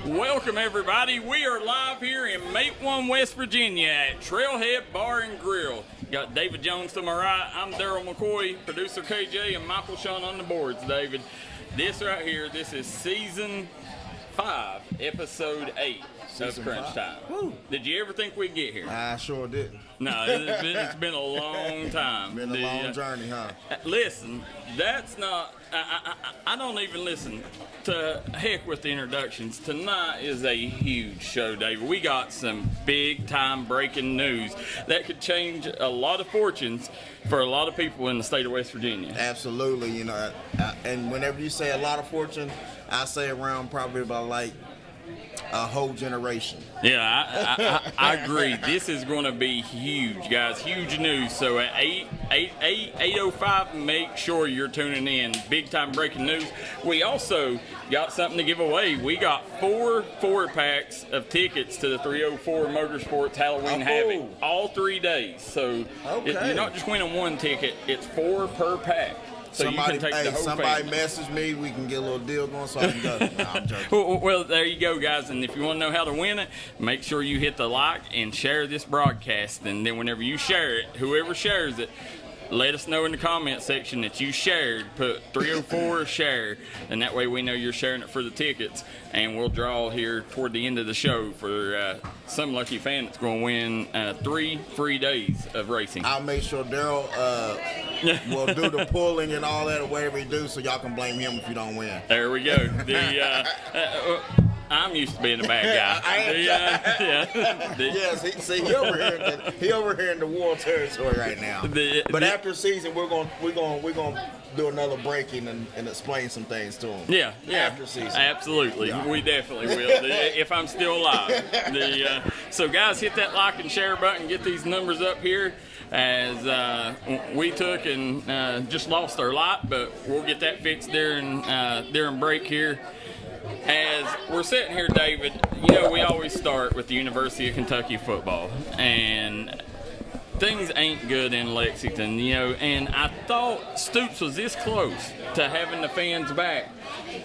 Welcome, everybody. We are live here in Matewan, West Virginia at Trailhead Bar and Grill. Got David Jones to my right. I'm Darryl McCoy, producer KJ, and Michael Shawn on the boards, David. This right here, this is Season 5, Episode 8 of Crunch Time. Woo. Did you ever think we'd get here? I sure didn't. No, it's been a long time. Been a long journey, huh? Listen, that's not... I don't even listen to heck with the introductions. Tonight is a huge show, David. We got some big-time breaking news that could change a lot of fortunes for a lot of people in the state of West Virginia. Absolutely, you know. And whenever you say a lot of fortune, I say around probably about like a whole generation. Yeah, I agree. This is going to be huge, guys. Huge news. So at 8:05, make sure you're tuning in. Big time breaking news. We also got something to give away. We got 4 4-packs of tickets to the 304 Motorsports Halloween Havoc all 3 days. So you're not just winning one ticket, it's 4 per pack. So somebody, you can take the whole somebody family. message me, we can get a little deal going so I can go. No, I'm joking. Well, there you go, guys. And if you want to know how to win it, make sure you hit the like and share this broadcast. And then whenever you share it, whoever shares it, let us know in the comment section that you shared. Put 304 share, and that way we know you're sharing it for the tickets. And we'll draw here toward the end of the show for some lucky fan that's going to win 3 free days of racing. I'll make sure Darryl will do the pulling and all that or whatever he do, so y'all can blame him if you don't win. There we go. I'm used to being a bad guy. Yes, he over here in the war territory right now. But after season, we're gonna do another breaking and explain some things to him. Yeah. After season, absolutely, we definitely will. If I'm still alive. So guys, hit that like and share button. Get these numbers up here. As we took and just lost our lot, but we'll get that fixed during break here. As we're sitting here, David, you know, we always start with the University of Kentucky football, and things ain't good in Lexington, you know, and I thought Stoops was this close to having the fans back,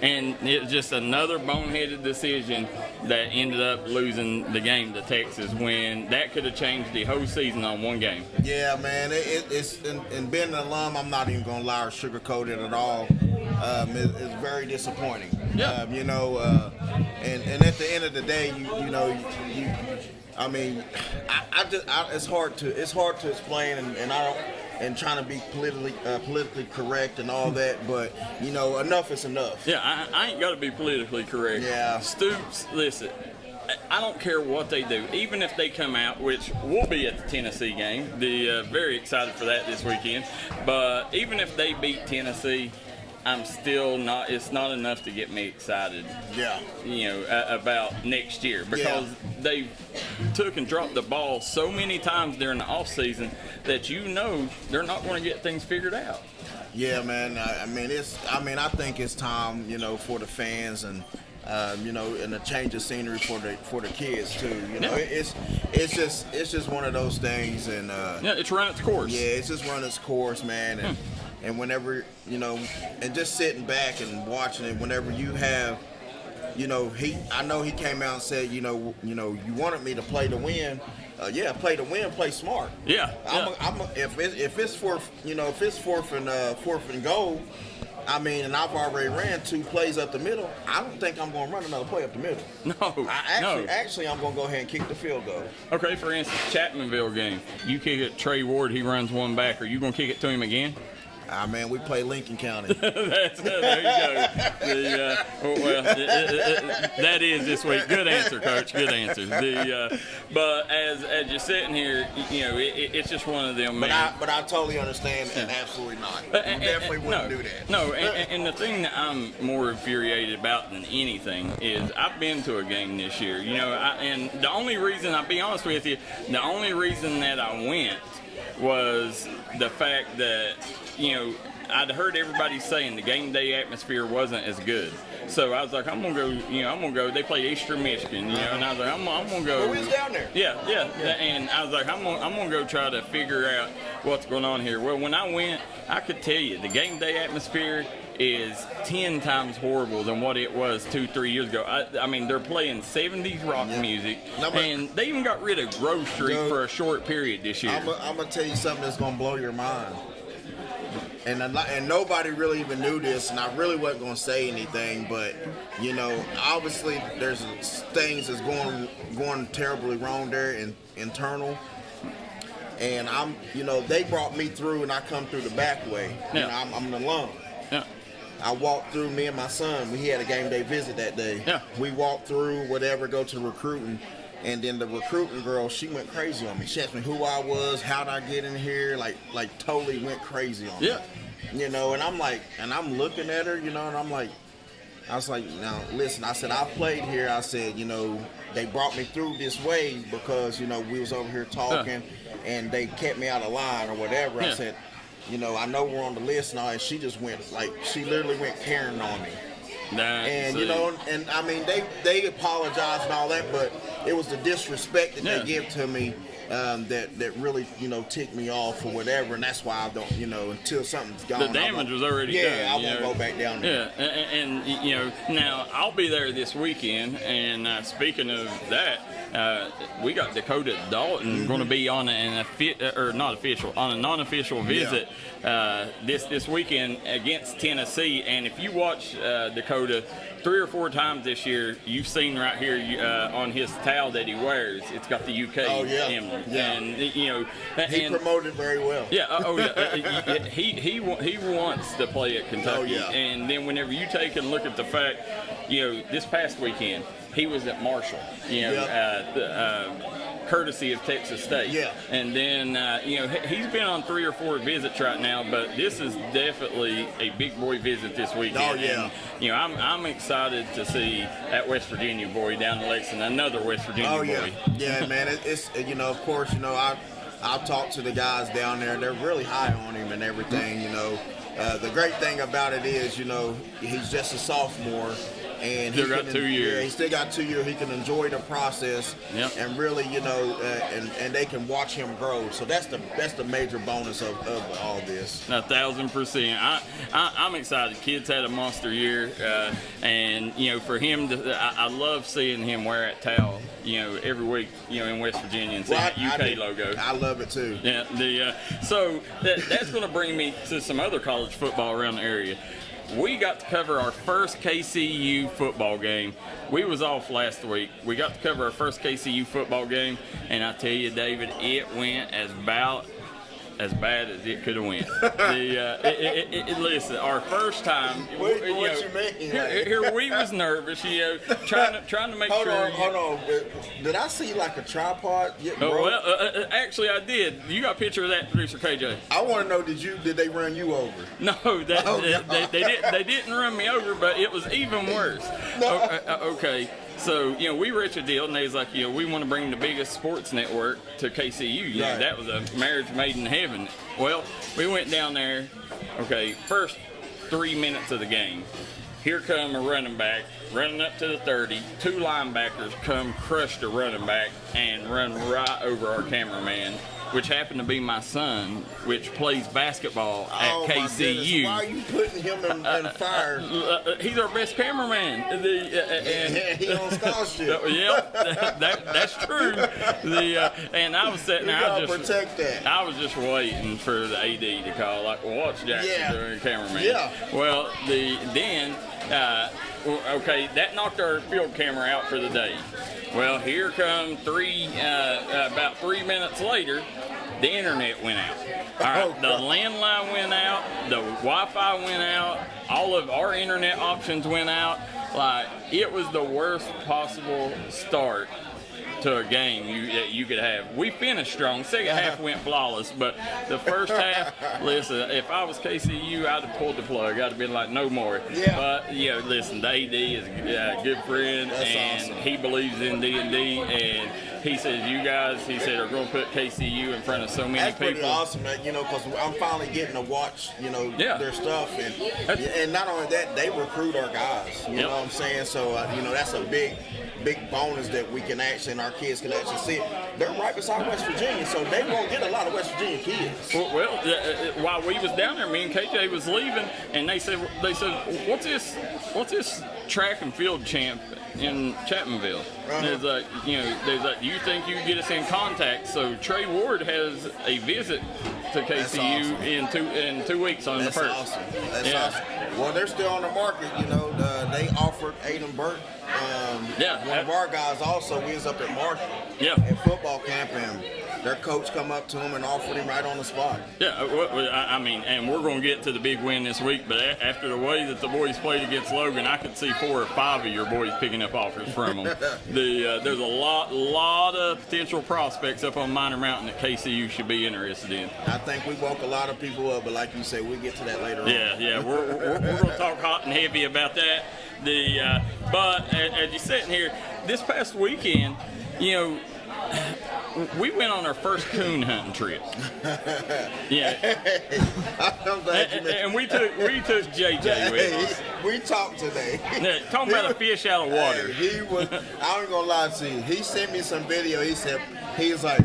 and it was just another boneheaded decision that ended up losing the game to Texas, when that could have changed the whole season on one game. Yeah, man, it's and being an alum, I'm not even going to lie or sugarcoat it at all. It's very disappointing. Yeah. And at the end of the day, it's hard to explain, and trying to be politically correct and all that, but enough is enough. Yeah, I ain't got to be politically correct. Yeah. Stoops, listen, I don't care what they do, even if they come out, which we'll be at the Tennessee game. Very excited for that this weekend. But even if they beat Tennessee, I'm still not. It's not enough to get me excited. Yeah. About next year, because they took and dropped the ball so many times during the off season that they're not going to get things figured out. Yeah, man. I think it's time, for the fans and and a change of scenery for the kids too. It's just one of those things, and it's run its course. Yeah, it's just run its course, man. And whenever, and just sitting back and watching it, whenever you have, I know he came out and said, you wanted me to play to win. Play to win, play smart. Yeah. If it's fourth and goal, and I've already ran 2 plays up the middle, I don't think I'm going to run another play up the middle. No. Actually, I'm going to go ahead and kick the field goal. Okay, for instance, Chapmanville game. You kick it, Trey Ward, he runs one back. Are you going to kick it to him again? We play Lincoln County. There you go. That is this week. Good answer, Coach. Good answer. But as you're sitting here, it's just one of them. But I totally understand, and absolutely not. Definitely wouldn't do that. No, and the thing that I'm more infuriated about than anything is I've been to a game this year. And the only reason, I'll be honest with you, the only reason that I went was the fact that I'd heard everybody saying the game day atmosphere wasn't as good. So I was like, I'm gonna go. They play Eastern Michigan, and I was like, I'm gonna go. Well, we was down there. Yeah. And I was like, I'm gonna go try to figure out what's going on here. Well, when I went, I could tell you the game day atmosphere is 10 times horrible than what it was 2-3 years ago. I mean, they're playing 70s rock music, and they even got rid of Grove Street for a short period this year. I'm gonna tell you something that's gonna blow your mind. And nobody really even knew this, and I really wasn't gonna say anything, but obviously there's things that's going terribly wrong there internal. And they brought me through, and I come through the back way. Yeah. I'm an alum. Yeah. I walked through, me and my son, we had a game day visit that day. Yeah. We walked through, whatever, go to recruiting, and then the recruiting girl, she went crazy on me. She asked me who I was, how'd I get in here, like totally went crazy on me. And I'm like, and I'm looking at her, and I was like, now listen, I said, I've played here. I said, they brought me through this way because, we was over here talking and they kept me out of line or whatever. I said, I know we're on the list now, and she just went, she literally went Karen on me. And, and I mean, they apologized and all that, but it was the disrespect that they give to me that really, ticked me off or whatever, and that's why I don't, until something's gone. The damage was already done. Yeah, I won't go back down there. Yeah, and now I'll be there this weekend, and speaking of that, we got Dakota Dalton going to be on an non-official visit this weekend against Tennessee, and if you watch Dakota 3 or 4 times this year, you've seen right here on his towel that he wears, it's got the UK emblem. Yeah. And he promoted very well. Yeah. He wants to play at Kentucky. And then whenever you take and look at the fact, this past weekend he was at Marshall. Courtesy of Texas State. Yeah. And then, he's been on 3 or 4 visits right now, but this is definitely a big boy visit this weekend. Oh, yeah. And, I'm excited to see that West Virginia boy down in Lexington, another West Virginia boy. Yeah, man. It's of course, I've talked to the guys down there. They're really high on him and everything, The great thing about it is, he's just a sophomore. And he still got 2 years. Yeah, he still got 2 years. He can enjoy the process, and really, and they can watch him grow. So that's the major bonus of all this. 1,000%. I'm excited. Kid's had a monster year, and for him, I love seeing him wear that towel. Every week, in West Virginia, and see that UK logo. I love it too. Yeah. So that's going to bring me to some other college football around the area. We got to cover our first KCU football game. We was off last week. We got to cover our first KCU football game, and I tell you, David, it went as bad as it could have went. Listen, our first time. What you mean? Here we was nervous, trying to make sure. Hold on. Did I see like a tripod? Actually, I did. You got a picture of that, producer KJ? I want to know, did they run you over? No, they didn't run me over, but it was even worse. Okay. So, we reached a deal, and they was like, we want to bring the biggest sports network to KCU. That was a marriage made in heaven. Well, we went down there, first 3 minutes of the game. Here come a running back, running up to the 30. 2 linebackers come crush the running back and run right over our cameraman, which happened to be my son, which plays basketball at KCU. Why are you putting him in fire? He's our best cameraman. He on scholarship. That's true. And I was sitting there. Protect that. I was just waiting for the AD to call, like, watch Jackson doing cameraman. Yeah. Well, that knocked our field camera out for the day. Well, here come about 3 minutes later, the internet went out. All right, the landline went out, the Wi-Fi went out, all of our internet options went out. Like, it was the worst possible start to a game you could have. We finished strong. Second half went flawless, but the first half, listen, if I was KCU, I'd have pulled the plug. I'd have been like, no more. Yeah. But, listen, the AD is a good friend, That's and awesome. he believes in D&D, and he said you guys, he said, are going to put KCU in front of so many That's people. pretty awesome, man, because I'm finally getting to watch, their stuff. And not only that, they recruit our guys, you know what I'm saying? So, that's a big bonus that we can actually, and our kids can actually see it. They're right beside West Virginia, so they won't get a lot of West Virginia kids. Well, while we was down there, me and KJ was leaving, and they said, what's this track and field champ in Chapmanville? There's like, do you think you can get us in contact? So Trey Ward has a visit to KCU awesome. in 2 weeks on That's the 1st. Awesome. That's awesome. Well, they're still on the market. They offered Aiden Burke, one of our guys. Also, we was up at Marshall at football camp, and their coach come up to him and offered him right on the spot. Yeah, I mean, and we're going to get to the big win this week, but after the way that the boys played against Logan, I could see 4 or 5 of your boys picking up offers from them. There's a lot of potential prospects up on Minor Mountain that KCU should be interested in. I think we woke a lot of people up, but like you said, we'll get to that later on. Yeah, we're going to talk hot and heavy about that. But as you're sitting here, this past weekend, we went on our first coon hunting trip. Yeah. And we took JJ with us. We talked today. Talking about a fish out of water. I ain't gonna lie to you. He sent me some video. He was like,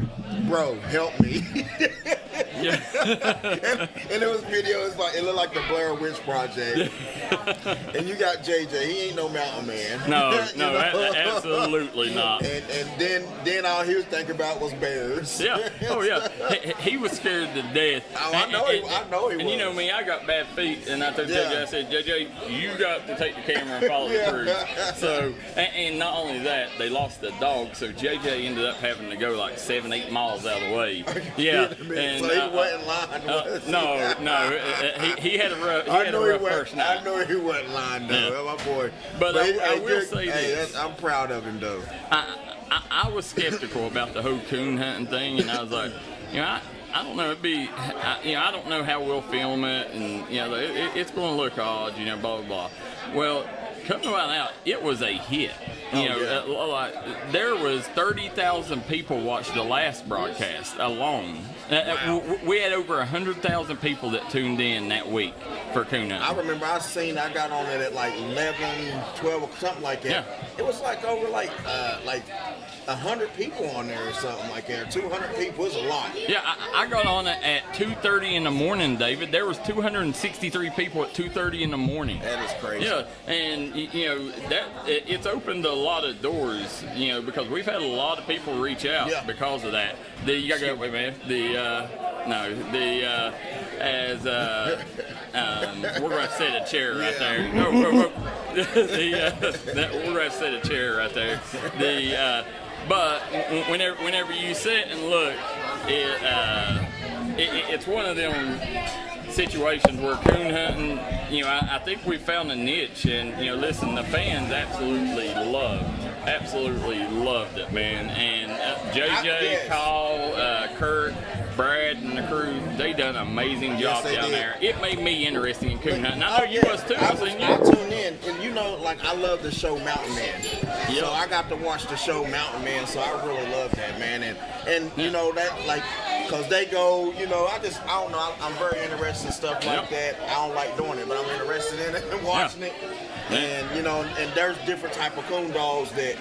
bro, help me. Yeah. and it was video. It looked like the Blair Witch Project. And you got JJ. He ain't no mountain man. No, absolutely not. And then all he was thinking about was bears. Yeah. Oh yeah. He was scared to death. Oh, I know he was. And you know me, I got bad feet, and I told JJ, I said, JJ, you got to take the camera and follow the crew. So, and not only that, they lost the dog, so JJ ended up having to go like 7-8 miles out of the way. Yeah. And so he wasn't lying. No. He had a rough first night. I know he wasn't lying though, my boy. But I will say this. I'm proud of him though. I was skeptical about the whole coon hunting thing, and I was like, I don't know. I don't know how we'll film it, and it's going to look odd, blah blah blah. Well, come to find out, it was a hit. There was 30,000 people watched the last broadcast alone. We had over 100,000 people that tuned in that week for coon hunting. I remember I got on it at like 11, 12, something like that. Yeah. It was like over like 100 people on there or something like that. 200 people is a lot. Yeah, I got on it at 2:30 in the morning, David. There was 263 people at 2:30 in the morning. That is crazy. Yeah, and it's opened a lot of doors, because we've had a lot of people reach out because of that. You gotta go, wait, man. We're gonna set a chair right there. Whoa. We're gonna set a chair right there. But whenever you sit and look, it's one of them situations where coon hunting, I think we found a niche, and listen, the fans absolutely loved it, man. And JJ, Kyle, Kurt, Brad, and the crew, they done an amazing job down there. It made me interested in coon hunting. I know you was too. I tuned in, and I love the show Mountain Man. Yep. So I got to watch the show Mountain Man, so I really love that, man. And that, because they go, I don't know, I'm very interested in stuff like that. I don't like doing it, but I'm interested in it and watching it. And and there's different type of coon dogs that,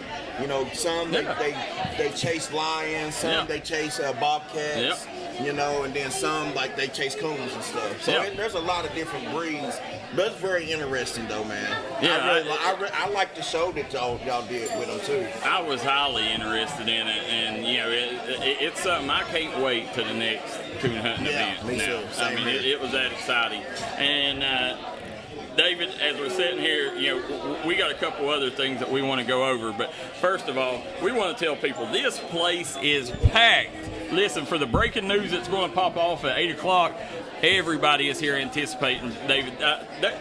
some they chase lions, some they chase bobcats, and then some they chase coons and stuff. So there's a lot of different breeds, but it's very interesting though, man. Yeah, I like the show that y'all did with them too. I was highly interested in it, and it's something I can't wait to the next coon hunting event. Me too. It was that exciting. And David, as we're sitting here, we got a couple other things that we want to go over. But first of all, we want to tell people this place is packed. Listen, for the breaking news that's going to pop off at 8 o'clock, everybody is here anticipating, David.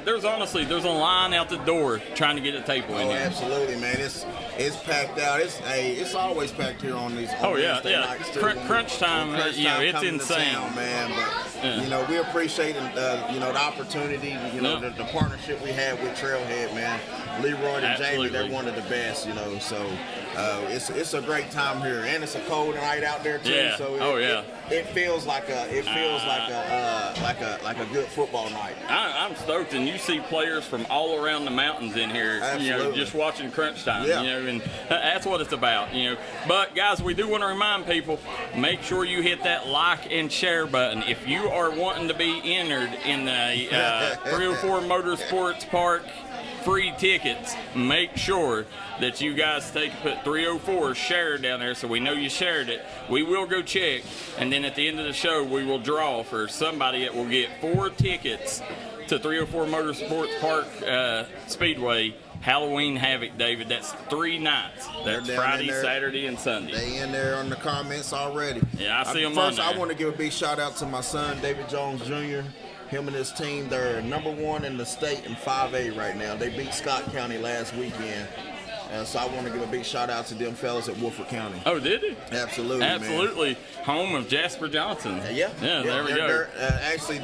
There's a line out the door trying to get a table in here. Oh, absolutely, man. It's packed out. It's always packed here on these Wednesday nights too. Crunch time, it's insane, town, man. But we appreciate the opportunity, the partnership we have with Trailhead, man. Leroy and Jamie, they're one of the best, So It's a great time here, and it's a cold night out there too. Yeah. So it feels like a good football night. I'm stoked, and you see players from all around the mountains in here. Absolutely. Just watching Crunch Time. Yeah. And that's what it's about. But guys, we do want to remind people: make sure you hit that like and share button if you are wanting to be entered in the 304 Motorsports Park free tickets. Make sure that you guys put 304 share down there so we know you shared it. We will go check, and then at the end of the show we will draw for somebody that will get 4 tickets to 304 Motorsports Park Speedway Halloween Havoc, David. That's 3 nights. That's Friday, Saturday, and Sunday. They in there on the comments already. Yeah, I see them First, on there. I want to give a big shout out to my son, David Jones Jr. Him and his team, they're number 1 in the state in 5A right now. They beat Scott County last weekend. So I want to give a big shout out to them fellas at Woodford County. Oh, did he? Absolutely, Absolutely. man. Home of Jasper Johnson. Yeah, there we go. Actually,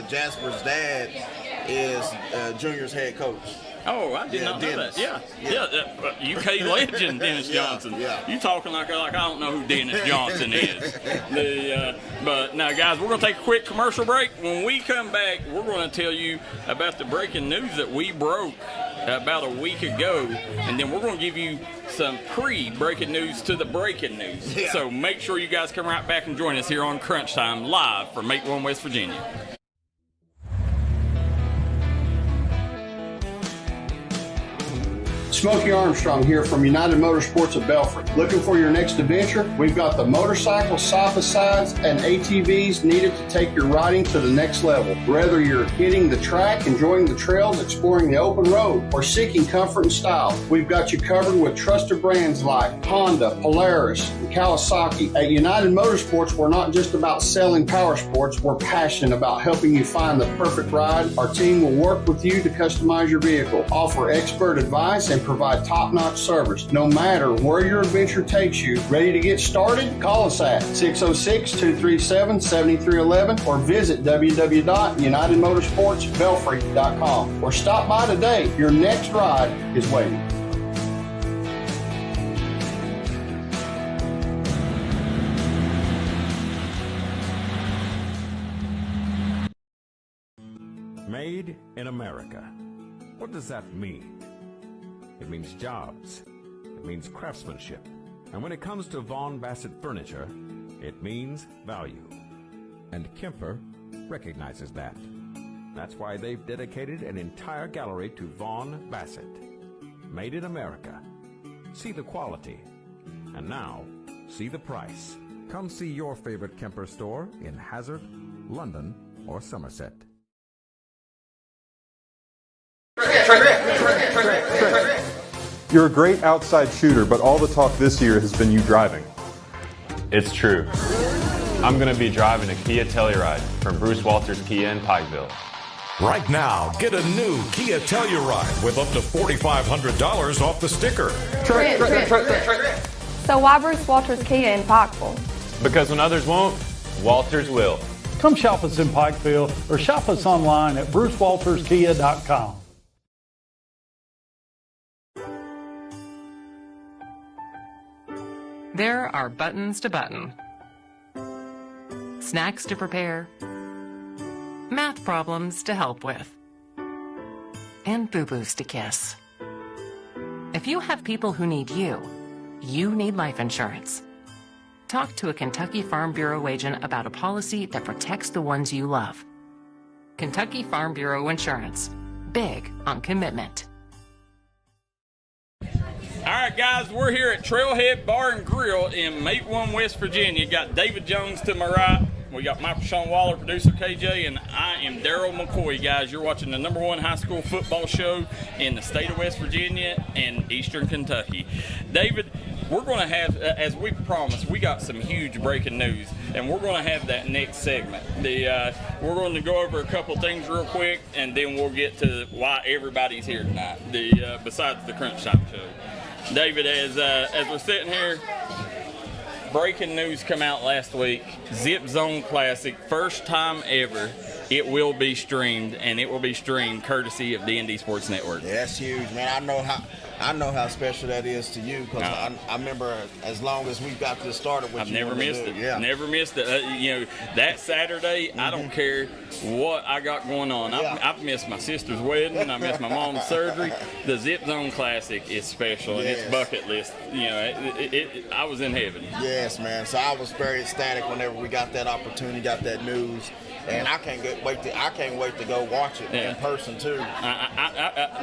Jasper's dad is Junior's head coach. Oh, I did not know Dennis. that. Yeah. UK legend Dennis Johnson. Yeah. You talking like I don't know who Dennis Johnson is. But now, guys, we're going to take a quick commercial break. When we come back, we're going to tell you about the breaking news that we broke about a week ago, and then we're going to give you some pre-breaking news to the breaking news. Yeah. So make sure you guys come right back and join us here on Crunch Time live from Make One, West Virginia. Smokey Armstrong here from United Motorsports of Belfry. Looking for your next adventure? We've got the motorcycles, side-by-sides, and ATVs needed to take your riding to the next level. Whether you're hitting the track, enjoying the trails, exploring the open road, or seeking comfort and style, we've got you covered with trusted brands like Honda, Polaris, and Kawasaki. At United Motorsports, we're not just about selling power sports, we're passionate about helping you find the perfect ride. Our team will work with you to customize your vehicle, offer expert advice, and provide top-notch service. No matter where your adventure takes you, ready to get started? Call us at 606-237-7311 or visit www.unitedmotorsportsbelfry.com or stop by today. Your next ride is waiting. Made in America. What does that mean? It means jobs. It means craftsmanship. And when it comes to Vaughan Bassett furniture, it means value. And Kemper recognizes that. That's why they've dedicated an entire gallery to Vaughan Bassett. Made in America. See the quality. And now, see the price. Come see your favorite Kemper store in Hazard, London, or Somerset. You're a great outside shooter, but all the talk this year has been you driving. It's true. I'm going to be driving a Kia Telluride from Bruce Walters Kia in Pikeville. Right now, get a new Kia Telluride with up to $4,500 off the sticker. So why Bruce Walters Kia in Pikeville? Because when others won't, Walters will. Come shop us in Pikeville or shop us online at brucewalterskia.com. There are buttons to button, snacks to prepare, math problems to help with, and boo-boos to kiss. If you have people who need you, you need life insurance. Talk to a Kentucky Farm Bureau agent about a policy that protects the ones you love. Kentucky Farm Bureau Insurance. Big on commitment. All right, guys, we're here at Trailhead Bar and Grill in Mate One, West Virginia. Got David Jones to my right. We got Michael Shawn Waller, producer KJ, and I am Darryl McCoy, guys. You're watching the #1 high school football show in the state of West Virginia and Eastern Kentucky. David, we're going to have, as we promised, we got some huge breaking news, and we're going to have that next segment. We're going to go over a couple things real quick, and then we'll get to why everybody's here tonight, besides the Crunch Time show. David, as we're sitting here, breaking news come out last week. Zip Zone Classic, first time ever. it will be streamed, and it will be streamed courtesy of D&D Sports Network. Yeah, that's huge, man. I know how special that is to you, because I remember as long as we got this started with I've you. never missed it. Yeah. Never missed it. That Saturday, I don't care what I got going on. I've missed my sister's wedding. I missed my mom's surgery. The Zip Zone Classic is special, and it's bucket list. I was in heaven. Yes, man. So I was very ecstatic whenever we got that opportunity, got that news. And I can't wait to go watch it in person too.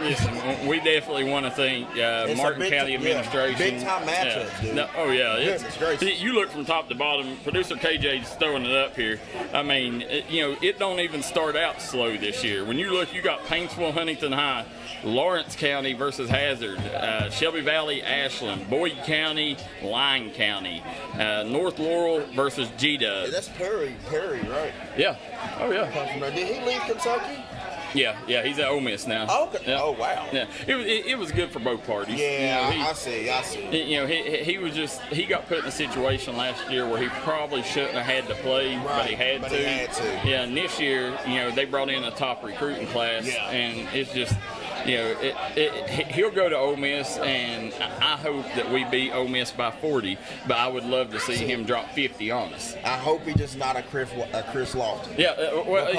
Listen, we definitely want to thank Martin County administration. Big time matchup, dude. Oh yeah, Goodness. You look from top to bottom. Producer KJ's throwing it up here. I mean, it don't even start out slow this year. When you look, you got Paintsville, Huntington High, Lawrence County versus Hazard, Shelby Valley, Ashland, Boyd County, Lyon County, North Laurel versus G-Dub. Yeah, that's Perry, right? Yeah. Oh yeah. Did he leave Kentucky? Yeah, he's at Ole Miss now. Okay. Yeah. Oh wow. Yeah, it was good for both parties. Yeah, I see. He got put in a situation last year where he probably shouldn't have had to play, but he had to. Yeah, and this year, they brought in a top recruiting class, and it's just. He'll go to Ole Miss, and I hope that we beat Ole Miss by 40, but I would love to see him drop 50 on us. I hope he's just not a Chris Lofton. Yeah,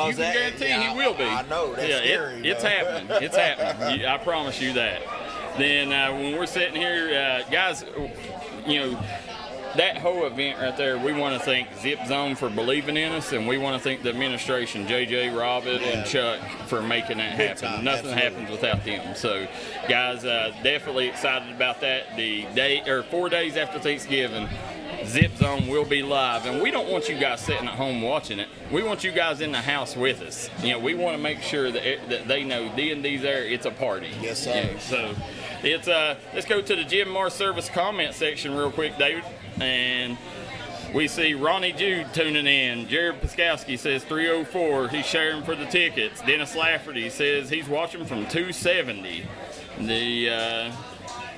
you can guarantee he will be. I know, that's scary. It's happening. It's happening. I promise you that. Then when we're sitting here, guys, that whole event right there, we want to thank Zip Zone for believing in us, and we want to thank the administration, JJ, Robin, and Chuck, for making that happen. Nothing happens without them. So, guys, definitely excited about that. The 4 days after Thanksgiving, Zip Zone will be live, and we don't want you guys sitting at home watching it. We want you guys in the house with us. We want to make sure that they know D&D's there. It's a party. Yes, sir. So, it's let's go to the Jim Mars Service comment section real quick, David. And we see Ronnie Jude tuning in. Jared Piskowski says 304. He's sharing for the tickets. Dennis Lafferty says he's watching from 270.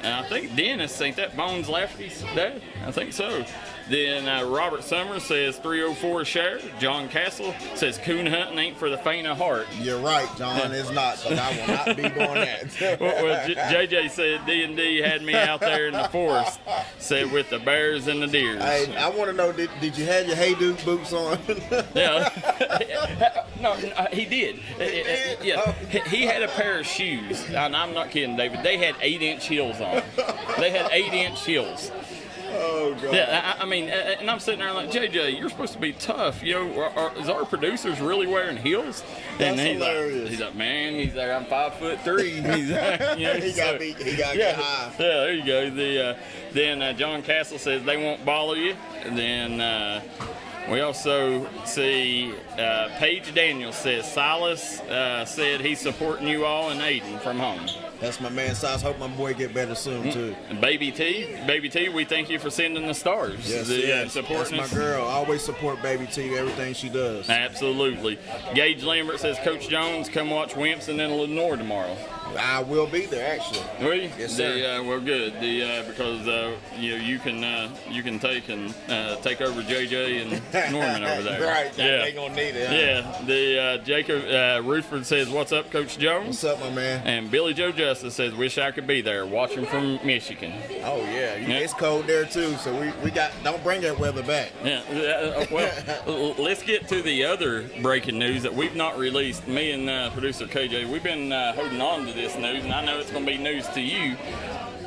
I think Dennis, ain't that Bones Lafferty's dad? I think so. Then Robert Summers says 304 share. John Castle says coon hunting ain't for the faint of heart. You're right, John. It's not, but I will not be doing that. well, JJ said D&D had me out there in the forest, said with the bears and the deers. Hey, I want to know, did you have your Hey Dude boots on? Yeah. No, he did. Yeah, he had a pair of shoes, and I'm not kidding, David. They had 8-inch heels on. They had 8-inch heels. Oh, God. Yeah, I mean, and I'm sitting there like, JJ, you're supposed to be tough. Is our producers really wearing heels? That's and hilarious. He's like, man, I'm 5'3". He got to get high. Yeah, there you go. Then John Castle says they won't follow you. And then we also see Paige Daniels says Silas said he's supporting you all in Aiden from home. That's my man, Silas. Hope my boy get better soon, too. And Baby T, we thank you for sending the stars. Yes. Supporting That's my girl. I always support Baby T, everything she does. Absolutely. Gage Lambert says, Coach Jones, come watch Wimps and then Lenore tomorrow. I will be there, actually. Will you? Yes, sir. Well, good. Because you can take over JJ and Norman over there. Right. Yeah. They gonna need it. Huh? Yeah. Jacob Rutherford says, "What's up, Coach Jones?" What's up, my man? And Billy Joe Justice says, "Wish I could be there, watching from Michigan." Oh yeah. It's cold there too, so we got. Don't bring that weather back. Yeah. Well, let's get to the other breaking news that we've not released. Me and producer KJ, we've been holding on to this news, and I know it's going to be news to you.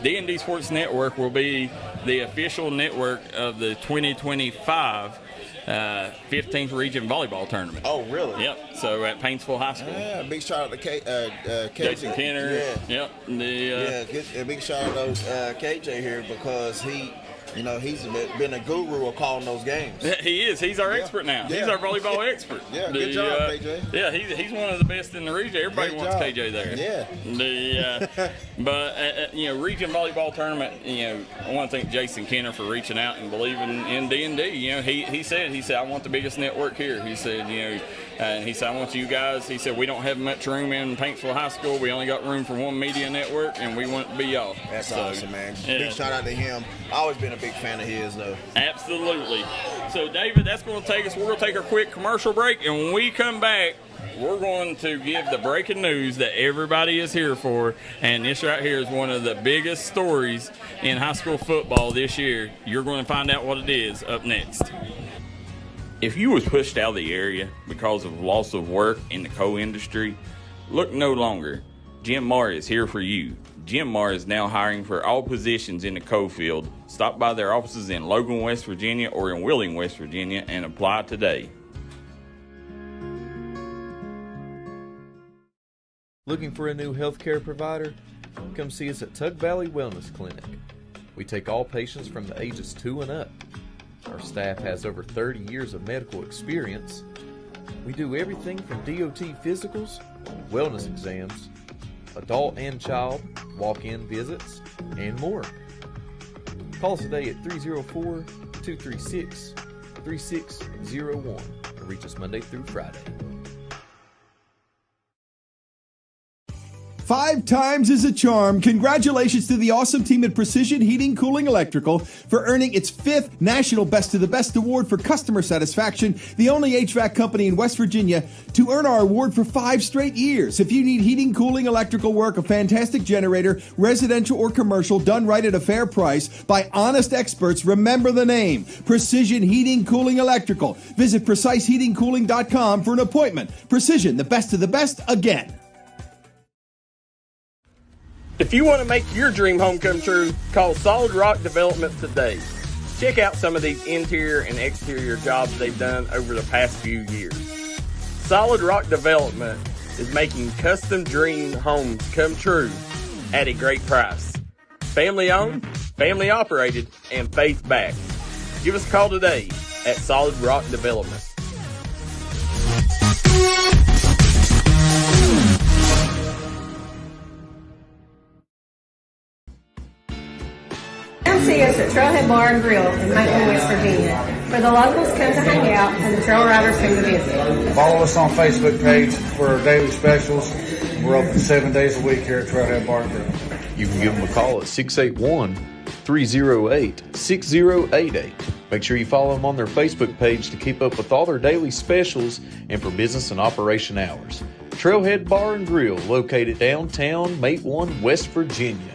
D&D Sports Network will be the official network of the 2025 15th Region Volleyball Tournament. Oh, really? Yep. So at Paintsville High School. Yeah, big shout out to Jason Kenner. Yeah. Yep. A big shout out to KJ here because he's been a guru of calling those games. He is. He's our expert now. Yeah. He's our volleyball expert. Yeah, good job, KJ. Yeah, he's one of the best in the region. Everybody wants KJ there. Yeah. But region volleyball tournament. I want to thank Jason Kenner for reaching out and believing in D&D. He said I want the biggest network here. He said and he said I want you guys. He said we don't have much room in Paintsville High School. We only got room for one media network, and we want to be y'all. That's awesome, man. Big shout out to him. I've always been a big fan of his, though. Absolutely. So, David, that's going to take us. We're going to take a quick commercial break, and when we come back, we're going to give the breaking news that everybody is here for, and this right here is one of the biggest stories in high school football this year. You're going to find out what it is up next. If you was pushed out of the area because of loss of work in the coal industry, look no longer. Jim Marr is here for you. Jim Marr is now hiring for all positions in the coal field. Stop by their offices in Logan, West Virginia or in Wheeling, West Virginia and apply today. Looking for a new healthcare provider? Come see us at Tug Valley Wellness Clinic. We take all patients from the ages 2 and up. Our staff has over 30 years of medical experience. We do everything from DOT physicals, wellness exams, adult and child, walk-in visits, and more. Call us today at 304-236-3601 and reach us Monday through Friday. 5 times is a charm. Congratulations to the awesome team at Precision Heating, Cooling, Electrical for earning its 5th National Best of the Best Award for customer satisfaction, the only HVAC company in West Virginia to earn our award for 5 straight years. If you need heating, cooling, electrical work, a fantastic generator, residential or commercial, done right at a fair price by honest experts, remember the name, Precision Heating, Cooling, Electrical. Visit PreciseHeatingCooling.com for an appointment. Precision, the best of the best, again. If you want to make your dream home come true, call Solid Rock Development today. Check out some of these interior and exterior jobs they've done over the past few years. Solid Rock Development is making custom dream homes come true at a great price. Family owned, family operated, and faith backed. Give us a call today at Solid Rock Development. See us at Trailhead Bar and Grill in Maitland, West Virginia, where the locals come to hang out and the trail riders come to visit. Follow us on Facebook page for our daily specials. We're open 7 days a week here at Trailhead Bar and Grill. You can give them a call at 681-308-6088. Make sure you follow them on their Facebook page to keep up with all their daily specials and for business and operation hours. Trailhead Bar and Grill, located downtown Maitland, West Virginia.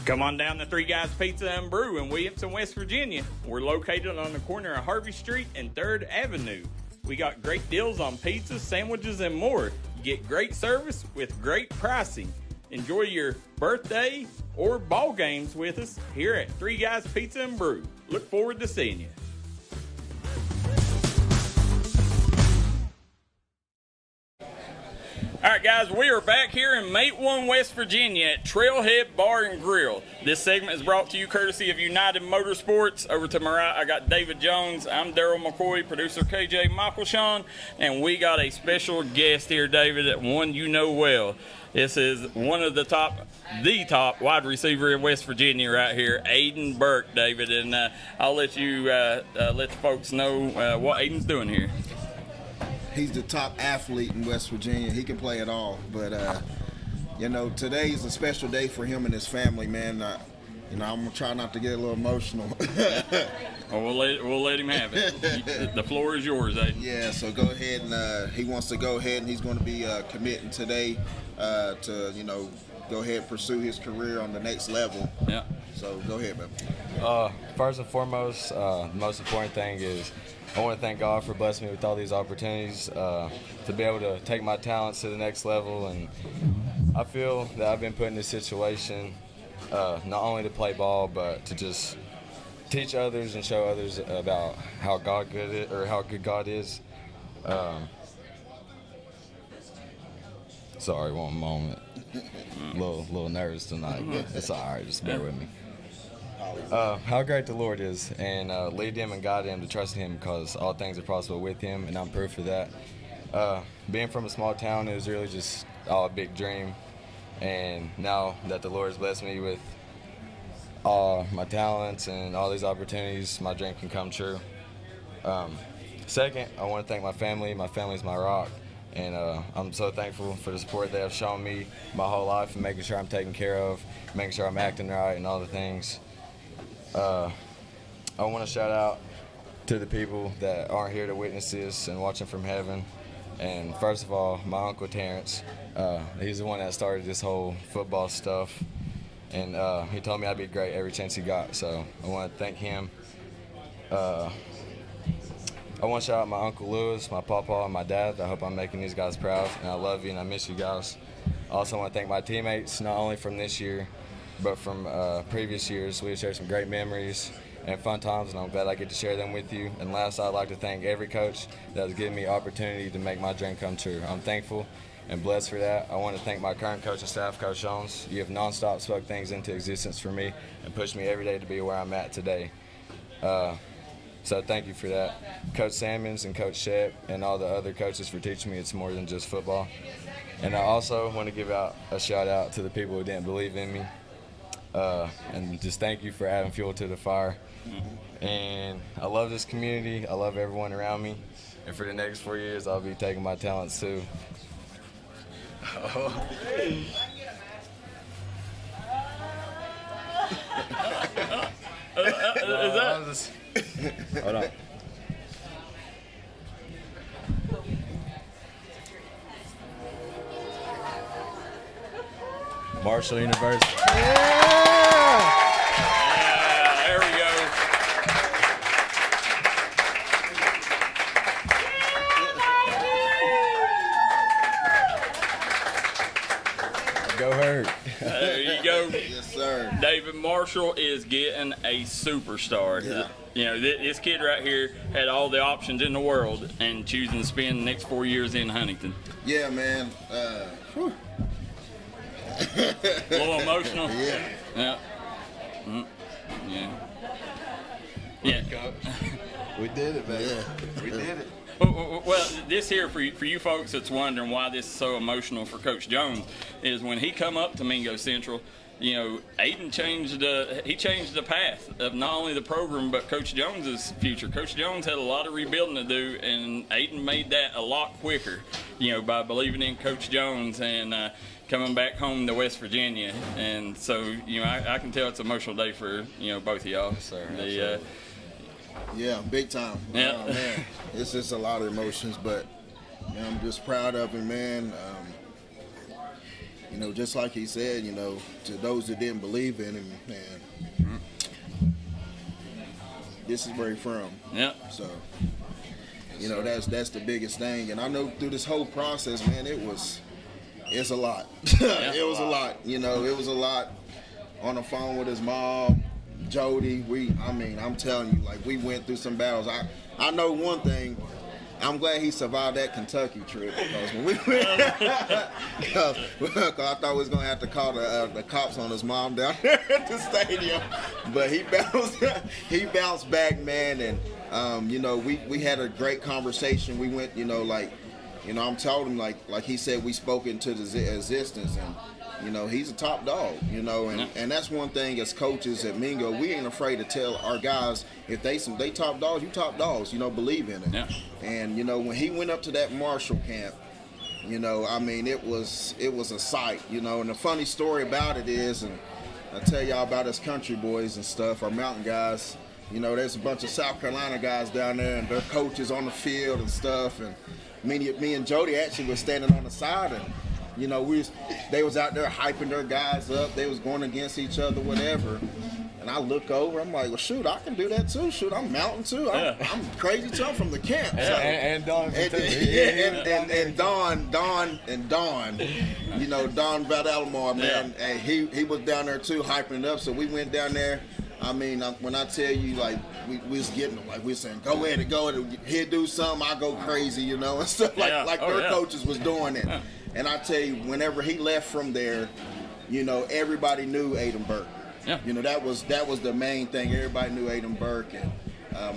Come on down to Three Guys Pizza and Brew in Williamson, West Virginia. We're located on the corner of Harvey Street and 3rd Avenue. We got great deals on pizzas, sandwiches, and more. Get great service with great pricing. Enjoy your birthday or ball games with us here at Three Guys Pizza and Brew. Look forward to seeing you. All right, guys, we are back here in Maitland, West Virginia at Trailhead Bar and Grill. This segment is brought to you courtesy of United Motorsports. Over to my right, I got David Jones. I'm Darryl McCoy, producer KJ, Michael Shawn, and we got a special guest here, David, that one you know well. This is one of the top wide receiver in West Virginia right here, Aiden Burke, David, and I'll let you let the folks know what Aiden's doing here. He's the top athlete in West Virginia. He can play it all. But, today is a special day for him and his family, man. I'm going to try not to get a little emotional. Well, we'll let him have it. The floor is yours, Aiden. Yeah, so go ahead and he wants to go ahead and he's going to be committing today to, go ahead and pursue his career on the next level. Yeah. So go ahead, man. First and foremost, the most important thing is I want to thank God for blessing me with all these opportunities to be able to take my talents to the next level. And I feel that I've been put in this situation not only to play ball, but to just teach others and show others about how good God is. Sorry, one moment. A little nervous tonight, but it's all right. Just bear with me. How great the Lord is, and lead him and guide him to trust him, because all things are possible with him, and I'm proof of that. Being from a small town, it was really just all a big dream, and now that the Lord has blessed me with all my talents and all these opportunities, my dream can come true. Second, I want to thank my family. My family's my rock, and I'm so thankful for the support they have shown me my whole life and making sure I'm taken care of, making sure I'm acting right and all the things. I want to shout out to the people that aren't here to witness this and watching from heaven. And first of all, my Uncle Terrence, he's the one that started this whole football stuff. And he told me I'd be great every chance he got. So I want to thank him. I want to shout out my Uncle Lewis, my papa, and my dad. I hope I'm making these guys proud. And I love you and I miss you guys. I also want to thank my teammates, not only from this year, but from previous years. We've shared some great memories and fun times, and I'm glad I get to share them with you. And last, I'd like to thank every coach that has given me the opportunity to make my dream come true. I'm thankful and blessed for that. I want to thank my current coaching staff, Coach Shawn. You have nonstop spoke things into existence for me and pushed me every day to be where I'm at today. So thank you for that. Coach Sammons and Coach Shep and all the other coaches for teaching me it's more than just football. And I also want to give out a shout out to the people who didn't believe in me. And just thank you for adding fuel to the fire. And I love this community. I love everyone around me. And for the next 4 years, I'll be taking my talents too. Hold on. Marshall University. There we go. Go Herd. There you go. Yes, sir. David Marshall is getting a superstar. Yeah. You know, this kid right here had all the options in the world and choosing to spend the next 4 years in Huntington. Yeah, man. Whew. A little emotional. Yeah. Yeah. Yeah. Yeah. We did it, man. Yeah. We did it. Well, this here for you folks that's wondering why this is so emotional for Coach Jones is when he come up to Mingo Central, you know, Aiden changed the path of not only the program but Coach Jones's future. Coach Jones had a lot of rebuilding to do, and Aiden made that a lot quicker, you know, by believing in Coach Jones and coming back home to West Virginia. And so, you know, I can tell it's an emotional day for, you know, both of y'all. Yes, sir. Yeah, big time. Yeah. Man, it's just a lot of emotions, but man, I'm just proud of him, man. You know, just like he said, you know, to those that didn't believe in him, man, this is where he's from. Yeah. So, you know, that's the biggest thing. And I know through this whole process, man, it's a lot. It was a lot. You know, it was a lot on the phone with his mom. Jody, I'm telling you, like, we went through some battles. I know one thing. I'm glad he survived that Kentucky trip, because when we went, cause I thought we was gonna have to call the cops on his mom down there at the stadium. But he bounced back, man, and you know, we had a great conversation. We went, you know, like, you know, I'm telling him like he said, we spoke into the existence, and you know, he's a top dog, you know, and that's one thing as coaches at Mingo, we ain't afraid to tell our guys, if they top dogs, you top dogs, you know, believe in it. Yeah. And, you know, when he went up to that Marshall camp, you know, I mean, it was a sight, you know, and the funny story about it is, and I tell y'all about us country boys and stuff, our mountain guys, you know, there's a bunch of South Carolina guys down there and their coaches on the field and stuff, and me and Jody actually was standing on the side, and you know, they was out there hyping their guys up. They was going against each other, whatever. And I look over. I'm like, well, shoot, I can do that too. Shoot, I'm mountain too. I'm crazy too. I'm from the camp. So. And Don. And Don. You know, Don Valdelamar, man. Yeah. And he was down there too, hyping it up. So we went down there. I mean, when I tell you, like, we was getting, like, we was saying, go ahead. He'll do something, I go crazy, you know, and stuff like their coaches was doing it. Yeah. And I tell you, whenever he left from there, you know, everybody knew Aiden Burke. Yeah. You know, that was the main thing. Everybody knew Aiden Burke, and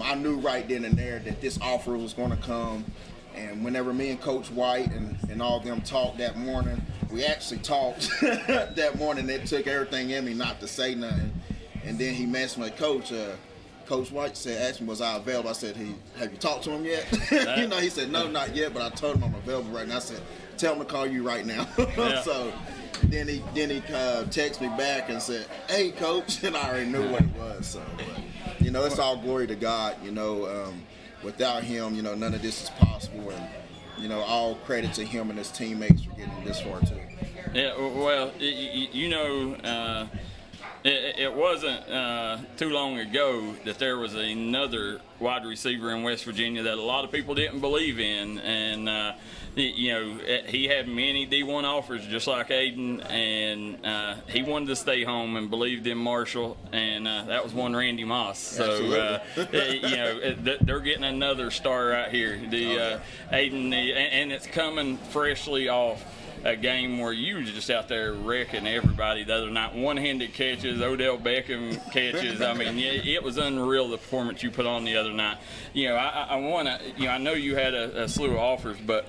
I knew right then and there that this offer was going to come. And whenever me and Coach White and all of them talked that morning, we actually talked that morning. It took everything in me not to say nothing. And then he messaged me, Coach White asked me, was I available? I said, have you talked to him yet? You know, he said, no, not yet, but I told him I'm available right now. I said, tell him to call you right now. Yeah. So then he texted me back and said, hey, Coach, and I already knew what it was. So, you know, it's all glory to God. You know, without him, you know, none of this is possible, and you know, all credit to him and his teammates for getting this far too. Yeah, well, you know, it wasn't too long ago that there was another wide receiver in West Virginia that a lot of people didn't believe in, and you know, he had many D1 offers just like Aiden, and he wanted to stay home and believed in Marshall, and that was one Randy Moss. So you know, they're getting another star right here. Aiden, and it's coming freshly off a game where you were just out there wrecking everybody the other night. One-handed catches, Odell Beckham catches. I mean, it was unreal, the performance you put on the other night. You know, I want to, you know, I know you had a slew of offers, but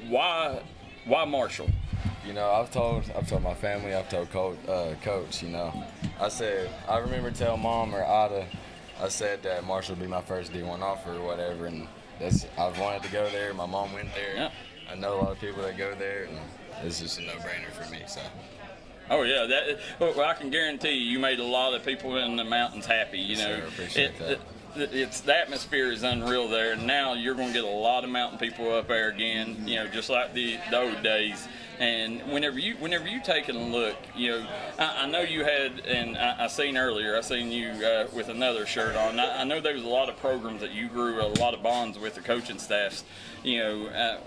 why Marshall? You know, I've told my family, I've told Coach, you know. I remember telling Mom or Ada, I said that Marshall would be my first D1 offer or whatever, and I've wanted to go there. My mom went there. Yeah. I know a lot of people that go there, and it's just a no-brainer for me. So. Oh yeah, well, I can guarantee you made a lot of people in the mountains happy. You know, sure, I appreciate that. It's the atmosphere is unreal there, and now you're going to get a lot of mountain people up there again. You know, just like the old days. And whenever you take a look, you know, I know you had, and I seen earlier, I seen you with another shirt on. I know there was a lot of programs that you grew a lot of bonds with the coaching staffs. You know,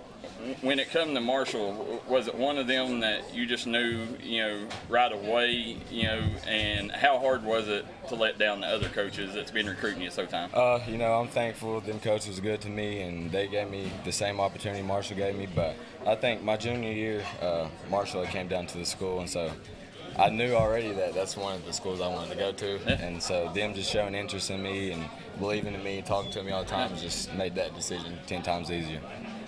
when it come to Marshall, was it one of them that you just knew, you know, right away, you know, and how hard was it to let down the other coaches that's been recruiting you so time? You know, I'm thankful them coaches were good to me, and they gave me the same opportunity Marshall gave me, but I think my junior year, Marshall came down to the school, and so I knew already that that's one of the schools I wanted to go to, and so them just showing interest in me and believing in me, talking to me all the time, just made that decision 10 times easier.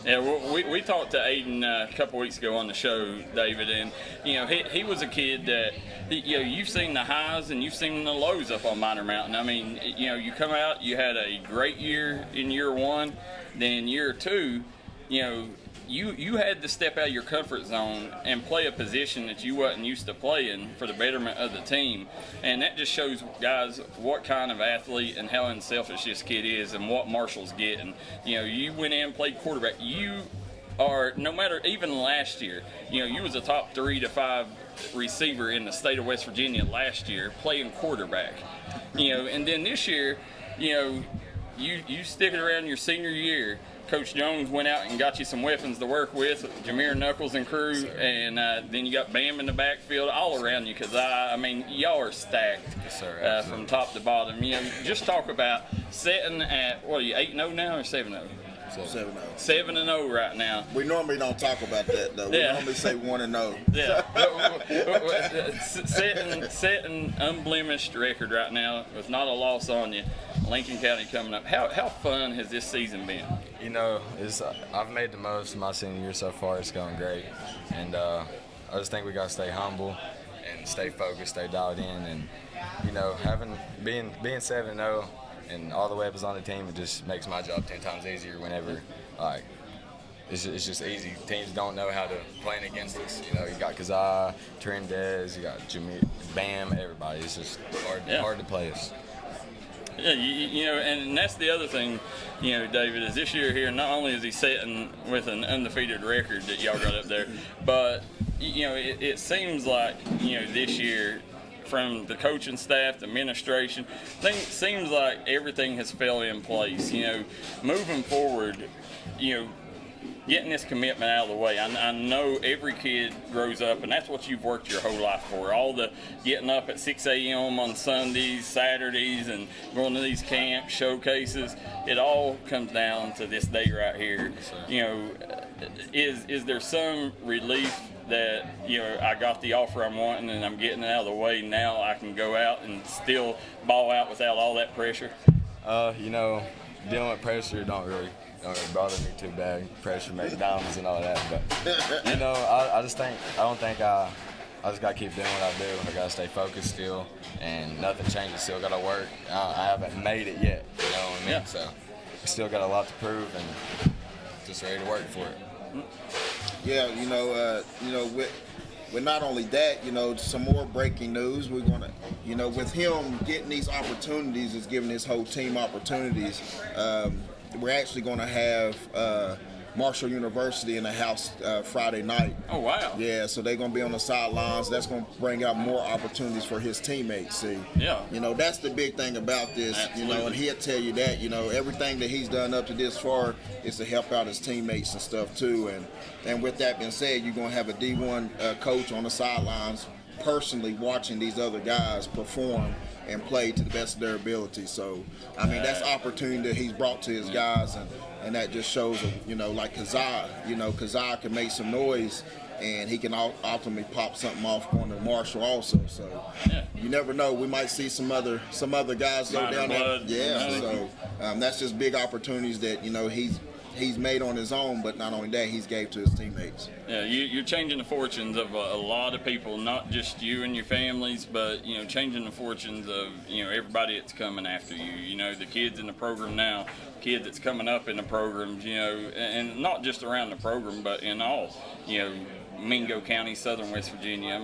Yeah, well, we talked to Aiden a couple weeks ago on the show, David, and you know he was a kid that, you know, you've seen the highs and you've seen the lows up on Minor Mountain. I mean, you know, you come out, you had a great year in year one, then year two, you know, you had to step out of your comfort zone and play a position that you wasn't used to playing for the betterment of the team. And that just shows, guys, what kind of athlete and how unselfish this kid is and what Marshall's getting. You know, you went in and played quarterback. You are, no matter, even last year, you know, you was a top 3 to 5 receiver in the state of West Virginia last year playing quarterback. You know, and then this year, you know, you stick it around your senior year. Coach Jones went out and got you some weapons to work with, Jameer Knuckles and crew, and then you got Bam in the backfield all around you, because I mean, y'all are stacked from top to bottom. You know, just talk about setting at, what are you, 8-0 now or 7-0? 7-0. 7-0 right now. We normally don't talk about that though. We normally say 1-0. Yeah. setting unblemished record right now with not a loss on you. Lincoln County coming up. How fun has this season been? You know, I've made the most of my senior year so far. It's going great, and I just think we got to stay humble and stay focused, stay dialed in, and you know, being 7-0 and all the weapons on the team, it just makes my job 10 times easier. Whenever it's just easy. Teams don't know how to play against us. You know, you got Kazai, Trendez, you got Jameer, Bam, everybody. It's just hard to play us. Yeah, you know, and that's the other thing, you know, David, is this year here, not only is he sitting with an undefeated record that y'all got up there, but, you know, it seems like, you know, this year, from the coaching staff, the administration, seems like everything has fell in place. You know, moving forward, you know, getting this commitment out of the way. I know every kid grows up, and that's what you've worked your whole life for. All the getting up at 6 a.m. on Sundays, Saturdays, and going to these camps, showcases. It all comes down to this day right here. You know, is there some relief that, you know, I got the offer I'm wanting and I'm getting it out of the way, now I can go out and still ball out without all that pressure? You know, dealing with pressure don't really bother me too bad. Pressure makes diamonds and all that, but you know, I just gotta keep doing what I do. I gotta stay focused still, and nothing changes. Still gotta work. I haven't made it yet, you know what I mean? Yeah. So we still got a lot to prove, and just ready to work for it. Yeah, you know, with not only that, some more breaking news. We're gonna, with him getting these opportunities, is giving his whole team opportunities. We're actually gonna have Marshall University in the house Friday night. Oh, wow. Yeah, so they're going to be on the sidelines. That's going to bring out more opportunities for his teammates, see. Yeah. That's the big thing about this, Absolutely. and he'll tell you that, everything that he's done up to this far is to help out his teammates and stuff, too. And with that being said, you're going to have a D1 coach on the sidelines personally watching these other guys perform and play to the best of their ability. So, that's opportunity that he's brought to his guys, and that just shows, like Kazaa, Kazaa can make some noise, and he can ultimately pop something off going to Marshall also. So you never know. We might see some other guys go down there. Yeah. So that's just big opportunities that he's made on his own, but not only that, he's gave to his teammates. Yeah, you're changing the fortunes of a lot of people, not just you and your families, but changing the fortunes of everybody that's coming after you. The kids in the program now, kids that's coming up in the programs, and not just around the program, but in all, Mingo County, Southern West Virginia.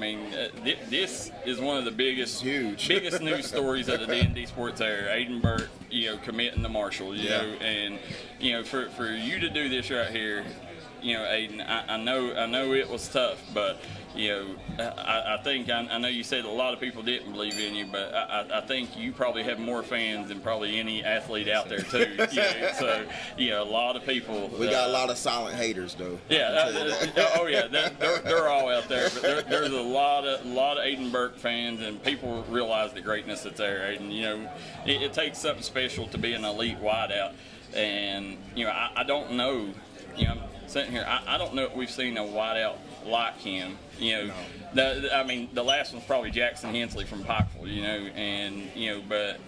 This is one of the biggest news stories of the D&D Sports era. Aiden Burke, committing to Marshall, and for you to do this right here, Aiden, I know it was tough, but I think I know you said a lot of people didn't believe in you, but I think you probably have more fans than probably any athlete out there too. So a lot of people. We got a lot of silent haters though. Yeah. They're all out there, but there's a lot of Aiden Burke fans, and people realize the greatness that's there. Aiden, it takes something special to be an elite wideout, and I don't know. I'm sitting here. I don't know if we've seen a wideout like him. The last one's probably Jackson Hensley from Pikeville. But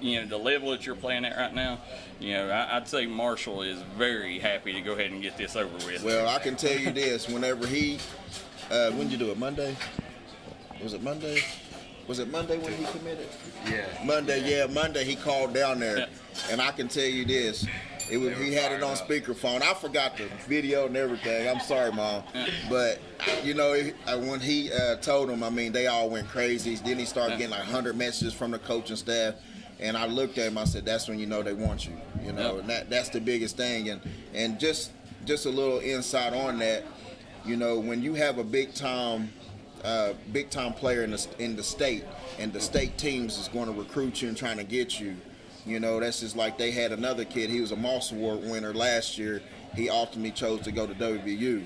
the level that you're playing at right now, I'd say Marshall is very happy to go ahead and get this over with. Well, I can tell you this: whenever when did you do it? Monday? Was it Monday? Was it Monday when he committed? Yeah. Monday. Yeah, Monday he called down there, and I can tell you this. He had it on speakerphone. I forgot the video and everything. I'm sorry, Mom. But, when he told them, they all went crazy. Then he started getting like 100 messages from the coaching staff. And I looked at him, I said, that's when they want you. And that's the biggest thing. And just a little insight on that, when you have a big-time player in the state, and the state teams is going to recruit you and trying to get you, that's just like they had another kid. He was a Moss Award winner last year. He ultimately chose to go to WVU.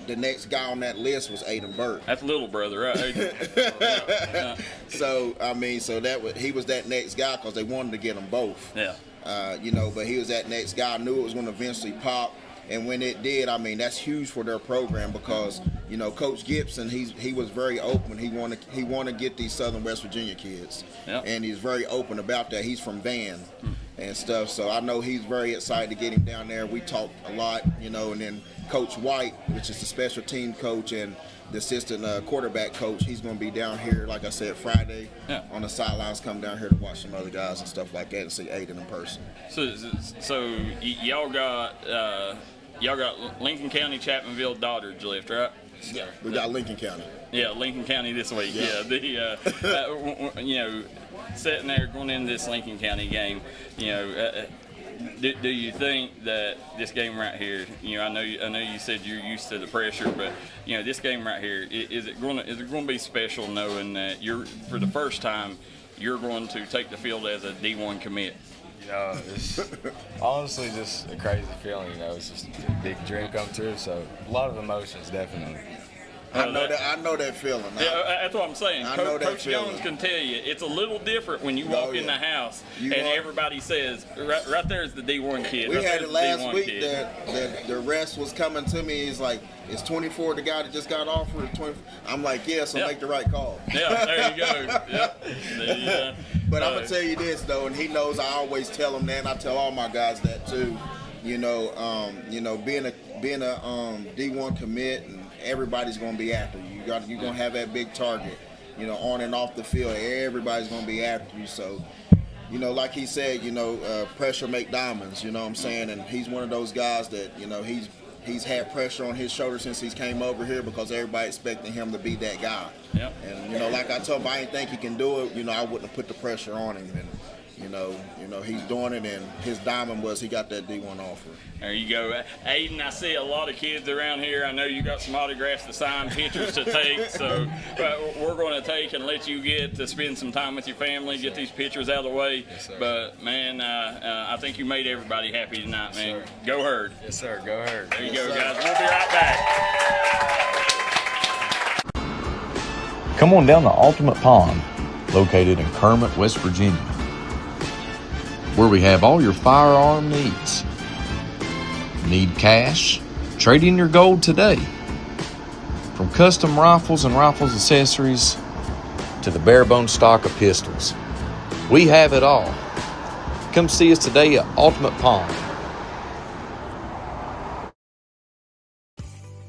The next guy on that list was Aiden Burke. That's little brother, right? So he was that next guy because they wanted to get them both. Yeah. But he was that next guy. I knew it was going to eventually pop. And when it did, that's huge for their program because, Coach Gibson, he was very open. He wanted to get these Southern West Virginia kids. Yep. And he's very open about that. He's from Van and stuff. So I know he's very excited to get him down there. We talked a lot, and then Coach White, which is the special team coach and the assistant quarterback coach, he's going to be down here, like I said, Friday on the sidelines, come down here to watch some other guys and stuff like that and see Aiden in person. So y'all got Lincoln County, Chapmanville, Doddridge left, right? Yeah, we got Lincoln County. Yeah, Lincoln County this week. Yeah, sitting there going into this Lincoln County game, do you think that this game right here, I know you said you're used to the pressure, but this game right here, is it going to be special knowing that you're for the first time you're going to take the field as a D1 commit? It's honestly just a crazy feeling. It's just a big dream come true. So a lot of emotions, definitely. I know that feeling. That's what I'm saying. Coach Jones can tell you it's a little different when you walk in the house and everybody says, right there is the D1 kid. We had it last week that the rest was coming to me. He's like, is 24 the guy that just got offered? 20? I'm like, yeah, so make the right call. Yeah, there you go. Yep. But I'm going to tell you this, though, and he knows I always tell him that, and I tell all my guys that, too. Being a D1 commit, and everybody's going to be after you. You're going to have that big target, on and off the field. Everybody's going to be after you. So, like he said, pressure make diamonds, you know what I'm saying? And he's one of those guys that, he's had pressure on his shoulders since he's came over here because everybody expecting him to be that guy. Yep. And, you know, like I told him, I didn't think he can do it. You know, I wouldn't have put the pressure on him. And, you know, he's doing it, and his diamond was he got that D1 offer. There you go. Aiden, I see a lot of kids around here. I know you got some autographs to sign, pictures to take, so we're going to take and let you get to spend some time with your family, get these pictures out of the way. Yes, sir. But, man, I think you made everybody happy tonight, man. Yes, go Herd. Yes, sir. Go Herd. There you Yes, go, sir. guys. We'll be right back. Come on down to Ultimate Pond, located in Kermit, West Virginia, where we have all your firearm needs. Need cash? Trade in your gold today. From custom rifles and rifles accessories to the bare bone stock of pistols, we have it all. Come see us today at Ultimate Pond.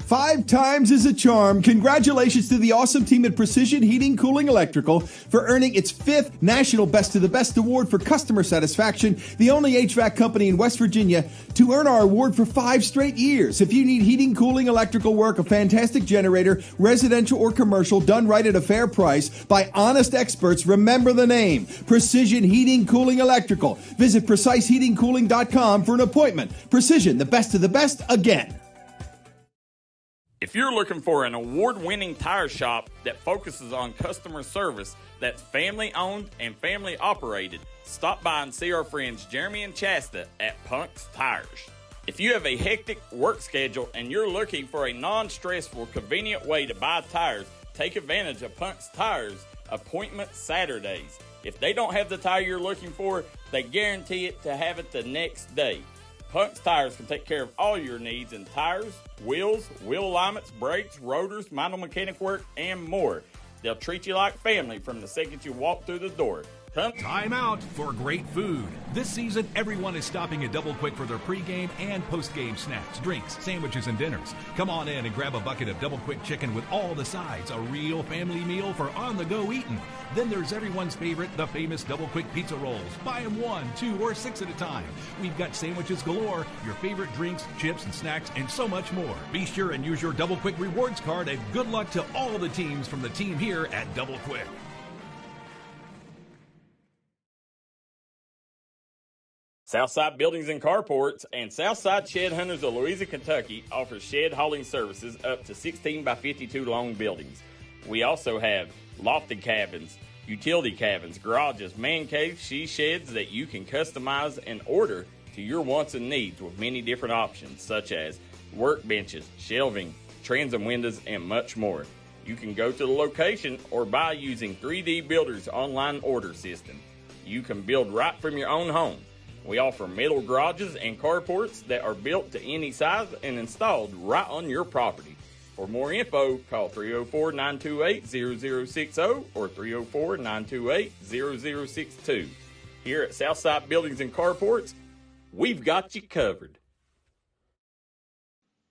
5 times is a charm. Congratulations to the awesome team at Precision Heating, Cooling, Electrical for earning its 5th National Best of the Best Award for customer satisfaction, the only HVAC company in West Virginia to earn our award for 5 straight years. If you need heating, cooling, electrical work, a fantastic generator, residential or commercial, done right at a fair price by honest experts, remember the name, Precision Heating, Cooling, Electrical. Visit PreciseHeatingCooling.com for an appointment. Precision, the best of the best, again. If you're looking for an award-winning tire shop that focuses on customer service that's family-owned and family-operated, stop by and see our friends Jeremy and Chasta at Punk's Tires. If you have a hectic work schedule and you're looking for a non-stressful, convenient way to buy tires, take advantage of Punk's Tires Appointment Saturdays. If they don't have the tire you're looking for, they guarantee it to have it the next day. Punk's Tires can take care of all your needs in tires, wheels, wheel alignments, brakes, rotors, minor mechanic work, and more. They'll treat you like family from the second you walk through the door. Time out for great food. This season, everyone is stopping at Double Quick for their pregame and postgame snacks, drinks, sandwiches, and dinners. Come on in and grab a bucket of Double Quick chicken with all the sides, a real family meal for on-the-go eating. Then there's everyone's favorite, the famous Double Quick pizza rolls. Buy them 1, 2, or 6 at a time. We've got sandwiches galore, your favorite drinks, chips, and snacks, and so much more. Be sure and use your Double Quick rewards card, and good luck to all the teams from the team here at Double Quick. Southside Buildings and Carports and Southside Shed Hunters of Louisa, Kentucky offers shed hauling services up to 16 by 52 long buildings. We also have lofted cabins, utility cabins, garages, man caves, she sheds that you can customize and order to your wants and needs with many different options such as workbenches, shelving, transom windows, and much more. You can go to the location or buy using 3D Builder's online order system. You can build right from your own home. We offer metal garages and carports that are built to any size and installed right on your property. For more info, call 304-928-0060 or 304-928-0062. Here at Southside Buildings and Carports, we've got you covered.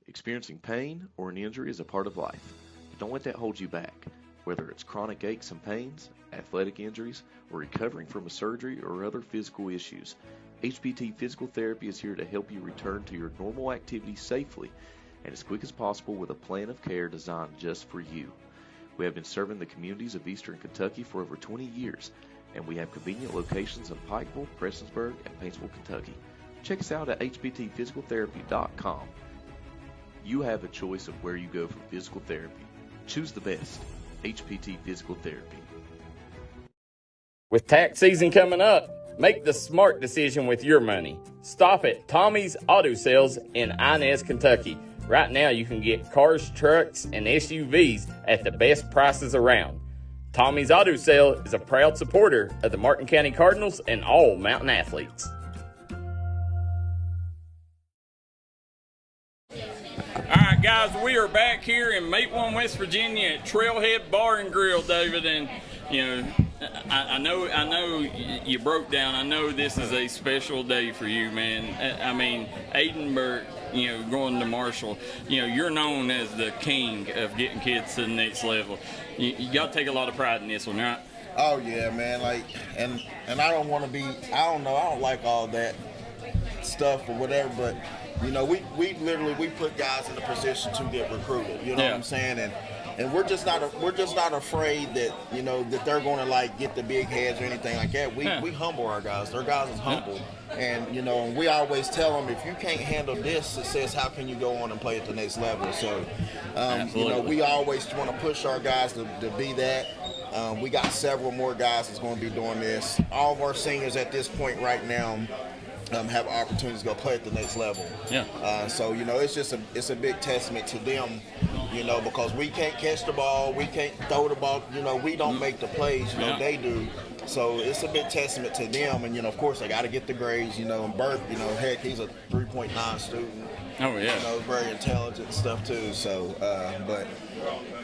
Experiencing pain or an injury is a part of life. But don't let that hold you back. Whether it's chronic aches and pains, athletic injuries, or recovering from a surgery or other physical issues, HPT Physical Therapy is here to help you return to your normal activities safely and as quick as possible with a plan of care designed just for you. We have been serving the communities of Eastern Kentucky for over 20 years, and we have convenient locations in Pikeville, Prestonsburg, and Paintsville, Kentucky. Check us out at hptphysicaltherapy.com. You have a choice of where you go for physical therapy. Choose the best. HPT Physical Therapy. With tax season coming up, make the smart decision with your money. Stop at Tommy's Auto Sales in Inez, Kentucky. Right now you can get cars, trucks, and SUVs at the best prices around. Tommy's Auto Sale is a proud supporter of the Martin County Cardinals and all Mountain athletes. All right, guys, we are back here in Matewan, West Virginia at Trailhead Bar and Grill, David, and you know, I know you broke down. I know this is a special day for you, man. I mean, Aidenberg, you know, going to Marshall, you know, you're known as the king of getting kids to the next level. You got to take a lot of pride in this one, right? Oh yeah, man. Like, and I don't want to be. I don't know. I don't like all that stuff or whatever, but you know, we literally put guys in a position to get recruited. You know what I'm saying? And we're just not afraid that, you know, that they're going to like get the big heads or anything like that. We humble our guys. Their guys is humble, and you know, we always tell them, if you can't handle this success, how can you go on and play at the next level? So, you know, we always want to push our guys to be that. We got several more guys that's going to be doing this. All of our seniors at this point right now have opportunities to go play at the next level. So, you know, it's a big testament to them, you know, because we can't catch the ball, we can't throw the ball, you know, we don't make the plays, you know, they do. So it's a big testament to them, and, you know, of course, they got to get the grades, you know, and Bert, you know, heck, he's a 3.9 student. Oh, yeah. You know, very intelligent and stuff, too. So, but,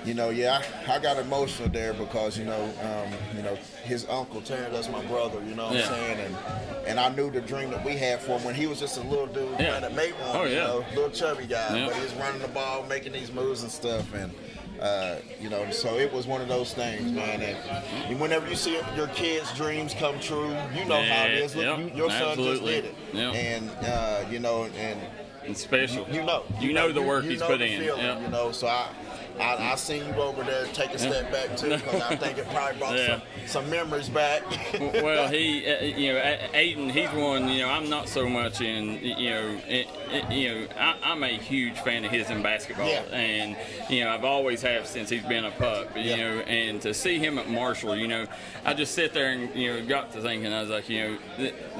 you know, yeah, I got emotional there because, you know, his uncle, Terry, that's my brother, you know what I'm saying? And I knew the dream that we had for him when he was just a little dude trying to make one, you know, little chubby guy. But he was running the ball, making these moves and stuff, and, you know, so it was one of those things, man. And whenever you see your kids' dreams come true, you know how it is. Look, your son just did it. And, you know, and it's special. You know the work he's put in. Feeling, you know, so I seen you over there take a step back too, because I think it probably brought some memories back. Well, he, you know, Aiden, he's one. You know, I'm not so much in. I'm a huge fan of his in basketball, and you know, I've always have since he's been a pup. You know, and to see him at Marshall, you know, I just sit there and got to thinking, I was like,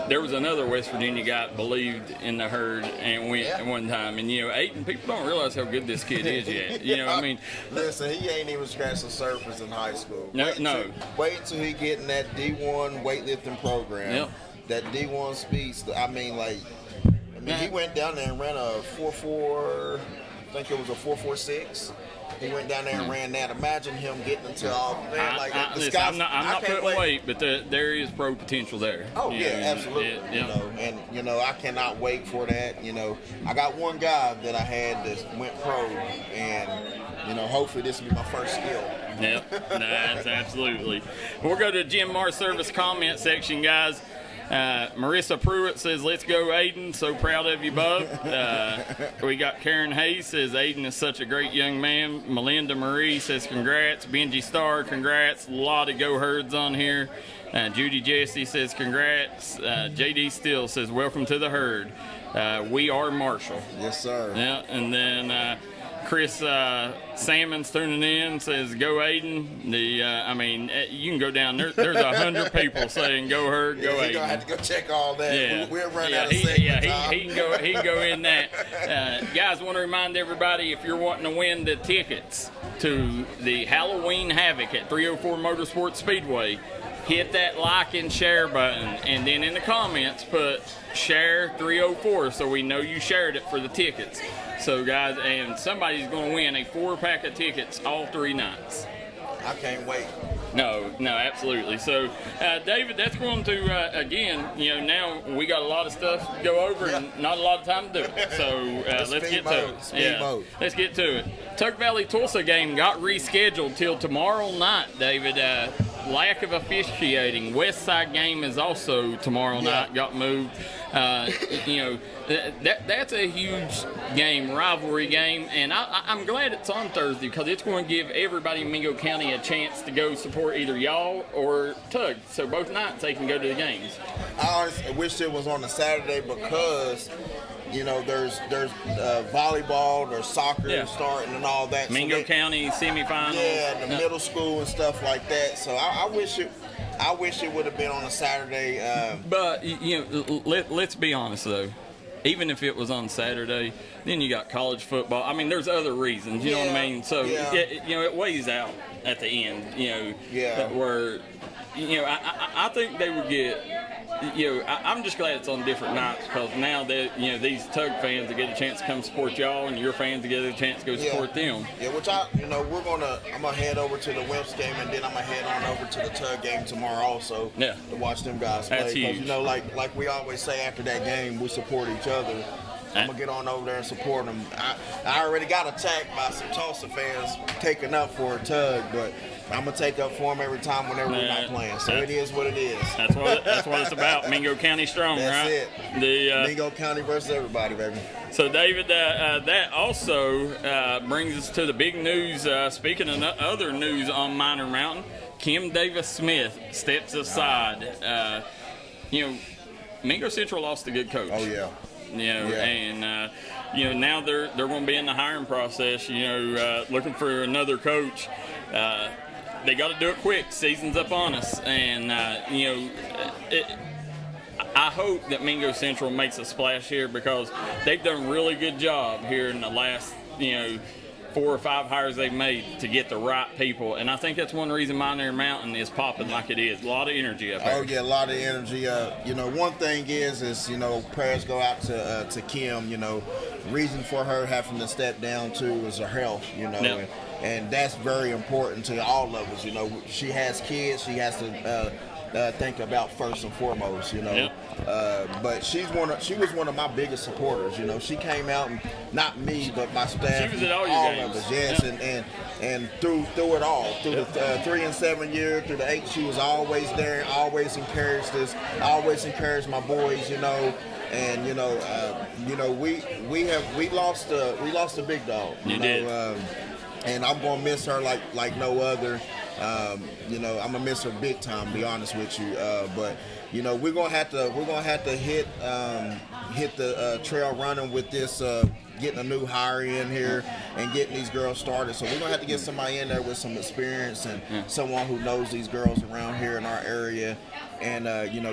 there was another West Virginia guy that believed in the herd and went one time, and Aiden, people don't realize how good this kid is yet. You know, I mean. Listen, he ain't even scratched the surface in high school. Wait till he get in that D1 weightlifting program. That D1 speeds. He went down there and ran a 4.4. I think it was a 4.46. He went down there and ran that. Imagine him getting into all that. Listen, I'm not putting weight, but there is pro potential there. Oh absolutely. You know, and I cannot wait for that. You know, I got one guy that I had that went pro, and hopefully this will be my first skill. That's absolutely. We'll go to Jim Marr Service comment section, guys. Marissa Pruitt says, "Let's go, Aiden. So proud of you, bub." We got Karen Hayes says, "Aiden is such a great young man." Melinda Marie says, "Congrats." Benji Starr, congrats. A lot of go herds on here. Judy Jesse says, "Congrats." JD Steele says, "Welcome to the herd. We are Marshall." Yes, sir. Yeah, and then Chris Salmon's tuning in, says, "Go Aiden." You can go down there. There's 100 people saying, "Go herd, go Aiden." He's gonna have to go check all that. Yeah. We'll run out of segment time. He can go in that. Guys, want to remind everybody, if you're wanting to win the tickets to the Halloween Havoc at 304 Motorsports Speedway, hit that like and share button, and then in the comments put share 304 so we know you shared it for the tickets. So guys, and somebody's going to win a 4-pack of tickets all 3 nights. I can't wait. No, absolutely. So, David, that's going to, again, now we got a lot of stuff to go over and not a lot of time to do it. So, let's get to it. Let's get to it. Tug Valley Tulsa game got rescheduled till tomorrow night, David. Lack of officiating. West Side game is also tomorrow night, got moved. That's a huge game, rivalry game, and I'm glad it's on Thursday because it's going to give everybody in Mingo County a chance to go support either y'all or Tug. So both nights they can go to the games. I honestly wish it was on a Saturday because there's volleyball, there's soccer starting and all that. Mingo County semifinals. Yeah, the middle school and stuff like that. So I wish it would have been on a Saturday. But let's be honest though. Even if it was on Saturday, then you got college football. I mean, there's other reasons. You know what I mean? So it weighs out at the end. Where I think they would get. I'm just glad it's on different nights because now that these Tug fans get a chance to come support y'all, and your fans get a chance to go support them. Yeah, which I'm gonna head over to the Wimps game, and then I'm gonna head on over to the Tug game tomorrow also. To watch them guys play. That's huge. Like we always say after that game, we support each other. I'm gonna get on over there and support them. I already got attacked by some Tulsa fans taking up for a Tug, but I'm gonna take up for him every time whenever we're not playing. So it is what it is. That's what it's about. Mingo County strong, That's right? That's it. Mingo County versus everybody, baby. So, David, that also brings us to the big news. Speaking of other news on Minor Mountain, Kim Davis-Smith steps aside. Mingo Central lost a good coach. Oh, yeah. And now they're going to be in the hiring process. Looking for another coach. They got to do it quick. Season's up on us, and I hope that Mingo Central makes a splash here because they've done a really good job here in the last 4 or 5 hires they've made to get the right people, and I think that's one reason Minor Mountain is popping like it is. A lot of energy up there. Oh yeah, a lot of energy. One thing is prayers go out to Kim. Reason for her having to step down too is her health. Yep. And that's very important to all of us. She has kids. She has to think about first and foremost. Yep. But she was one of my biggest supporters. She came out, and not me, but my staff. She was at all your games. Of us, yes. Yep. And through it all, through the 3 and 7 years, through the 8, she was always there, always encouraged us, always encouraged my boys. And we lost a big dog. You did. And I'm gonna miss her like no other. I'm gonna miss her big time, to be honest with you. But we're gonna have to hit the trail running with this. Getting a new hire in here and getting these girls started. So we're gonna have to get somebody in there with some experience and someone who knows these girls around here in our area, and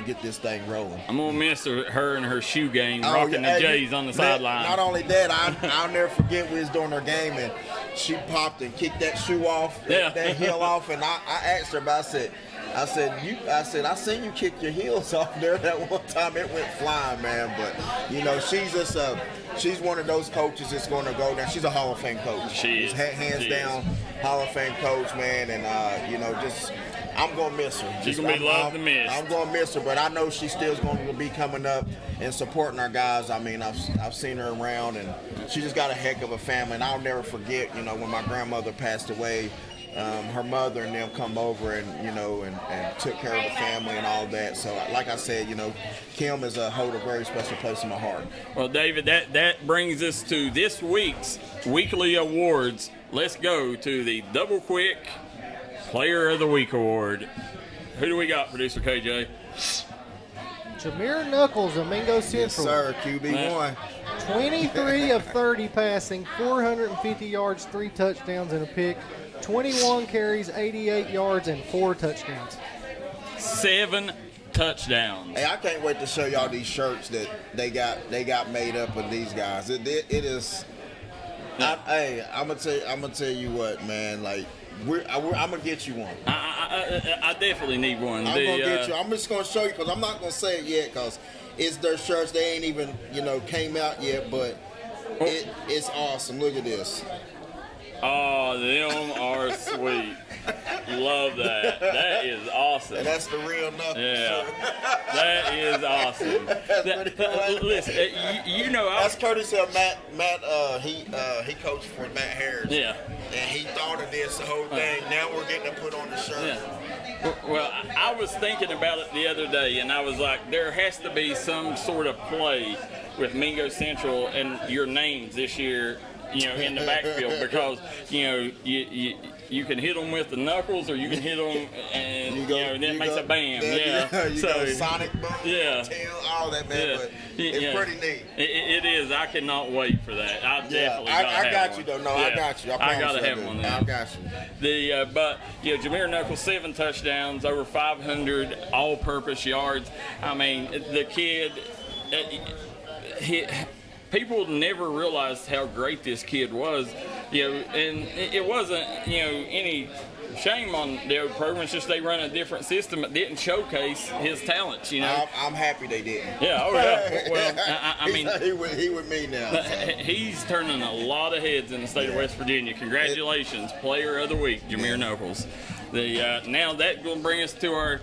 get this thing rolling. I'm gonna miss her and her shoe game, rocking the J's on the sideline. Not only that, I'll never forget we was doing her game and she popped and kicked that shoe off, that heel off, and I asked her about. I said, I seen you kick your heels off there that one time. It went flying, man. But she's just she's one of those coaches that's going to go down. She's a Hall of Fame coach. She is hands down Hall of Fame coach, man. And I'm going to miss her. She's going to be loved and missed. I'm going to miss her, but I know she's still going to be coming up and supporting our guys. I mean, I've seen her around, and she just got a heck of a family. And I'll never forget, when my grandmother passed away. Her mother and them come over and took care of the family and all that. So like I said, Kim is hold a very special place in my heart. Well, David, that brings us to this week's weekly awards. Let's go to the Double Quick Player of the Week award. Who do we got, producer KJ? Jameer Knuckles of Mingo Central. Yes, sir. QB1. 23 of 30 passing, 450 yards, 3 touchdowns, and a pick. 21 carries, 88 yards, and 4 touchdowns. 7 touchdowns. Hey, I can't wait to show y'all these shirts that they got made up of these guys. It is. I'm gonna tell you what, man. Like I'm gonna get you one. I definitely need one. I'm gonna get you. I'm just gonna show you because I'm not gonna say it yet because it's their shirts. They ain't even came out yet, but it's awesome. Look at this. Oh, them are sweet. Love that. That is awesome. And that's the real Knuckles. Yeah, that is awesome. Listen, that's courtesy of Matt. He coached for Matt Harris. Yeah. And he thought of this the whole thing. Now we're getting to put on the shirt. Yeah. Well, I was thinking about it the other day, and I was like, there has to be some sort of play with Mingo Central and your names this year. In the backfield because you can hit them with the knuckles or you can hit them and then it makes a bam. You go sonic boom, tail, all that, man. Yeah. But it's pretty neat. It is. I cannot wait for that. I definitely I got you though. No, I got you. I gotta have one. I got you. But Jameer Knuckles 7 touchdowns, over 500 all-purpose yards. I mean, the kid. People never realized how great this kid was, and it wasn't, any shame on the old program. It's just they run a different system. It didn't showcase his talents, I'm happy they didn't. Yeah, oh yeah. Well, I mean, he with me now. So. He's turning a lot of heads in the state of West Virginia. Congratulations, Player of the Week, Jameer Knuckles. Now that's going to bring us to our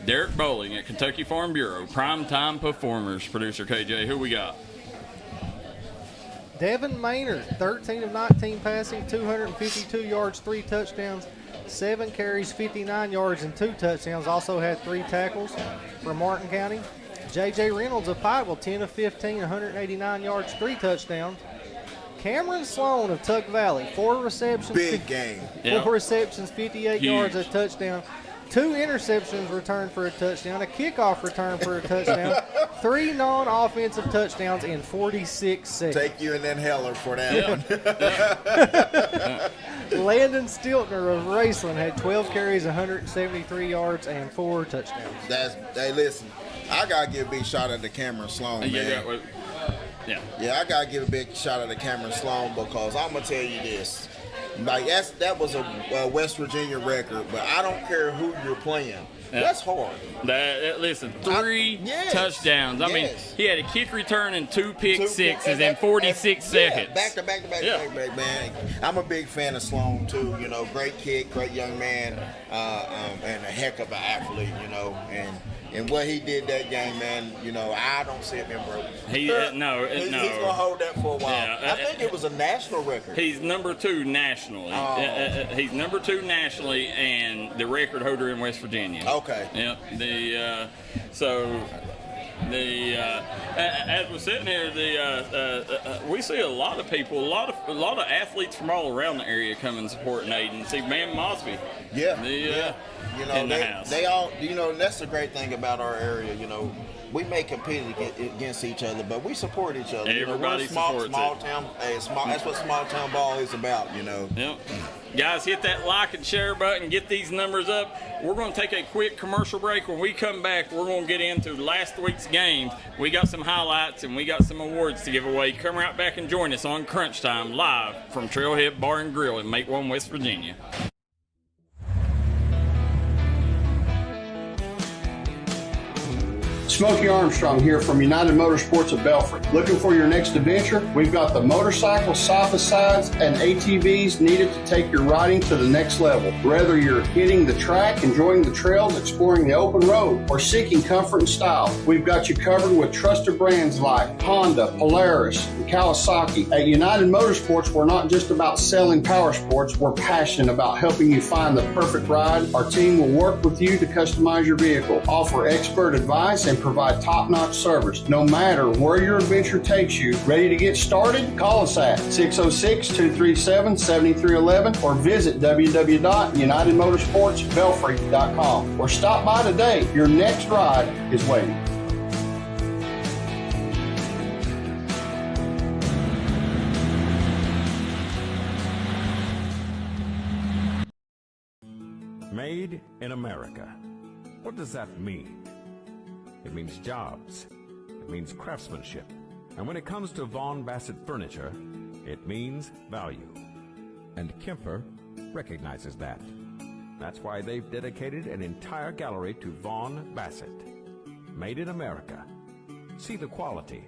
Derek Bowling at Kentucky Farm Bureau, primetime performers. Producer KJ, who we got? Devin Maynard, 13 of 19 passing, 252 yards, 3 touchdowns, 7 carries, 59 yards, and 2 touchdowns. Also had 3 tackles for Martin County. J.J. Reynolds of Pikeville, 10 of 15, 189 yards, 3 touchdowns. Cameron Sloan of Tuck Valley, 4 receptions. Big game. 4 receptions, 58 yards, a touchdown. 2 interceptions returned for a touchdown, a kickoff return for a touchdown, 3 non-offensive touchdowns in 46 seconds. Take you and then Heller for that one. Landon Stiltner of Raceland had 12 carries, 173 yards, and 4 touchdowns. Hey, listen, I got to give a big shout out to Cameron Sloan, man. Yeah, I got to give a big shout out to Cameron Sloan because I'm going to tell you this. Like that was a West Virginia record, but I don't care who you're playing. That's hard. Listen, 3 touchdowns. I mean, he had a kick return and 2 pick sixes in 46 seconds. Back to back, man. I'm a big fan of Sloan too. You know, great kick, great young man, and a heck of an athlete. You know, and what he did that game, man. You know, I don't see him broken. He's gonna hold that for a while. I think it was a national record. He's number 2 nationally. He's number 2 nationally, and the record holder in West Virginia. Okay. Yep. As we're sitting here, we see a lot of people, a lot of athletes from all around the area come and support Aiden. See, Man Mosby. Yeah. You know, in the house. They all, you know, and that's the great thing about our area. You know, we may compete against each other, but we support each other. Everybody supports small town. That's what small town ball is about. You know. Yep. Guys, hit that like and share button. Get these numbers up. We're going to take a quick commercial break. When we come back, we're going to get into last week's games. We got some highlights and we got some awards to give away. Come right back and join us on Crunch Time live from Trailhead Bar and Grill in Make One, West Virginia. Smokey Armstrong here from United Motorsports of Belfry. Looking for your next adventure? We've got the motorcycles, side-by-sides, and ATVs needed to take your riding to the next level. Whether you're hitting the track, enjoying the trails, exploring the open road, or seeking comfort and style, we've got you covered with trusted brands like Honda, Polaris, and Kawasaki. At United Motorsports, we're not just about selling power sports. We're passionate about helping you find the perfect ride. Our team will work with you to customize your vehicle, offer expert advice, and provide top-notch service. No matter where your adventure takes you, ready to get started? Call us at 606-237-7311 or visit www.unitedmotorsportsbelfry.com or stop by today. Your next ride is waiting. Made in America. What does that mean? It means jobs. It means craftsmanship. And when it comes to Vaughn Bassett Furniture, it means value. And Kemper recognizes that. That's why they've dedicated an entire gallery to Vaughn Bassett. Made in America. See the quality.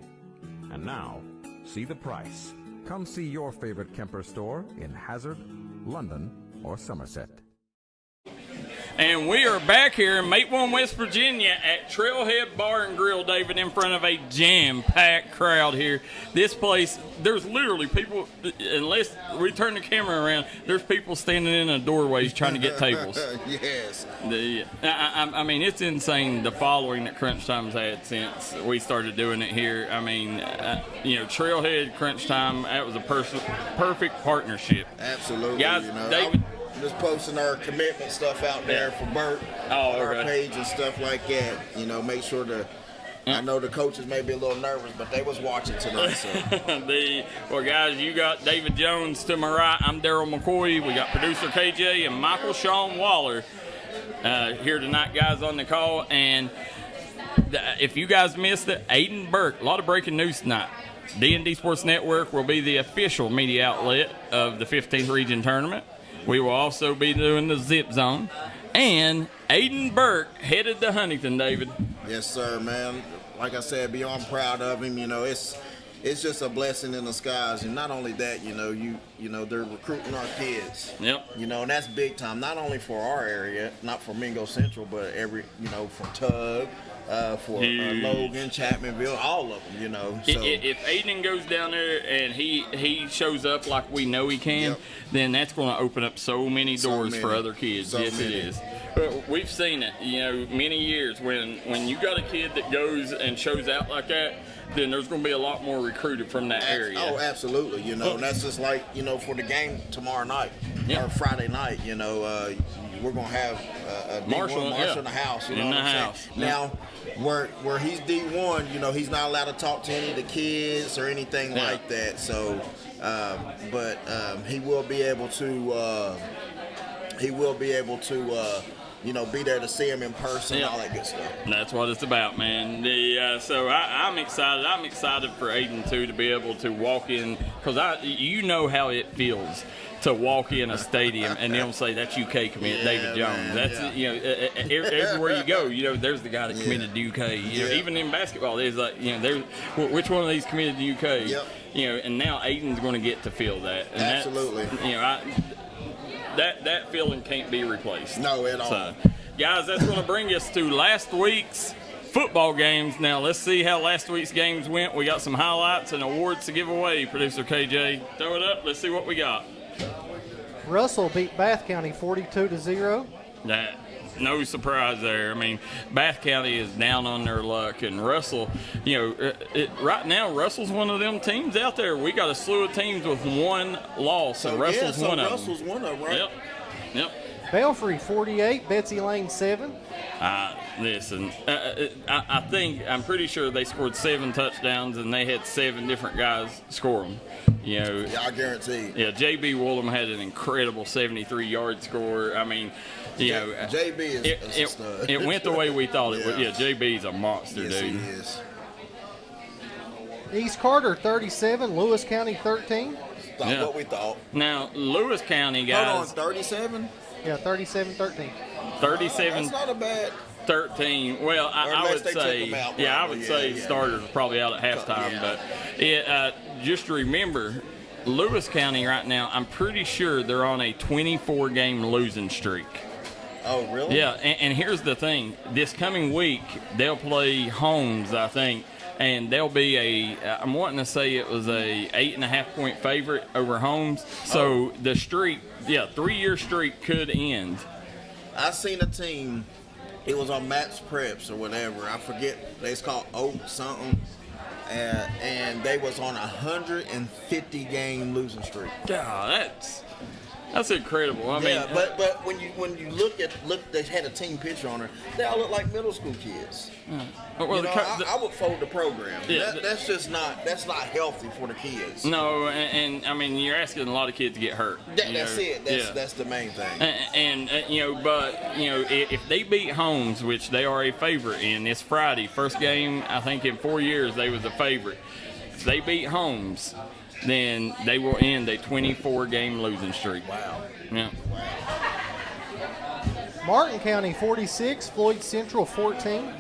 And now, see the price. Come see your favorite Kemper store in Hazard, London, or Somerset. And we are back here in Make One, West Virginia at Trailhead Bar and Grill, David, in front of a jam-packed crowd here. This place, there's literally people, unless we turn the camera around, there's people standing in the doorways trying to get tables. Yes. I mean, it's insane the following that Crunch Time's had since we started doing it here. I mean, Trailhead, Crunch Time, that was a perfect partnership. Absolutely. Guys, David, just posting our commitment stuff out there for Bert on our page and stuff like that. You know, make sure I know the coaches may be a little nervous, but they was watching tonight. So. Well, guys, you got David Jones to my right. I'm Darryl McCoy. We got producer KJ and Michael Shawn Waller here tonight, guys, on the call. And if you guys missed it, Aiden Burke, a lot of breaking news tonight. D&D Sports Network will be the official media outlet of the 15th Region Tournament. We will also be doing the Zip Zone. And Aiden Burke headed to Huntington, David. Yes, sir, man. Like I said, beyond proud of him. You know, it's it's just a blessing in the skies. And not only that, you know, they're recruiting our kids. Yep. You know, and that's big time. Not only for our area, not for Mingo Central, but from Tug, for Logan, Chapmanville, all of them. You know. So if Aiden goes down there and he shows up like we know he can, then that's going to open up so many doors for other kids. Yes, it is. But we've seen it, you know, many years when you got a kid that goes and shows out like that, then there's going to be a lot more recruited from that area. Oh, absolutely. You know, and that's just like, you know, for the game tomorrow night or Friday night, you know, we're going to have a Marshall in the house. You know what I'm saying? Now, where he's D1, you know, he's not allowed to talk to any of the kids or anything like that. So, but he will be able to, you know, be there to see him in person and all that good stuff. And that's what it's about, man. So I'm excited. I'm excited for Aiden, too, to be able to walk in, because you know how it feels to walk in a stadium and they'll say, that's UK commit, David Jones. That's, you know, everywhere you go, you know, there's the guy that committed to UK. You know, even in basketball, there's like, you know, which one of these committed to UK? You know, and now Aiden's going to get to feel that. And absolutely. You know, that feeling can't be replaced. No, at all. So, guys, that's going to bring us to last week's football games. Now, let's see how last week's games went. We got some highlights and awards to give away. Producer KJ, throw it up. Let's see what we got. Russell beat Bath County 42-0. No surprise there. I mean, Bath County is down on their luck, and Russell, you know, right now Russell's one of them teams out there. We got a slew of teams with one loss, and Russell's one of them. Russell's one of them, right? Yep. Belfry 48, Betsy Lane 7. Listen, I'm pretty sure they scored 7 touchdowns, and they had 7 different guys score them. You know, I guarantee. Yeah, JB Woolham had an incredible 73-yard score. I mean, you know, JB is a stud. It went the way we thought it would. Yeah, JB's a monster, yes, dude. He is. East Carter 37, Lewis County 13. What we thought. Now, Lewis County, guys. Hold on, 37? Yeah, 37-13. 37. That's not a bad. 13. Well, I would say, I would say starters are probably out at halftime. But just remember, Lewis County right now, I'm pretty sure they're on a 24-game losing streak. Oh, really? Yeah, and here's the thing. This coming week, they'll play Holmes, I think, and they'll be I'm wanting to say it was a 8.5-point favorite over Holmes. So the streak, 3-year streak could end. I seen a team. It was on Matt's Preps or whatever. I forget. They was called Oak something. And they was on a 150-game losing streak. God, that's incredible. I mean, but when you look, they had a team picture on her. They all look like middle school kids. Well, you know, I would fold the program. Yeah, that's not healthy for the kids. No, and I mean, you're asking a lot of kids to get hurt. That's it. That's the main thing. And you know, but you know, if they beat Holmes, which they are a favorite in this Friday, first game I think in 4 years they was a favorite. If they beat Holmes, then they will end a 24-game losing streak. Wow. Yeah. Martin County 46, Floyd Central 14.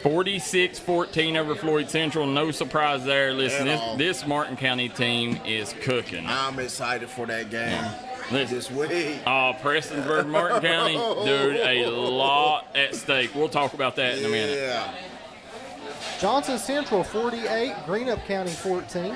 46-14 over Floyd Central. No surprise there. Listen, this Martin County team is cooking. I'm excited for that game this week. Prestonsburg, Martin County, dude, a lot at stake. We'll talk about that in a minute. Yeah. Johnson Central 48, Greenup County 14.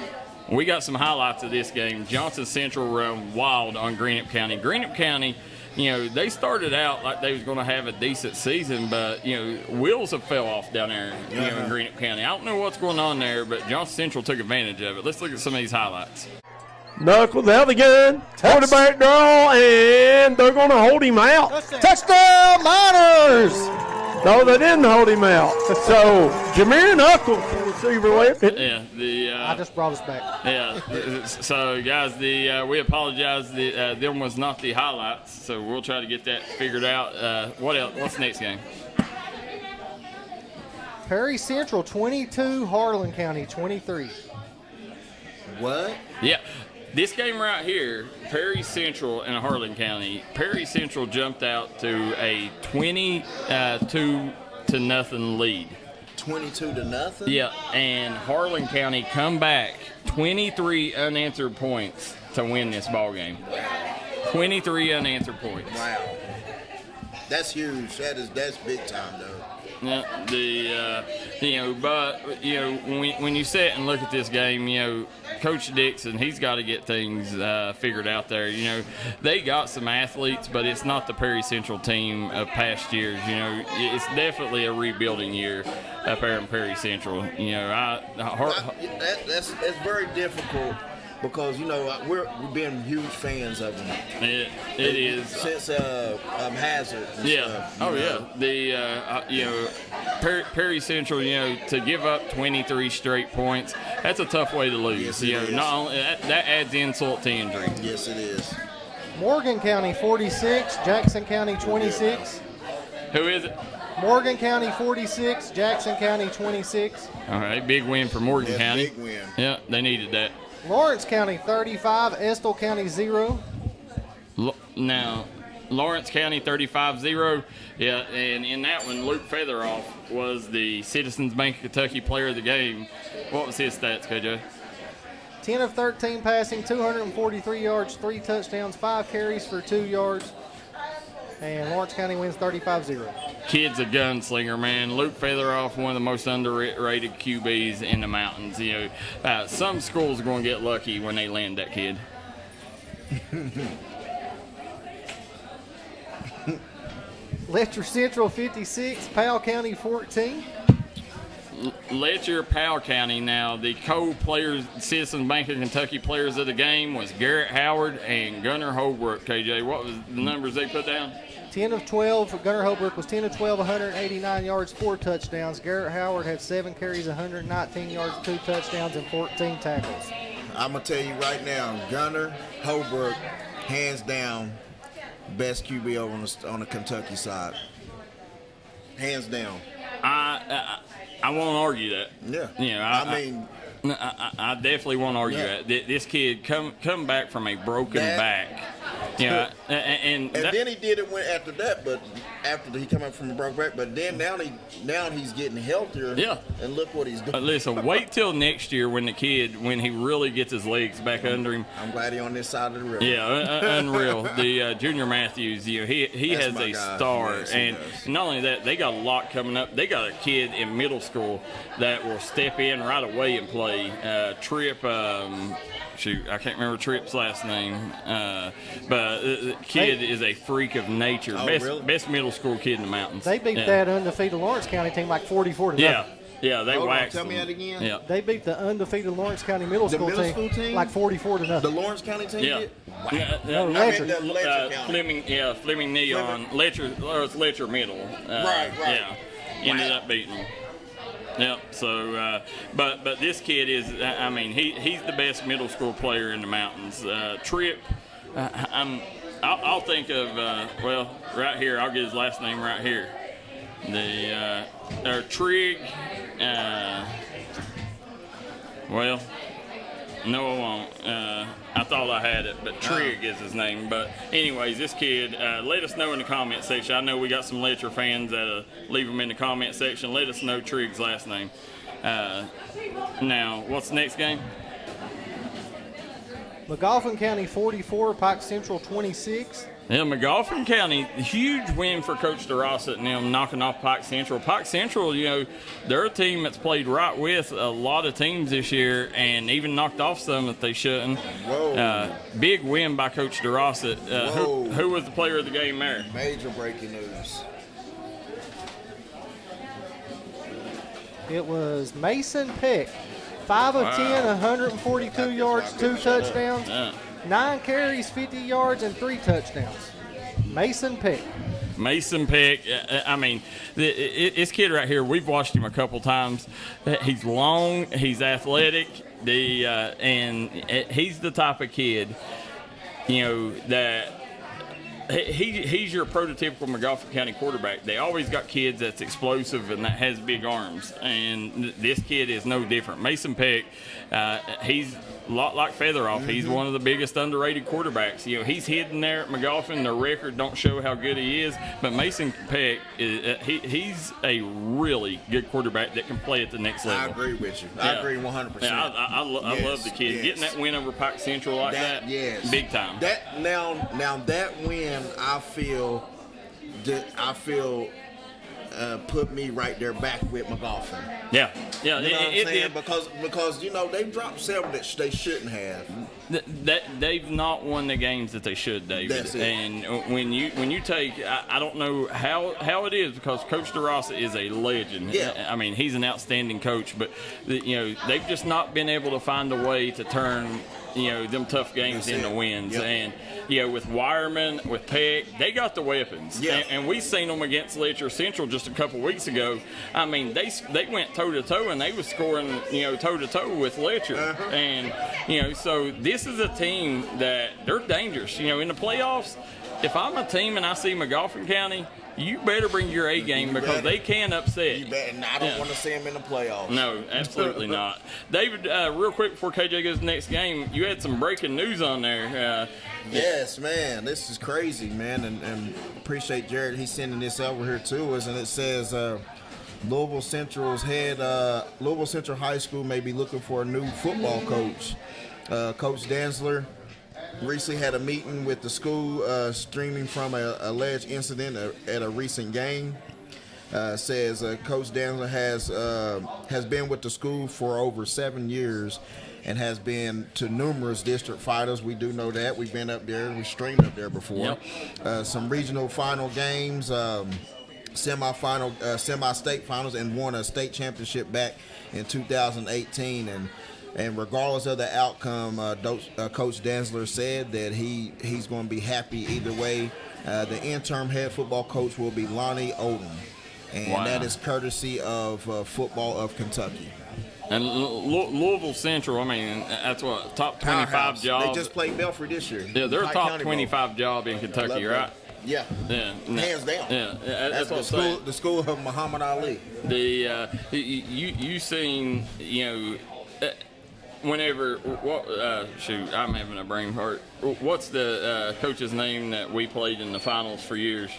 We got some highlights of this game. Johnson Central run wild on Greenup County. Greenup County, you know, they started out like they was going to have a decent season, but, you know, wheels have fell off down there, you know, in Greenup County. I don't know what's going on there, but Johnson Central took advantage of it. Let's look at some of these highlights. Knuckles out the gun, quarterback draw, and they're going to hold him out. Touchdown, Miners! No, they didn't hold him out. So, Jameer Knuckles, receiver left it. Yeah, I just brought us back. Yeah, so guys, we apologize. Them was not the highlights, so we'll try to get that figured out. What else? What's the next game? Perry Central 22, Harlan County 23. What? Yeah. This game right here, Perry Central and Harlan County, Perry Central jumped out to a 22-0 lead. 22-0. Yeah, and Harlan County come back 23 unanswered points to win this ball game. 23 unanswered points. Wow. That's huge. That's big time, though. Yeah, but when you sit and look at this game, Coach Dixon, he's got to get things figured out there. They got some athletes, but it's not the Perry Central team of past years. It's definitely a rebuilding year up there in Perry Central. That's very difficult. Because we've been huge fans of them. It is since Hazard. Yeah. Perry Central. To give up 23 straight points, that's a tough way to lose. Yes, not only that adds insult to injury. Yes, it is. Morgan County 46, Jackson County 26. Who is it? Morgan County 46, Jackson County 26. All right, big win for Morgan County. Big win. Yeah, they needed that. Lawrence County 35, Estill County 0. Now, Lawrence County 35-0. Yeah, and in that one, Luke Featheroff was the Citizens Bank of Kentucky player of the game. What was his stats, KJ? 10 of 13 passing, 243 yards, 3 touchdowns, 5 carries for 2 yards. And Lawrence County wins 35-0. Kid's a gunslinger, man. Luke Featheroff, one of the most underrated QBs in the mountains. Some schools are going to get lucky when they land that kid. Letcher Central 56, Powell County 14. Letcher, Powell County. Now, the co-players, Citizens Bank of Kentucky players of the game was Garrett Howard and Gunnar Holbrook. KJ, what was the numbers they put down? 10 of 12. Gunnar Holbrook was 10 of 12, 189 yards, 4 touchdowns. Garrett Howard had 7 carries, 119 yards, 2 touchdowns, and 14 tackles. I'm going to tell you right now, Gunnar Holbrook, hands down, best QB over on the Kentucky side. Hands down. I won't argue that. Yeah. I definitely won't argue that. This kid come back from a broken back. And then he did it after that, but after he came up from a broken back, but then now he's getting healthier. Yeah. And look what he's doing. Listen, wait till next year when he really gets his legs back under him. I'm glad he's on this side of the river. Yeah, unreal. The Junior Matthews, he has a star, yes, and not only that, they got a lot coming up. They got a kid in middle school that will step in right away and play. Tripp. I can't remember Tripp's last name, but the kid is a freak of nature. Best middle school kid in the mountains. They beat that undefeated Lawrence County team like 44-0. Yeah, they waxed Tell them. me that again. Yeah. They beat the undefeated Lawrence County middle school team like 44-0. The Lawrence County team did? No, Letcher County. Fleming Neon. Letcher Middle. Right. Yeah, ended up beating them. Yep. So, but this kid is. He's the best middle school player in the mountains. Tripp. I'll think of right here. I'll get his last name right here. Trig. No, I won't. I thought I had it, but Trig is his name. But anyways, this kid, let us know in the comment section. I know we got some Letcher fans that leave them in the comment section. Let us know Trig's last name. Now, what's the next game? McGoffin County 44, Pike Central 26. Yeah, McGoffin County, huge win for Coach DeRossa and them knocking off Pike Central. Pike Central, they're a team that's played right with a lot of teams this year and even knocked off some that they shouldn't. Whoa. Big win by Coach DeRossa. Who was the player of the game there? Major breaking news. It was Mason Peck. 5 of 10, 142 yards, 2 touchdowns. 9 carries, 50 yards, and 3 touchdowns. Mason Peck. This kid right here, we've watched him a couple times. He's long, he's athletic, and he's the type of kid, that he's your prototypical McGoffin County quarterback. They always got kids that's explosive and that has big arms, and this kid is no different. Mason Peck, he's a lot like Featheroff. He's one of the biggest underrated quarterbacks. You know, he's hidden there at McGoffin. The record don't show how good he is, but Mason Peck, he's a really good quarterback that can play at the next level. I agree with you. I agree 100%. Yeah, I love the kid. Yes. Getting that win over Pike Central like that, yes. big time. That now that win, I feel put me right there back with McGoffin. Yeah. You know what I'm saying? Because you know, they dropped several that they shouldn't have. They've not won the games that they should, David. That's it. And when you take, I don't know how it is, because Coach DeRosa is a legend. Yeah. I mean, he's an outstanding coach, but you know, they've just not been able to find a way to turn, you know, them tough games into wins. Yep. And you know, with Wireman, with Peck, they got the weapons. Yeah. And we seen them against Letcher Central just a couple weeks ago. I mean, they went toe to toe and they was scoring, you know, toe to toe with Letcher. And you know, so this is a team that they're dangerous. You know, in the playoffs, if I'm a team and I see McGoffin County, you better bring your A game, because they can upset. You bet, and I don't want to see them in the playoffs. No, absolutely not. David, real quick before KJ goes to the next game, you had some breaking news on there. Yes, man, this is crazy, man, and appreciate Jared. He's sending this over here to us, and it says Louisville Central High School may be looking for a new football coach. Coach Danzler recently had a meeting with the school, streaming from an alleged incident at a recent game. Says Coach Danzler has been with the school for over 7 years and has been to numerous district finals. We do know that. We've been up there. We streamed up there before. Yep. Some regional final games, semi-state finals, and won a state championship back in 2018. And regardless of the outcome, Coach Danzler said that he's going to be happy either way. The interim head football coach will be Lonnie Odom, and that is courtesy of Football of Kentucky. And Louisville Central, I mean, that's what, top 25 job. They just played Belfry this year. Yeah, they're a top 25 job in Kentucky, right? Yeah. Hands down. Yeah, that's what the school of Muhammad Ali. You seen, you know, whenever I'm having a brain fart. What's the coach's name that we played in the finals for years?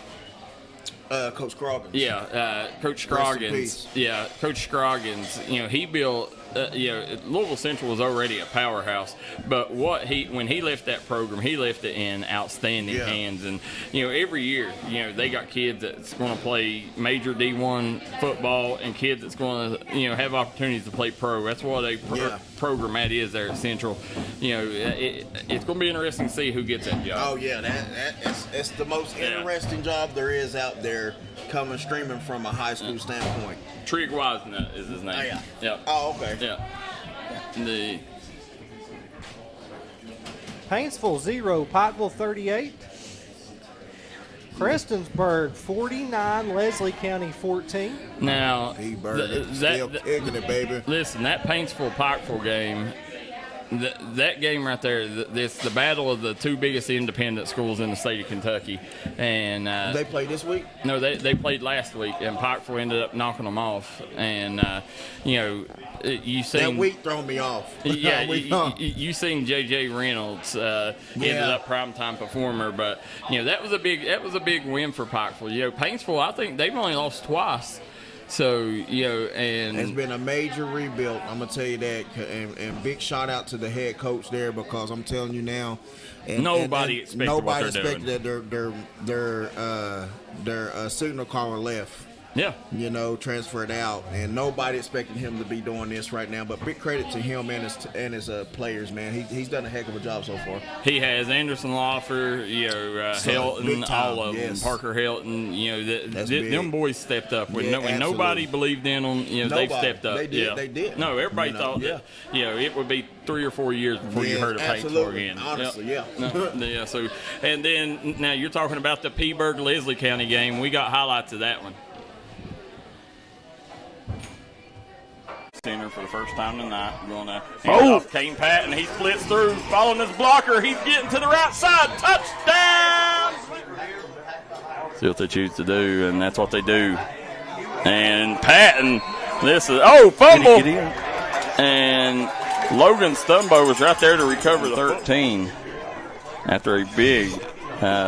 Coach Scroggins. Yeah, Coach Scroggins. Yeah, Coach Scroggins. You know, he built. You know, Louisville Central was already a powerhouse, but when he left that program, he left it in outstanding hands. And you know, every year, you know, they got kids that's going to play major D1 football and kids that's going to, you know, have opportunities to play pro. That's what a program that is there at Central. You know, it's going to be interesting to see who gets that job. Oh yeah, it's the most interesting job there is out there, coming streaming from a high school standpoint. Trig Wisnut is his name. Oh, yeah. Oh, okay. Yeah. Paintsville 0, Pikeville 38. Prestonsburg 49, Leslie County 14. Now, still kicking it, baby. Listen, that Paintsville-Pikeville game, that game right there, it's the battle of the two biggest independent schools in the state of Kentucky. And they played this week? No, they played last week, and Pikeville ended up knocking them off. And you know, you seen that week thrown me off. Yeah, you seen J.J. Reynolds ended up primetime performer, but you know, that was a big win for Pikeville. You know, Paintsville, I think they've only lost twice. So, you know, and it's been a major rebuild. I'm gonna tell you that, and big shout out to the head coach there, because I'm telling you now, nobody expected that their signal caller left. Yeah. You know, transferred out, and nobody expected him to be doing this right now. But big credit to him and his players, man. He's done a heck of a job so far. He has. Anderson Lawfer, you know, Helton, all of them. Parker Helton, you know, them boys stepped up. When nobody believed in them, you know, they've stepped up. They did. They did. No, everybody thought that, you know, it would be 3 or 4 years before you heard of Paintsville again. Honestly, yeah. So, and then now you're talking about the Peaburg-Leslie County game. We got highlights of that one. Center for the first time tonight. Going to hand off Kane Pat, and he splits through, following his blocker. He's getting to the right side. Touchdown! See what they choose to do, and that's what they do. And Patton, this is fumble, and Logan Stumbo was right there to recover the 13 after a big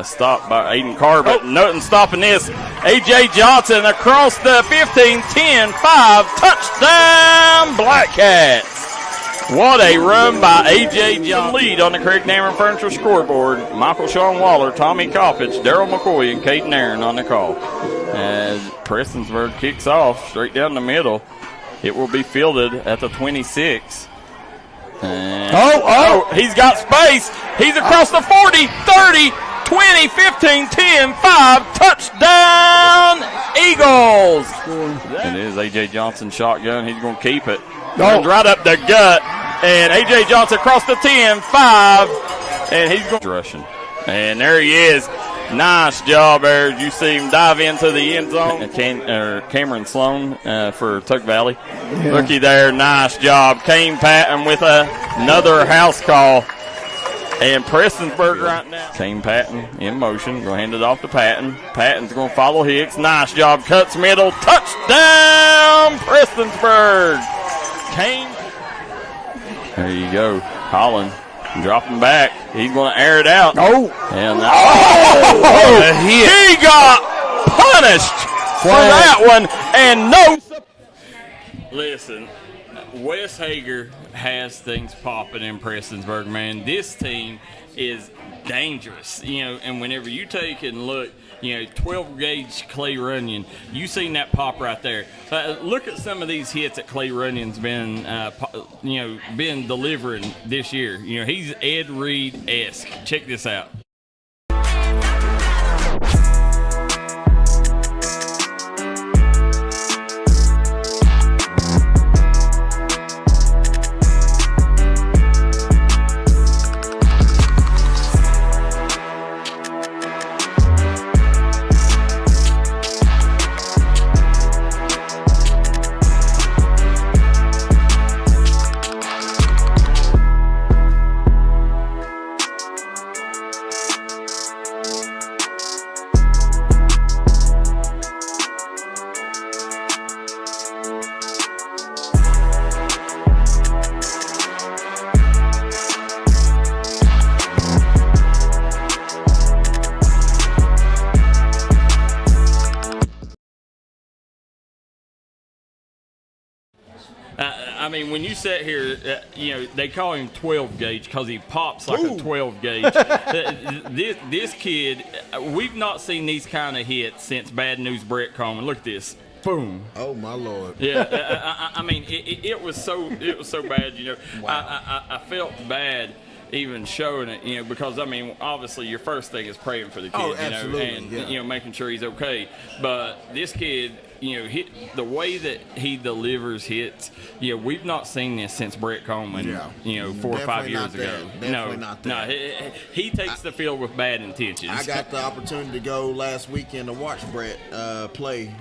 stop by Aiden Carr, but nothing stopping this. A.J. Johnson across the 15, 10, 5, touchdown Black Cats. What a run by A.J. Johnson. Lead on the Craig Nameron Furniture scoreboard. Michael Shawn Waller, Tommy Coppage, Darryl McCoy, and Caden Aaron on the call. As Prestonsburg kicks off straight down the middle, it will be fielded at the 26. And he's got space. He's across the 40, 30, 20, 15, 10, 5, touchdown Eagles. It is A.J. Johnson shotgun. He's going to keep it. Runs right up the gut. And A.J. Johnson across the 10, 5, and he's going rushing. And there he is. Nice job there. You see him dive into the end zone. Cameron Sloan for Tuck Valley. Yeah. Looky there. Nice job. Kane Patton with another house call. And Prestonsburg right now. Kane Patton in motion. Going to hand it off to Patton. Patton's going to follow Hicks. Nice job. Cuts middle. Touchdown Prestonsburg. Kane. There you go. Holland dropping back. He's going to air it out. And he got punished for that one. And listen, Wes Hager has things popping in Prestonsburg, man. This team is dangerous, and whenever you take and look, 12 gauge Clay Runyon, you seen that pop right there. Look at some of these hits that Clay Runyon's been delivering this year. He's Ed Reed-esque. Check this out. When you sit here, they call him 12 gauge because he pops like a 12 gauge. This kid, we've not seen these kind of hits since Bad News Brett Coleman. Look at this. Boom. Oh my Lord. Yeah, it was so bad. Wow. I felt bad even showing it, because obviously your first thing is praying for the kid, and making sure he's okay. But this kid, the way that he delivers hits, we've not seen this since Brett Coleman, 4 or 5 years ago. No, he takes the field with bad intentions. I got the opportunity to go last weekend to watch Brett play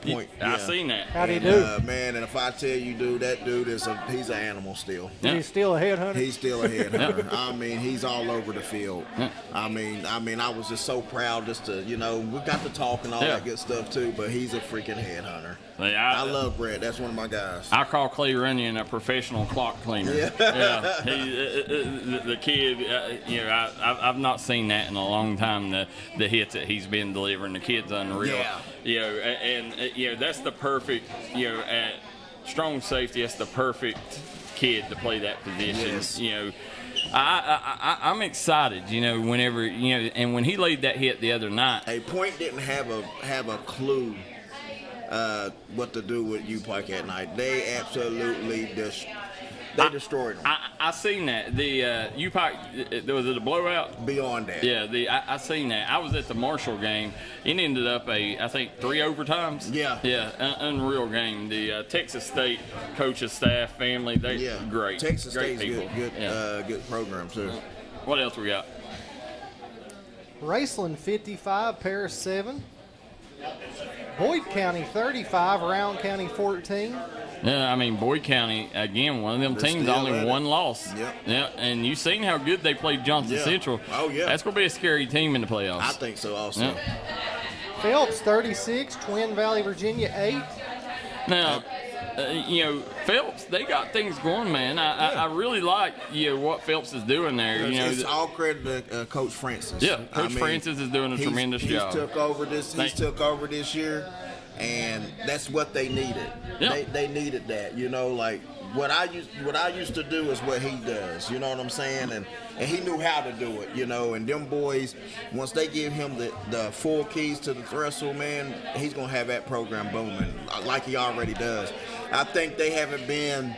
point. I seen that. How'd he do? Man, and if I tell you, dude, that dude he's an animal still. Is he still a headhunter? He's still a headhunter. He's all over the field. I was just so proud just to, we got to talk and all that good stuff too, but he's a freaking headhunter. I love Brett. That's one of my guys. I call Clay Runyon a professional clock cleaner. The kid, I've not seen that in a long time, the hits that he's been delivering. The kid's unreal. That's the perfect, at strong safety, that's the perfect kid to play that position. Yes. I'm excited, whenever, and when he laid that hit the other night. Point didn't have a clue what to do with U-Pike at night. They absolutely destroyed them. I seen that. The U-Pike, was it a blowout? Beyond that. Yeah, I seen that. I was at the Marshall game. It ended up I think 3 overtimes. Yeah, unreal game. The Texas State coaches, staff, family, they're great. Texas great State's people. Good program too. What else we got? Raceland 55, Paris 7. Boyd County 35, Round County 14. Yeah, Boyd County, again, one of them teams, only one loss. Yeah, and you've seen how good they played Johnson Central. Oh, yeah. That's going to be a scary team in the playoffs. I think so also. Phelps 36, Twin Valley, Virginia 8. Now, Phelps, they got things going, man. I really like what Phelps is doing there. It's all credit to Coach Francis. Yeah, Coach Francis is doing a tremendous job. He's took over this year, and that's what they needed. Yep. They needed that. Like what I used to do is what he does. You know what I'm saying? And he knew how to do it. And them boys, once they give him the full keys to the throttle, man, he's gonna have that program booming like he already does. I think they haven't been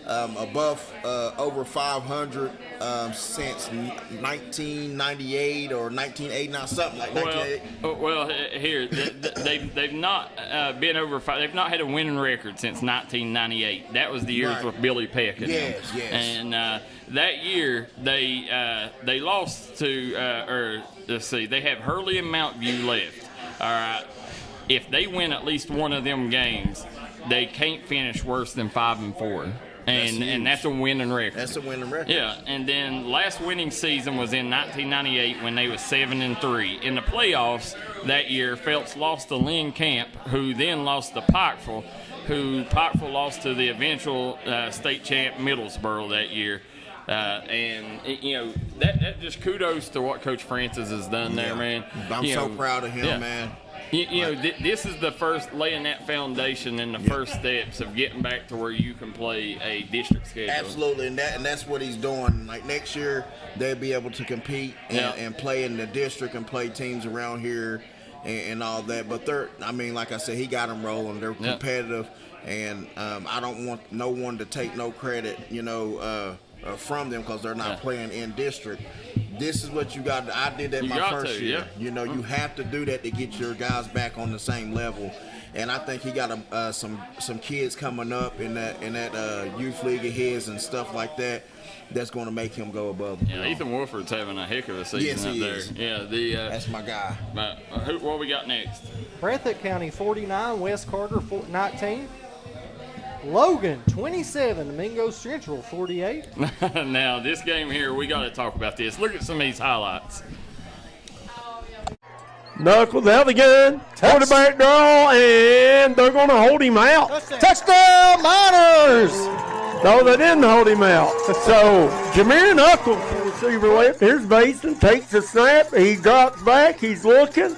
above over 500 since 1998 or 1989, something like that. Well, here they've not been over 5. They've not had a winning record since 1998. That was the year with Billy Peck. Yes. And that year they lost to let's see, they have Hurley and Mount View left. All right. If they win at least one of them games, they can't finish worse than 5-4. And that's a winning record. That's a winning record. Yeah, and then last winning season was in 1998 when they was 7-3. In the playoffs that year, Phelps lost to Lynn Camp, who then lost to Pikeville, who Pikeville lost to the eventual state champ Middlesboro that year. That just kudos to what Coach Francis has done there, man. I'm so proud of him, man. This is the first laying that foundation and the first steps of getting back to where you can play a district schedule. Absolutely, and that's what he's doing. Like next year, they'll be able to compete and play in the district and play teams around here and all that. But like I said, he got them rolling. They're competitive, and I don't want no one to take no credit, from them because they're not playing in district. This is what you got. I did that my first year. You have to do that to get your guys back on the same level. And I think he got some kids coming up in that youth league of his and stuff like that. That's going to make him go above. Yeah, Ethan Wolford's having a heck of a season up there. Is. Yeah, that's my guy. What we got next? Breathitt County 49, West Carter 19. Logan 27, Mingo Central 48. Now this game here, we got to talk about this. Look at some of these highlights. Knuckles out the gun, quarterback draw, and they're going to hold him out. Touchdown, Miners! No, they didn't hold him out. So Jameer Knuckles, receiver left. Here's Basin, takes the snap. He drops back. He's looking.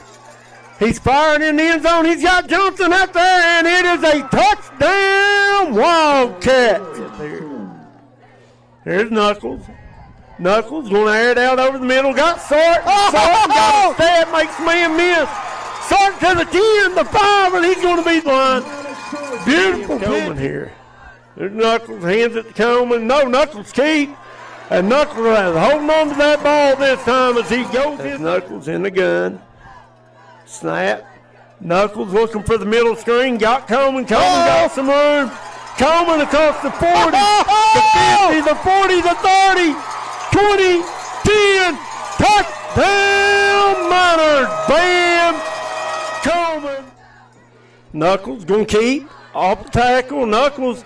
He's firing in the end zone. He's got Johnson out there, and it is a touchdown Wildcat. Here's Knuckles. Knuckles going to air it out over the middle. Got Sark. Sark got a stab, makes man miss. Sark to the 10, the 5, and he's going to beat the line. Beautiful Coleman here. There's Knuckles, hands it to Coleman. No, Knuckles keep. And Knuckles is holding on to that ball this time as he goes. There's Knuckles in the gun. Snap. Knuckles looking for the middle screen. Got Coleman. Coleman got some room. Coleman across the 40, the 50, the 40, the 30, 20, 10. Touchdown, Miners. Bam. Coleman. Knuckles going to keep. Off the tackle. Knuckles.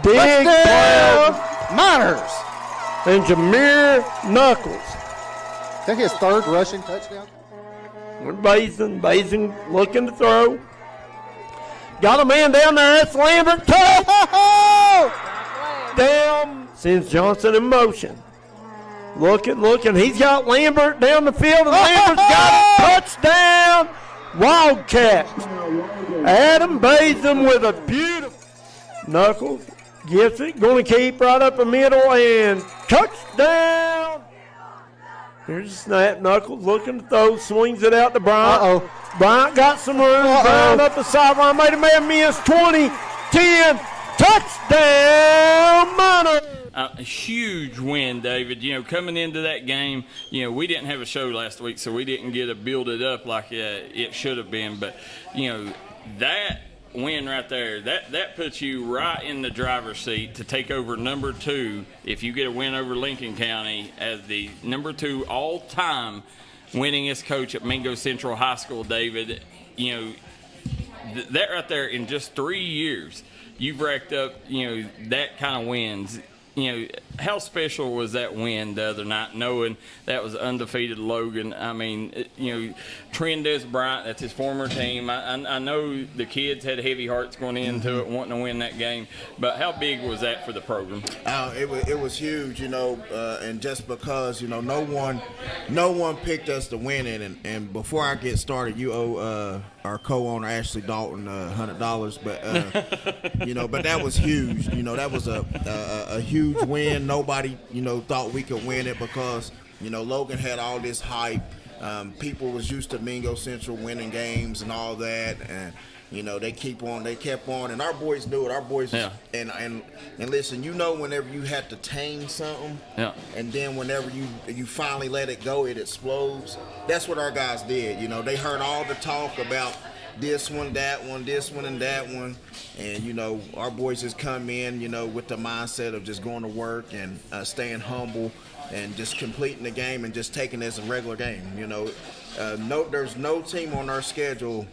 Big touchdown, Miners. And Jameer Knuckles. I think his third rushing touchdown. Basin looking to throw. Got a man down there. That's Lambert. Down. Sends Johnson in motion. Looking. He's got Lambert down the field, and Lambert's got a touchdown. Wildcat. Adam Basin with a beautiful. Knuckles gets it. Going to keep right up the middle, and touchdown. Here's a snap. Knuckles looking to throw. Swings it out to Bryant. Bryant got some room. Bryant up the sideline. Made a man miss. 20, 10. Touchdown, Miners. A huge win, David. Coming into that game, we didn't have a show last week, so we didn't get it builded up like it should have been. But, that win right there, that puts you right in the driver's seat to take over number 2 if you get a win over Lincoln County as the number 2 all-time winningest coach at Mingo Central High School, David. That right there in just 3 years, you've racked up, that kind of wins. how special was that win the other night, knowing that was undefeated Logan? I mean, Trendez Bryant, that's his former team. I know the kids had heavy hearts going into it, wanting to win that game, but how big was that for the program? It was huge, and just because, no one picked us to win it, and before I get started, you owe our co-owner Ashley Dalton $100, but that was huge. That was a huge win. Nobody thought we could win it because Logan had all this hype. People was used to Mingo Central winning games and all that, and they kept on, and our boys knew it. Our boys, and listen, whenever you have to tame something, and then whenever you finally let it go, it explodes. That's what our guys did. They heard all the talk about this one, that one, this one, and that one, and our boys just come in, with the mindset of just going to work and staying humble and just completing the game and just taking it as a regular game. There's no team on our schedule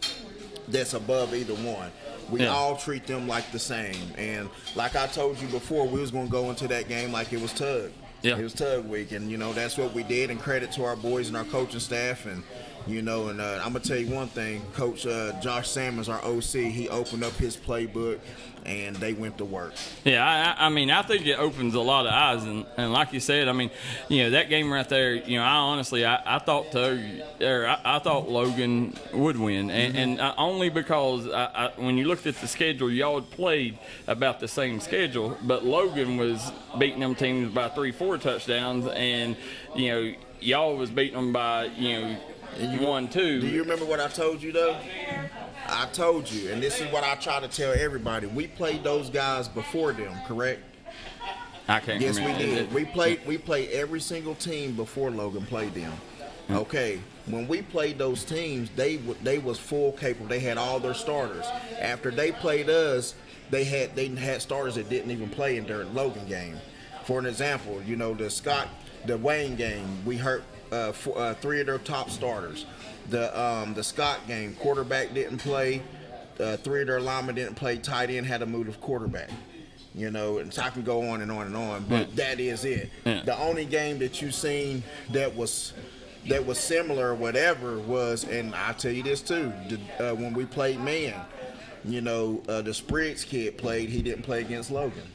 that's above either one. We all treat them like the same. And like I told you before, we was going to go into that game like it was Tug. It was Tug week, and that's what we did. And credit to our boys and our coaching staff. And I'm gonna tell you one thing, Coach Josh Salmons, our OC, he opened up his playbook, and they went to work. Yeah, I think it opens a lot of eyes, and like you said, that game right there, I thought I thought Logan would win, and only because when you looked at the schedule, y'all had played about the same schedule, but Logan was beating them teams by 3-4 touchdowns, and y'all was beating them by 1-2. Do you remember what I told you though? I told you, and this is what I try to tell everybody. We played those guys before them, correct? I can't remember. Yes, we did. We played every single team before Logan played them. Okay, when we played those teams, they was full capable. They had all their starters. After they played us, they had starters that didn't even play in their Logan game. For an example, the Wayne game, we hurt 3 of their top starters. The Scott game, quarterback didn't play. 3 of their linemen didn't play. Tight end had to move to quarterback. And so I can go on and on and on, but that is it. The only game that you seen that was similar or whatever was, and I'll tell you this too, when we played man, the Spriggs kid played. He didn't play against Logan.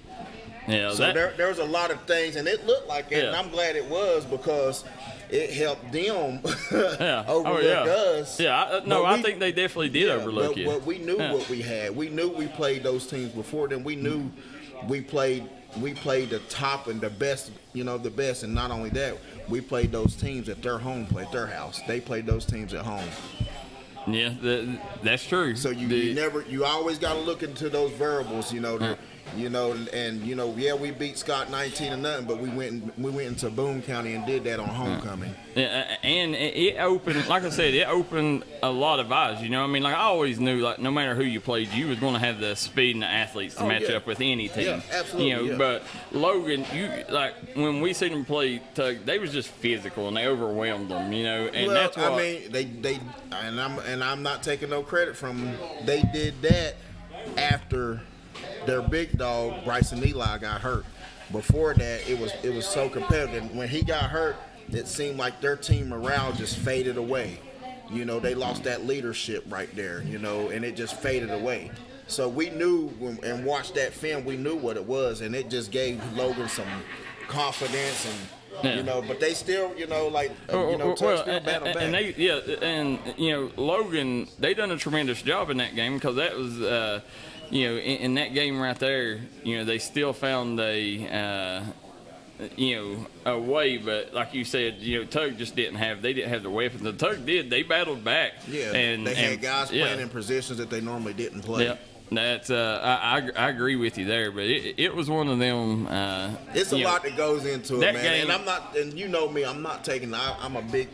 Yeah, so there was a lot of things, and it looked like it, and I'm glad it was because it helped them overlook us. Yeah, I think they definitely did overlook you. But we knew what we had. We knew we played those teams before them. We knew we played the top and the best, the best. And not only that, we played those teams at their home, at their house. They played those teams at home. Yeah, that's true. So you always got to look into those variables, we beat Scott 19-0, but we went into Boone County and did that on homecoming. Yeah, and it opened, like I said, it opened a lot of eyes. I always knew, no matter who you played, you was going to have the speed and the athletes to match up with any team. Yeah, absolutely. But Logan, when we seen them play Tug, they was just physical and they overwhelmed them. And that's what they and I'm not taking no credit from them. They did that after their big dog Bryson Eli got hurt. Before that, it was so competitive. When he got hurt, it seemed like their team morale just faded away. They lost that leadership right there. And it just faded away. So we knew and watched that film. We knew what it was, and it just gave Logan some confidence and. But they still, still battle back. And Logan, they done a tremendous job in that game because that was. In that game right there, they still found a way, but like you said, Tug just didn't have the weapons. The Tug did. They battled back. Yeah, and they had guys playing in positions that they normally didn't play. Yeah. That's I agree with you there, but it was one of them. It's a lot that goes into it, man. Game, and I'm not, and me, I'm not taking. I'm a big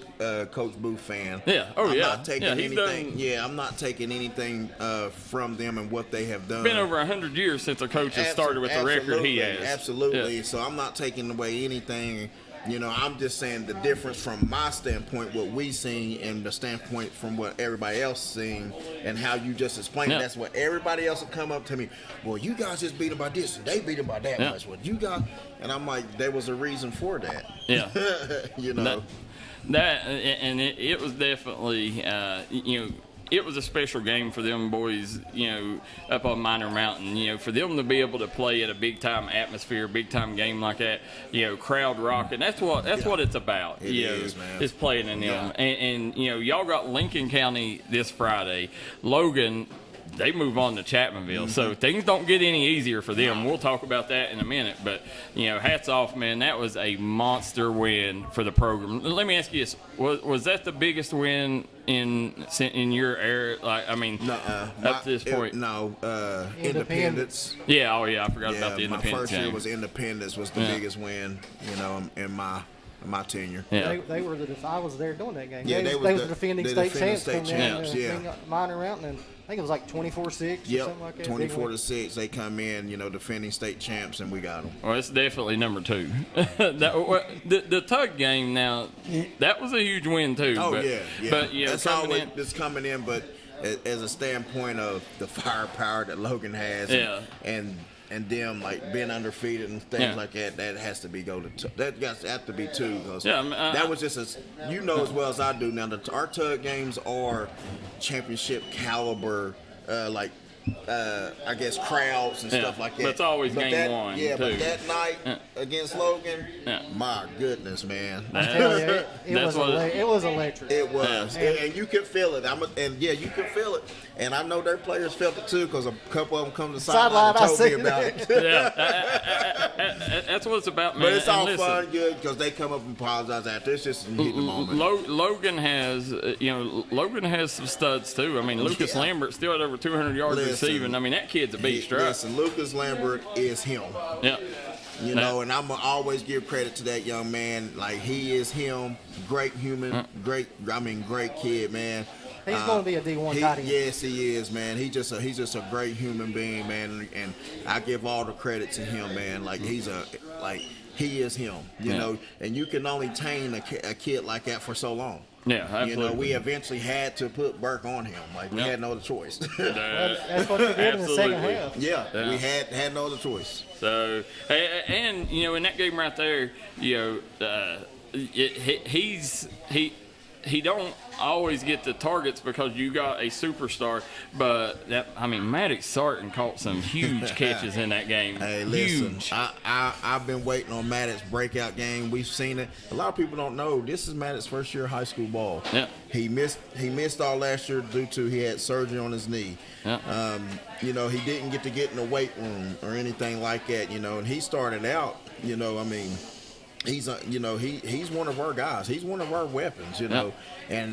Coach Booth fan. Yeah. I'm not taking anything. I'm not taking anything from them and what they have done. It's been over 100 years since a coach has started with the record he has. Absolutely. Yeah. So I'm not taking away anything I'm just saying the difference from my standpoint, what we seen, and the standpoint from what everybody else seen, and how you just explained it. That's what everybody else will come up to me. Well, you guys just beat them by this, and they beat them by that much. Well, you got, and I'm like, there was a reason for that. Yeah. That, and it was definitely, it was a special game for them boys, up on Minor Mountain. For them to be able to play at a big time atmosphere, big time game like that, crowd rocking. That's what it's about. It is, man. Is playing in them. And y'all got Lincoln County this Friday. Logan, they move on to Chapmanville, so things don't get any easier for them. We'll talk about that in a minute, but hats off, man. That was a monster win for the program. Let me ask you this: was that the biggest win in your era? Like, I mean, up to this point, Independence. Yeah, I forgot about the Independence. My first year game. was Independence was the biggest win, in my tenure. Yeah. They were I was there doing that game. Yeah, they was the defending state champs. Yeah. Minor Mountain, and I think it was like 24-6 or something like that. 24-6. They come in, defending state champs, and we got them. Well, it's definitely number 2. The Tug game now, that was a huge win too. Oh, but, yeah. But that's always it's coming in, but as a standpoint of the firepower that Logan has, and them like being undefeated and things like that has to be that got to have to be 2, because that was just as well as I do now. Our Tug games are championship caliber, I guess crowds and stuff like that. But it's always game 1. Yeah, too. But that night against Logan, my goodness, man. I'm telling you, it was electric. It was, and you could feel it. You could feel it. And I know their players felt it too, because a couple of them come to the sideline and told me about it. That's what it's about, man. But it's all fun, good, because they come up and apologize after. It's just in the moment. Logan has, Logan has some studs too. I mean, Lucas Lambert still had over 200 yards receiving. I mean, that kid's a beast, right? Listen, Lucas Lambert is him. Yeah. And I'm going to always give credit to that young man. Like, he is him. Great human. Great kid, man. He's going to be a D1 tight end. Yes, he is, man. He's just a great human being, man. And I give all the credit to him, man. Like, he is him, you know. And you can only tame a kid like that for so long. Yeah, absolutely. We eventually had to put Burke on him. Like, we had no other choice. That's what they did in the second half. Yeah, we had no other choice. So, and in that game right there, he don't always get the targets because you got a superstar, but Maddox Sarton caught some huge catches in that game. Hey, listen, I've been waiting on Maddox breakout game. We've seen it. A lot of people don't know this is Maddox's first year of high school ball. Yeah, he missed all last year due to he had surgery on his knee. Yeah. He didn't get to get in the weight room or anything like that. And he started out. He's he's one of our guys. He's one of our weapons, and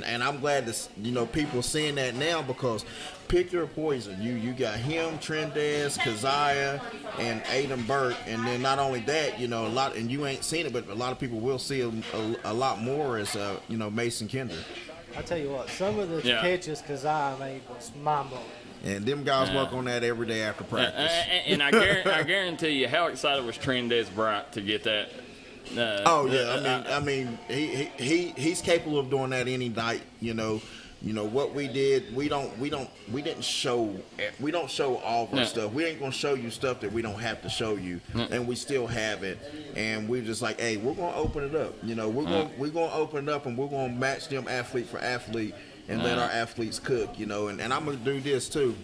I'm glad that people seeing that now, because pick your poison. You got him, Trendez, Keziah, and Aiden Burke, and then not only that, a lot, and you ain't seen it, but a lot of people will see a lot more as Mason Kinder. I tell you what, some of the catches Keziah made was mind-blowing. And them guys work on that every day after practice. And I guarantee you, how excited was Trendez Bright to get that. He's capable of doing that any night. What we did, we don't show all of our stuff. We ain't gonna show you stuff that we don't have to show you, and we still have it. And we're just like, hey, we're gonna open it up. We're gonna open it up, and we're gonna match them athlete for athlete, and let our athletes cook. And I'm gonna do this too.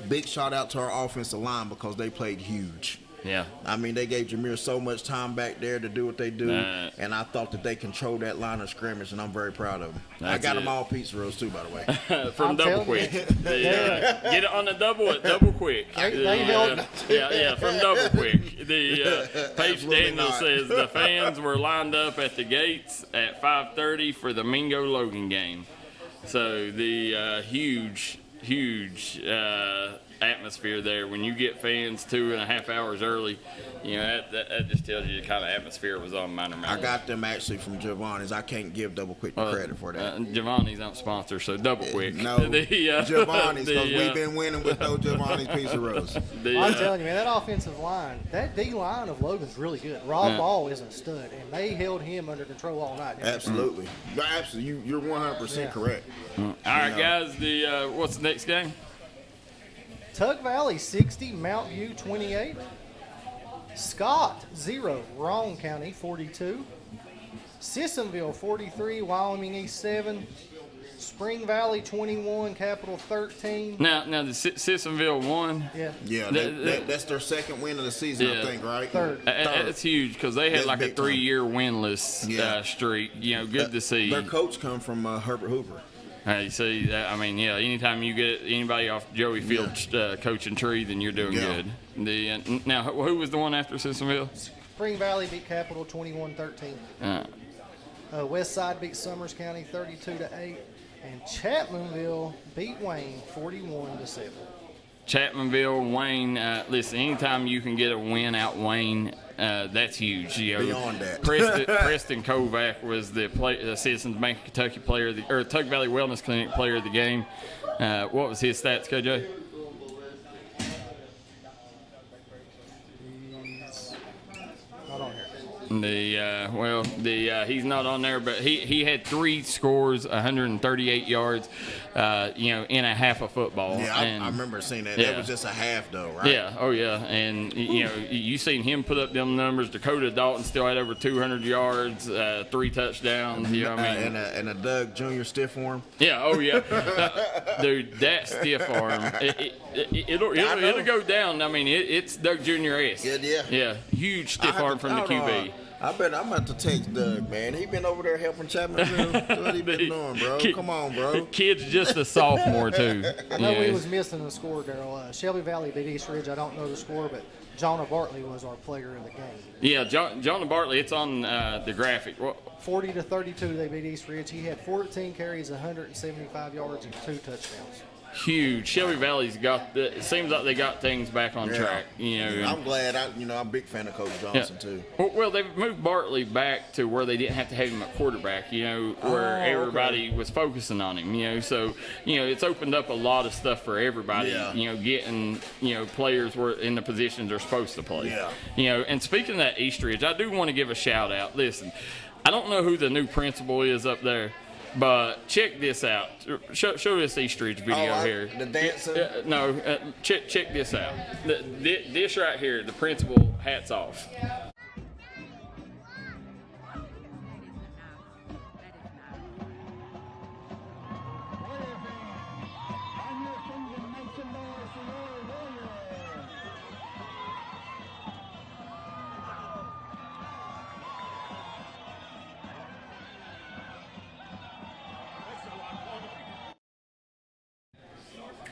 Big shout out to our offensive line, because they played huge. Yeah. They gave Jameer so much time back there to do what they do, and I thought that they controlled that line of scrimmage, and I'm very proud of them. I got them all pizza rolls too, by the way. From Double Quick. Get it on the double quick. From Double Quick. Paige Daniel says the fans were lined up at the gates at 5:30 for the Mingo Logan game. So the huge huge atmosphere there. When you get fans 2.5 hours early, you know, that just tells you the kind of atmosphere was on Minor Mountain. I got them actually from Giovanni's. I can't give Double Quick the credit for that. Giovanni's don't sponsor, so Double Quick. No, Giovanni's, because we've been winning with those Giovanni's Pizza Rolls. I'm telling you, man, that offensive line, that D line of Logan's really good. Rob Ball is a stud, and they held him under control all night. Absolutely. Absolutely. You're 100% correct. All right, guys, what's the next game? Tug Valley 60, Mount View 28. Scott 0, Roane County 42. Sissonville 43, Wyoming East 7. Spring Valley 21, Capital 13. Now the Sissonville won. Yeah, that's their second win of the season, I think, right? Third. That's huge because they had like a 3-year winless streak. You know, good to see. Their coach come from Herbert Hoover. You see, anytime you get anybody off Joey Field's coaching tree, then you're doing good. Now, who was the one after Sissonville? Spring Valley beat Capital 21-13. West Side beat Summers County 32-8. And Chapmanville beat Wayne 41-7. Chapmanville, Wayne. Listen, anytime you can get a win out Wayne, that's huge. You know, beyond that, Preston Kovac was the Citizens Bank of Kentucky player, or Tug Valley Wellness Clinic player of the game. What was his stats, KJ? He's not on there, but he had 3 scores, 138 yards, in a half of football. Yeah, I remember seeing that. That was just a half, though, right? Yeah, and you seen him put up them numbers. Dakota Dalton still had over 200 yards, 3 touchdowns. You know what I mean? And a Doug Jr. stiff arm. Yeah, dude, that stiff arm, it'll go down. I mean, it's Doug Jr.-esque. Yeah, huge stiff arm from the QB. I bet I'm about to text Doug, man. He been over there helping Chapmanville. What he been doing, bro? Come on, bro. Kid's just a sophomore, too. I know we was missing a score, Darryl. Shelby Valley beat East Ridge. I don't know the score, but Jonah Bartley was our player of the game. Yeah, Jonah Bartley, it's on the graphic. 40-32, they beat East Ridge. He had 14 carries, 175 yards, and 2 touchdowns. Huge. Shelby Valley's it seems like they got things back on track. I'm glad. I'm a big fan of Coach Johnson too. Well, they've moved Bartley back to where they didn't have to have him at quarterback. Where everybody was focusing on him. So it's opened up a lot of stuff for everybody. Getting players were in the positions they're supposed to play. And speaking of that East Ridge, I do want to give a shout out. Listen, I don't know who the new principal is up there. But check this out. Show this East Ridge video here. The dancing? Check this out. This right here, the principal, hats off.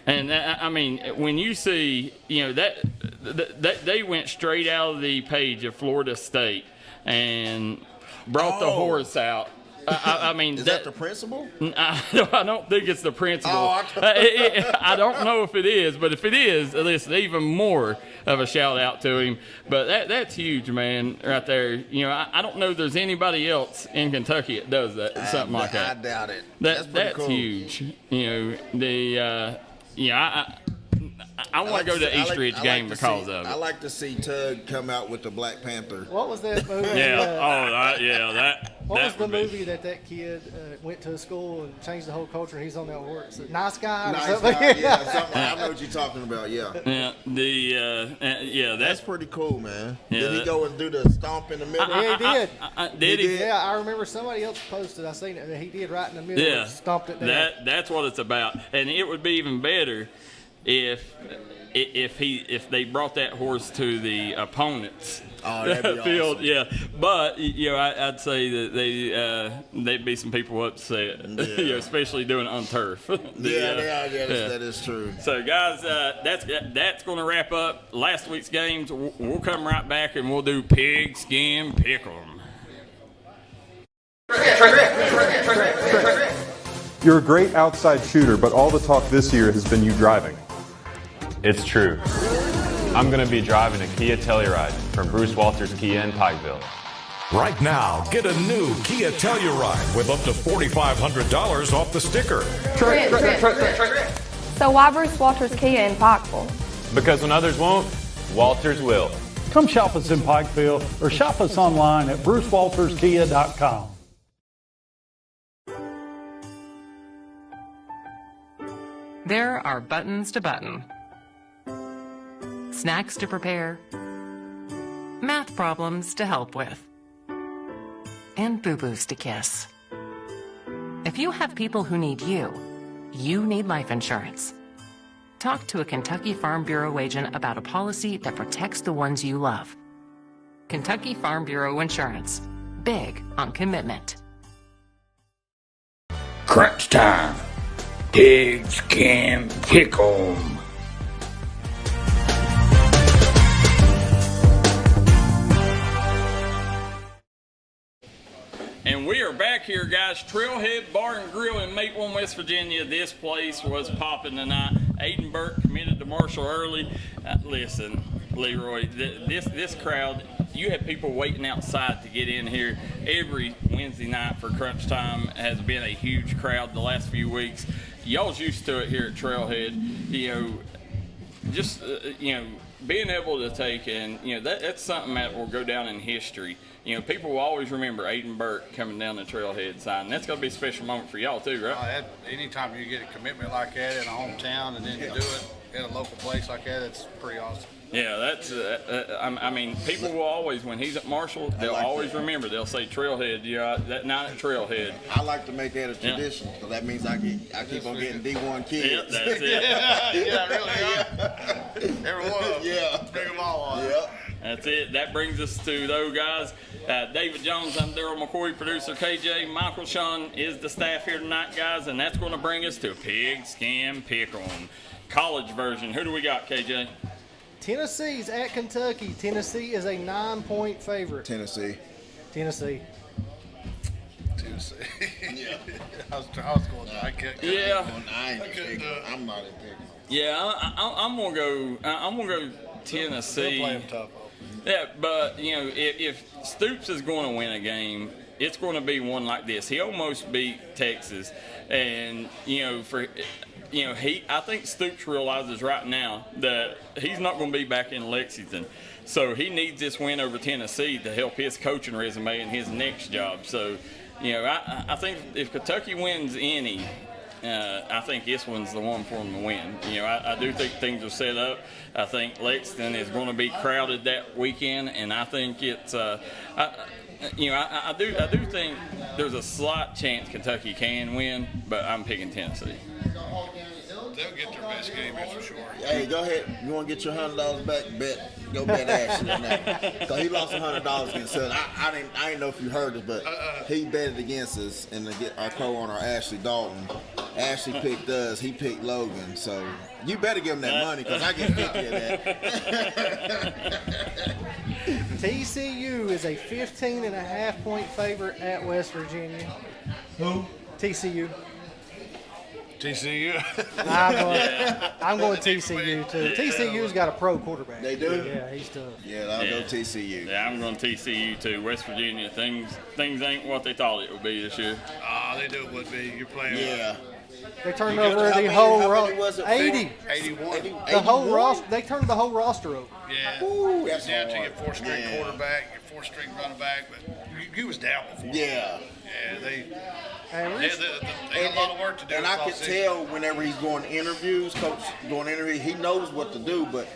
And I mean, when you see, that they went straight out of the page of Florida State and brought the horse out. I mean, is that the principal? I don't think it's the principal. I don't know if it is, but if it is, listen, even more of a shout out to him. But that's huge, man, right there. I don't know if there's anybody else in Kentucky that does that, something like that. I doubt it. That's cool. Huge. I want to go to the East Ridge game because of it. I like to see Tug come out with the Black Panther. What was that movie? What was the movie that kid went to school and changed the whole culture? And he's on that horse. Nice Guy. Something. I know what you're talking about. That's pretty cool, man. Yeah. Did he go and do the stomp in the middle? Yeah, he did. Did he? Yeah, I remember somebody else posted. I seen it. He did right in the middle. Yeah, and stomped it down. That's what it's about. And it would be even better if they brought that horse to the opponent's field. Awesome. Yeah, but I'd say that they'd be some people upset, especially doing it on turf. That is true. So guys, that's going to wrap up last week's games. We'll come right back and we'll do Pigskin Pick'em. You're a great outside shooter, but all the talk this year has been you driving. It's true. I'm going to be driving a Kia Telluride from Bruce Walters Kia in Pikeville. Right now, get a new Kia Telluride with up to $4,500 off the sticker. So why Bruce Walters Kia in Pikeville? Because when others won't, Walters will. Come shop us in Pikeville or shop us online at brucewalterskia.com. There are buttons to button, snacks to prepare, math problems to help with, and boo-boos to kiss. If you have people who need you, you need life insurance. Talk to a Kentucky Farm Bureau agent about a policy that protects the ones you love. Kentucky Farm Bureau Insurance. Big on commitment. Crunch time. Pigs can pick 'em. And we are back here, guys. Trailhead Bar and Grill in Mapleton, West Virginia. This place was popping tonight. Aiden Burke committed to Marshall early. Listen, Leroy, this crowd, you have people waiting outside to get in here every Wednesday night for crunch time. Has been a huge crowd the last few weeks. Y'all's used to it here at Trailhead. You know, just, being able to take, and, that's something that will go down in history. People will always remember Aiden Burke coming down the Trailhead sign. That's going to be a special moment for y'all, too, right? Anytime you get a commitment like that in a hometown and then you do it in a local place like that, it's pretty awesome. Yeah, that's, people will always, when he's at Marshall, they'll always remember. They'll say Trailhead, that night at Trailhead. I like to make that a tradition, because that means I keep on getting D1 kids. Yep, that's it. Really. Every one of them. Yeah. Bring them all on. Yep. That's it. That brings us to, though, guys, David Jones, I'm Darryl McCoy, producer KJ. Michael Shawn is the staff here tonight, guys, and that's going to bring us to Pigskin Pick'em. College version. Who do we got, KJ? Tennessee's at Kentucky. Tennessee is a 9-point favorite. Tennessee. Tennessee. Yeah. I was going to. I couldn't. Yeah. I'm not in picking. Yeah, I'm gonna go Tennessee. They'll play them tough. Yeah, but if Stoops is going to win a game, it's going to be one like this. He almost beat Texas, and I think Stoops realizes right now that he's not going to be back in Lexington. So he needs this win over Tennessee to help his coaching resume and his next job. So, I think if Kentucky wins any, I think this one's the one for them to win. I do think things are set up. I think Lexington is going to be crowded that weekend, and I think it's I do think there's a slight chance Kentucky can win, but I'm picking Tennessee. They'll get their best game, that's for sure. Hey, go ahead. You want to get your $100 back? Go bet Ashley on that. Because he lost $100 against us. I didn't know if you heard it, but he betted against us, and to get our co-owner Ashley Dalton. Ashley picked us. He picked Logan. So you better give him that money, because I get 50 of that. TCU is a 15.5-point favorite at West Virginia. Who? TCU. TCU. I'm going TCU too. TCU's got a pro quarterback. They do? Yeah, he's tough. Yeah, I'll go TCU. Yeah, I'm going TCU too. West Virginia, things ain't what they thought it would be this year. They knew it would be. You're playing. Yeah. They turned over the whole roster. 80. 81. The whole roster. They turned the whole roster over. Yeah. Ooh, that's down to hard. your four-string quarterback, your four-string running back, but he was down before. Yeah. Yeah, they And got a lot of work to do. And I could tell whenever he's going to interviews, he knows what to do, but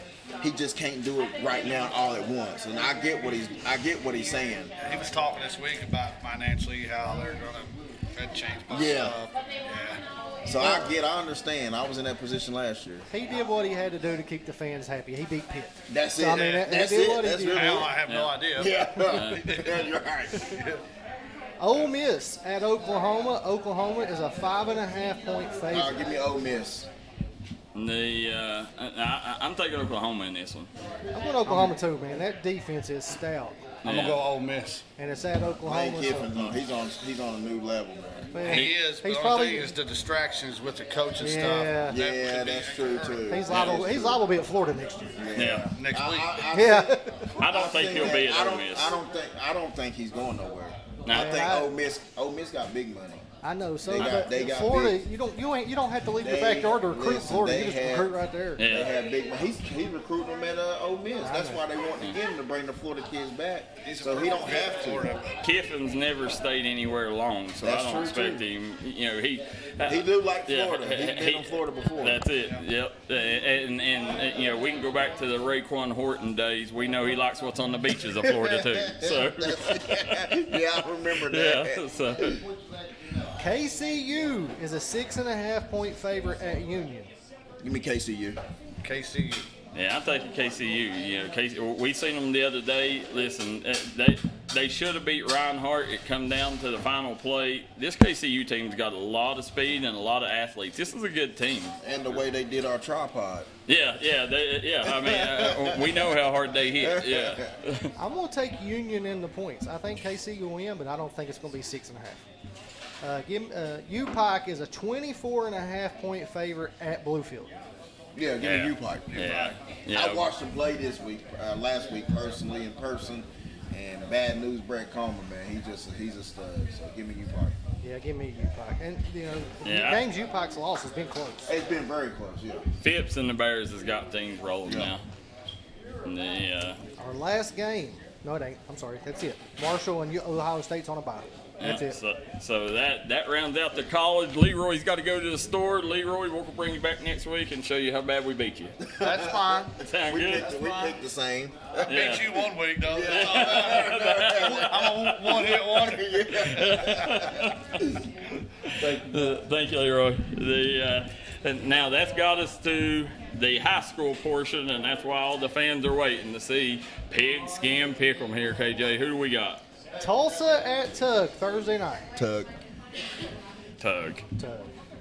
he just can't do it right now all at once. And I get what he's saying. He was talking this week about financially how they're going to change my stuff. Yeah. So I understand. I was in that position last year. He did what he had to do to keep the fans happy. He beat Pitt. That's it. So, I mean, That's he did it. what he That's did. really I have no idea. Yeah. You're right. Ole Miss at Oklahoma. Oklahoma is a 5.5-point favorite. Give me Ole Miss. I'm taking Oklahoma in this one. I'm going Oklahoma too, man. That defense is stout. I'm gonna go Ole Miss. And it's at Oklahoma. Lane Kiffin, he's on a new level, man. Well, he is, but he's the probably thing is the distractions with the coach and Yeah. stuff. Yeah, that's true too. he's liable to be at Florida next year. Yeah. Next week. Yeah. I don't think he'll be at Ole Miss. I don't think he's going nowhere. No. I think Ole Miss got big money. I know. So They got Florida, big. you don't have to leave your backyard to recruit Florida. You just recruit right there. They have big. He's recruiting them at Ole Miss. That's why they want him to bring the Florida kids back. So he don't have to. Kiffin's never stayed anywhere long, so That's I don't true, expect too. him. You know, he do like Florida. Yeah, He's been in Florida before. That's it. Yep. And you know, we can go back to the Raekwon Horton days. We know he likes what's on the beaches of Florida too. So yeah, I remember that. Yeah. So. KCU is a 6.5-point favorite at Union. Give me KCU. KCU. Yeah, I'm taking KCU. You know, we seen them the other day. Listen, they should have beat Reinhardt. It come down to the final play. This KCU team's got a lot of speed and a lot of athletes. This is a good team. And the way they did our tripod. Yeah. I mean, we know how hard they hit. Yeah. I'm gonna take Union in the points. I think KCU will win, but I don't think it's gonna be 6.5. UPike is a 24.5-point favorite at Bluefield. Yeah, give me UPike. Yeah. I watched them play last week personally in person, and bad news, Brett Coleman, man, he's a stud. So give me UPike. Yeah, give me UPike. And the games UPike's lost has been close. It's been very close. Yeah. Phipps and the Bears has got things rolling now. Our last game. No, it ain't. I'm sorry. That's it. Marshall and Ohio State's on a bye. That's it. So that rounds out the college. Leroy's got to go to the store. Leroy, we'll bring you back next week and show you how bad we beat you. That's fine. Sound good? We picked the same. I beat you one week, though. I'm a one-hit wonder. Thank you, Leroy. Now that's got us to the high school portion, and that's why all the fans are waiting to see Pigskin Pick'em here, KJ. Who do we got? Tulsa at Tug Thursday night. Tug.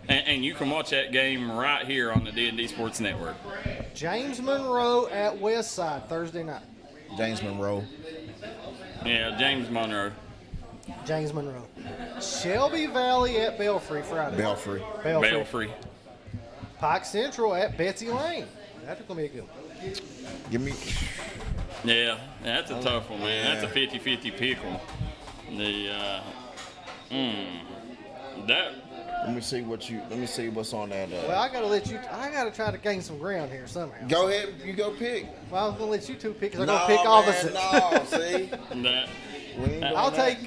And you can watch that game right here on the D&D Sports Network. James Monroe at Westside Thursday night. James Monroe. Yeah, James Monroe. Shelby Valley at Belfry Friday. Belfry. Pike Central at Betsy Lane. That's going to be a good one. Give me. Yeah, that's a tough one, man. That's a 50-50 pick one. Let me see what's on that. Well, I gotta try to gain some ground here somehow. Go ahead, you go pick. Well, I was gonna let you two pick because I'm gonna pick opposite. No, see. I'll take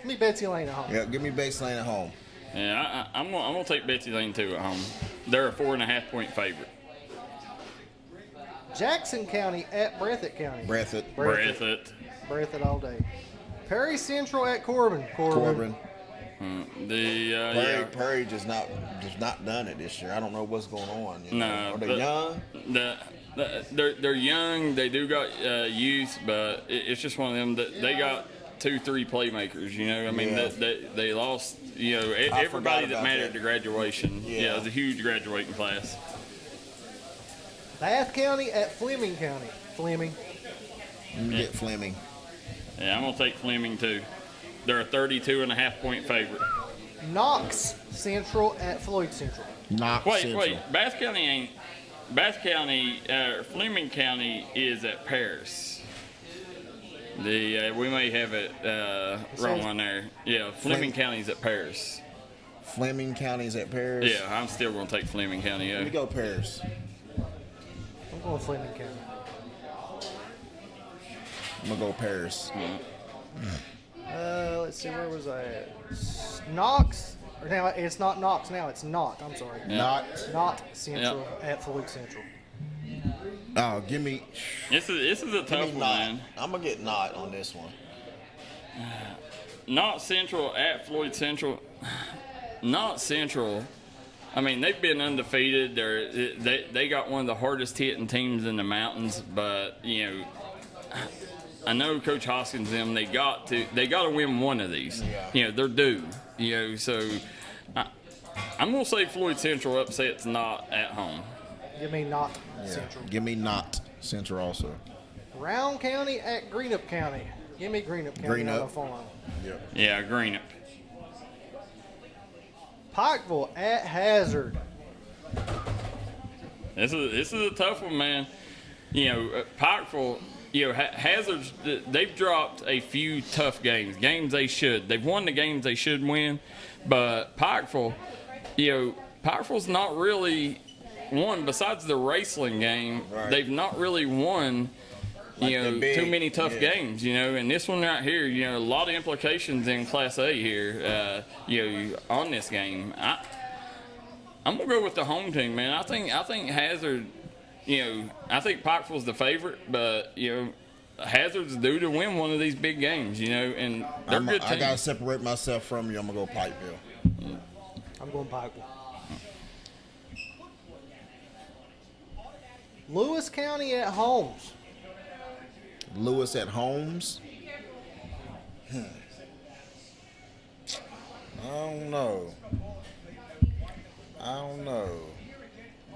me Betsy Lane at home. Yeah, give me Betsy Lane at home. Yeah, I'm gonna take Betsy Lane too at home. They're a 4.5-point favorite. Jackson County at Breathitt County. Breathitt all day. Perry Central at Corbin. Perry just not done it this year. I don't know what's going on. No, are they young? They're young. They do got youth, but it's just one of them that they got 2-3 playmakers. You know, I mean, they lost. You know, everybody that mattered to graduation. Yeah, it was a huge graduating class. Bath County at Fleming County. Get Fleming. Yeah, I'm gonna take Fleming too. They're a 32.5-point favorite. Knox Central at Floyd Central. Wait. Bath County. Fleming County is at Paris. We may have it wrong on there. Yeah, Fleming County's at Paris. Fleming County's at Paris. Yeah, I'm still gonna take Fleming County. Let me go Paris. I'm going Fleming County. I'm gonna go Paris. Let's see, where was I at? Knox. Or now it's not Knox. Now it's Knott. I'm sorry. Knott Central at Floyd Central. Oh, give me. This is a tough one, man. I'm gonna get Knott on this one. Knott Central at Floyd Central. Knott Central. I mean, they've been undefeated. They got one of the hardest hitting teams in the mountains, but you know, I know Coach Hoskins and them. They got to win one of these. Yeah. You know, they're due. You know, so I'm gonna say Floyd Central upsets Knott at home. Give me Knott Central. Give me Knott Central also. Round County at Greenup County. Give me Greenup County on the farm. Yep. Yeah, Greenup. Pikeville at Hazard. This is a tough one, man. You know, Pikeville, you know, Hazard's, they've dropped a few tough games they should. They've won the games they should win, but Pikeville, you know, Pikeville's not really won, besides the wrestling game, they've not really won, you know, too many tough games, you know, and this one right here, you know, a lot of implications in Class A here, you know, on this game. I'm gonna go with the home team, man. I think Hazard, you know, I think Pikeville's the favorite, but you know, Hazard's due to win one of these big games, you know, and they're good team. I gotta separate myself from you. I'm gonna go Pikeville. I'm going Pikeville. Lewis County at Holmes. Lewis at Holmes. I don't know.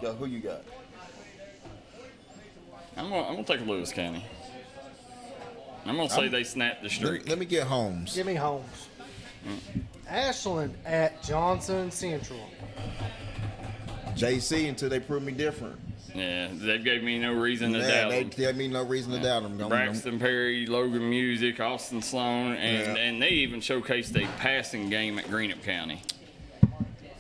Yo, who you got? I'm gonna take Lewis County. I'm gonna say they snapped the streak. Let me get Holmes. Give me Holmes. Ashland at Johnson Central. JC until they prove me different. Yeah, they gave me no reason to doubt them. They gave me no reason to doubt them. Braxton Perry, Logan Music, Austin Sloan, and they even showcased a passing game at Greenup County.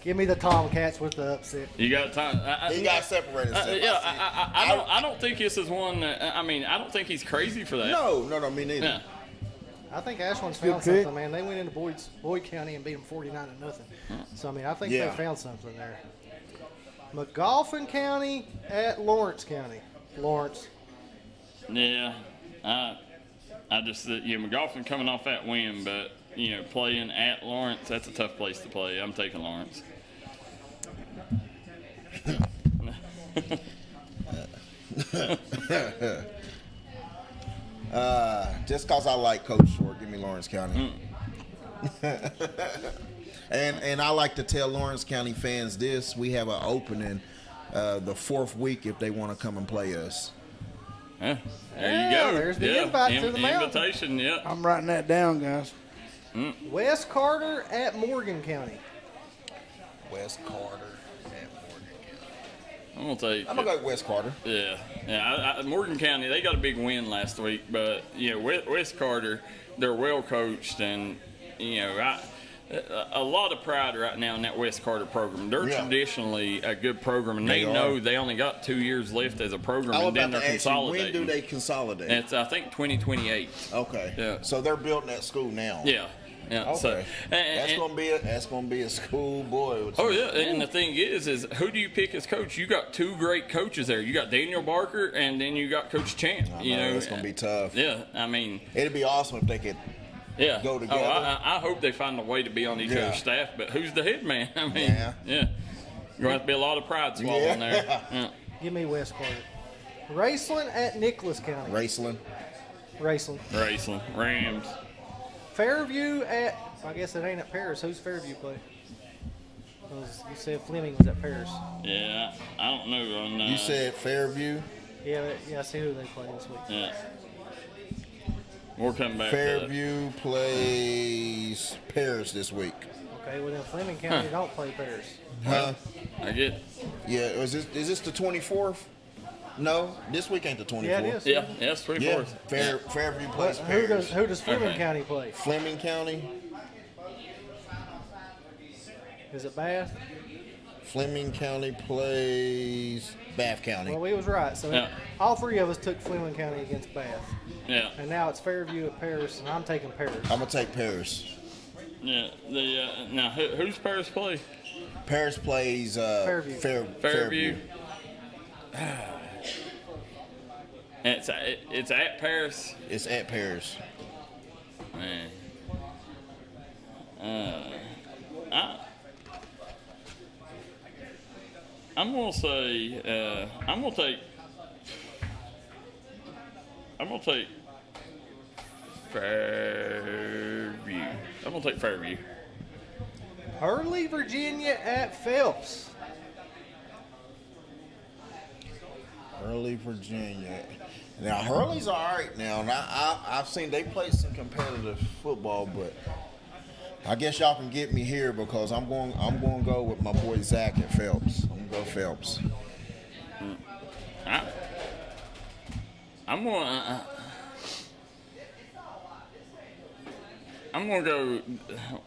Give me the Tomcats with the upset. You got time. He got separated. I don't think this is one. I mean, I don't think he's crazy for that. No, me neither. Yeah. I think Ashland's found something, man. They went into Boyd County and beat them 49-0. So I mean, I think they found something there. McGoffin County at Lawrence County. Lawrence. Yeah, I just McGoffin coming off that win, but you know, playing at Lawrence, that's a tough place to play. I'm taking Lawrence. Just because I like Coach Short, give me Lawrence County. And I like to tell Lawrence County fans this: we have an opening the 4th week if they want to come and play us. There you go. There's the invite to the mountain. Invitation, yeah. I'm writing that down, guys. West Carter at Morgan County. West Carter at Morgan County. I'm gonna go West Carter. Yeah. Morgan County, they got a big win last week, but you know, West Carter, they're well coached, and you know, a lot of pride right now in that West Carter program. They're traditionally a good program, and they know they only got 2 years left as a program, and then they're consolidating. When do they consolidate? It's, I think, 2028. Okay. Yeah. So they're building that school now. Yeah. Yeah. Okay. So, that's gonna be a school boy. Oh yeah, and the thing is who do you pick as coach? You got 2 great coaches there. You got Daniel Barker, and then you got Coach Champ. You know, it's gonna be tough. Yeah. I mean, it'd be awesome if they could. Yeah. Go together. I hope they find a way to be on each other's staff, but who's the head man? I mean, Going to have to be a lot of pride swallowing there. Yeah. Give me West Carter. Raceland at Nicholas County. Raceland. Rams. Fairview at, I guess it ain't at Paris. Who's Fairview play? You said Fleming was at Paris. Yeah, I don't know. You said Fairview? Yeah, I see who they play this week. Yeah. We'll come back. Fairview plays Paris this week. Okay, well then Fleming County don't play Paris. Huh? I get. Yeah, is this the 24th? No, this week ain't the 24th. Yeah, it is. Yeah, it's 24th. Yeah. Fairview plays Paris. Who does Fleming County play? Fleming County. Is it Bath? Fleming County plays Bath County. Well, we was right. So all 3 of us took Fleming County against Bath. Yeah. And now it's Fairview at Paris, and I'm taking Paris. I'm gonna take Paris. Yeah. Now who's Paris play? Paris plays Fairview. Fairview. It's at Paris. It's at Paris. Man. I'm gonna say I'm gonna take Fairview. I'm gonna take Fairview. Hurley, Virginia at Phelps. Hurley, Virginia. Now Hurley's all right now, and I've seen they play some competitive football, but I guess y'all can get me here because I'm going to go with my boy Zach at Phelps. I'm going to go Phelps. I'm going to go.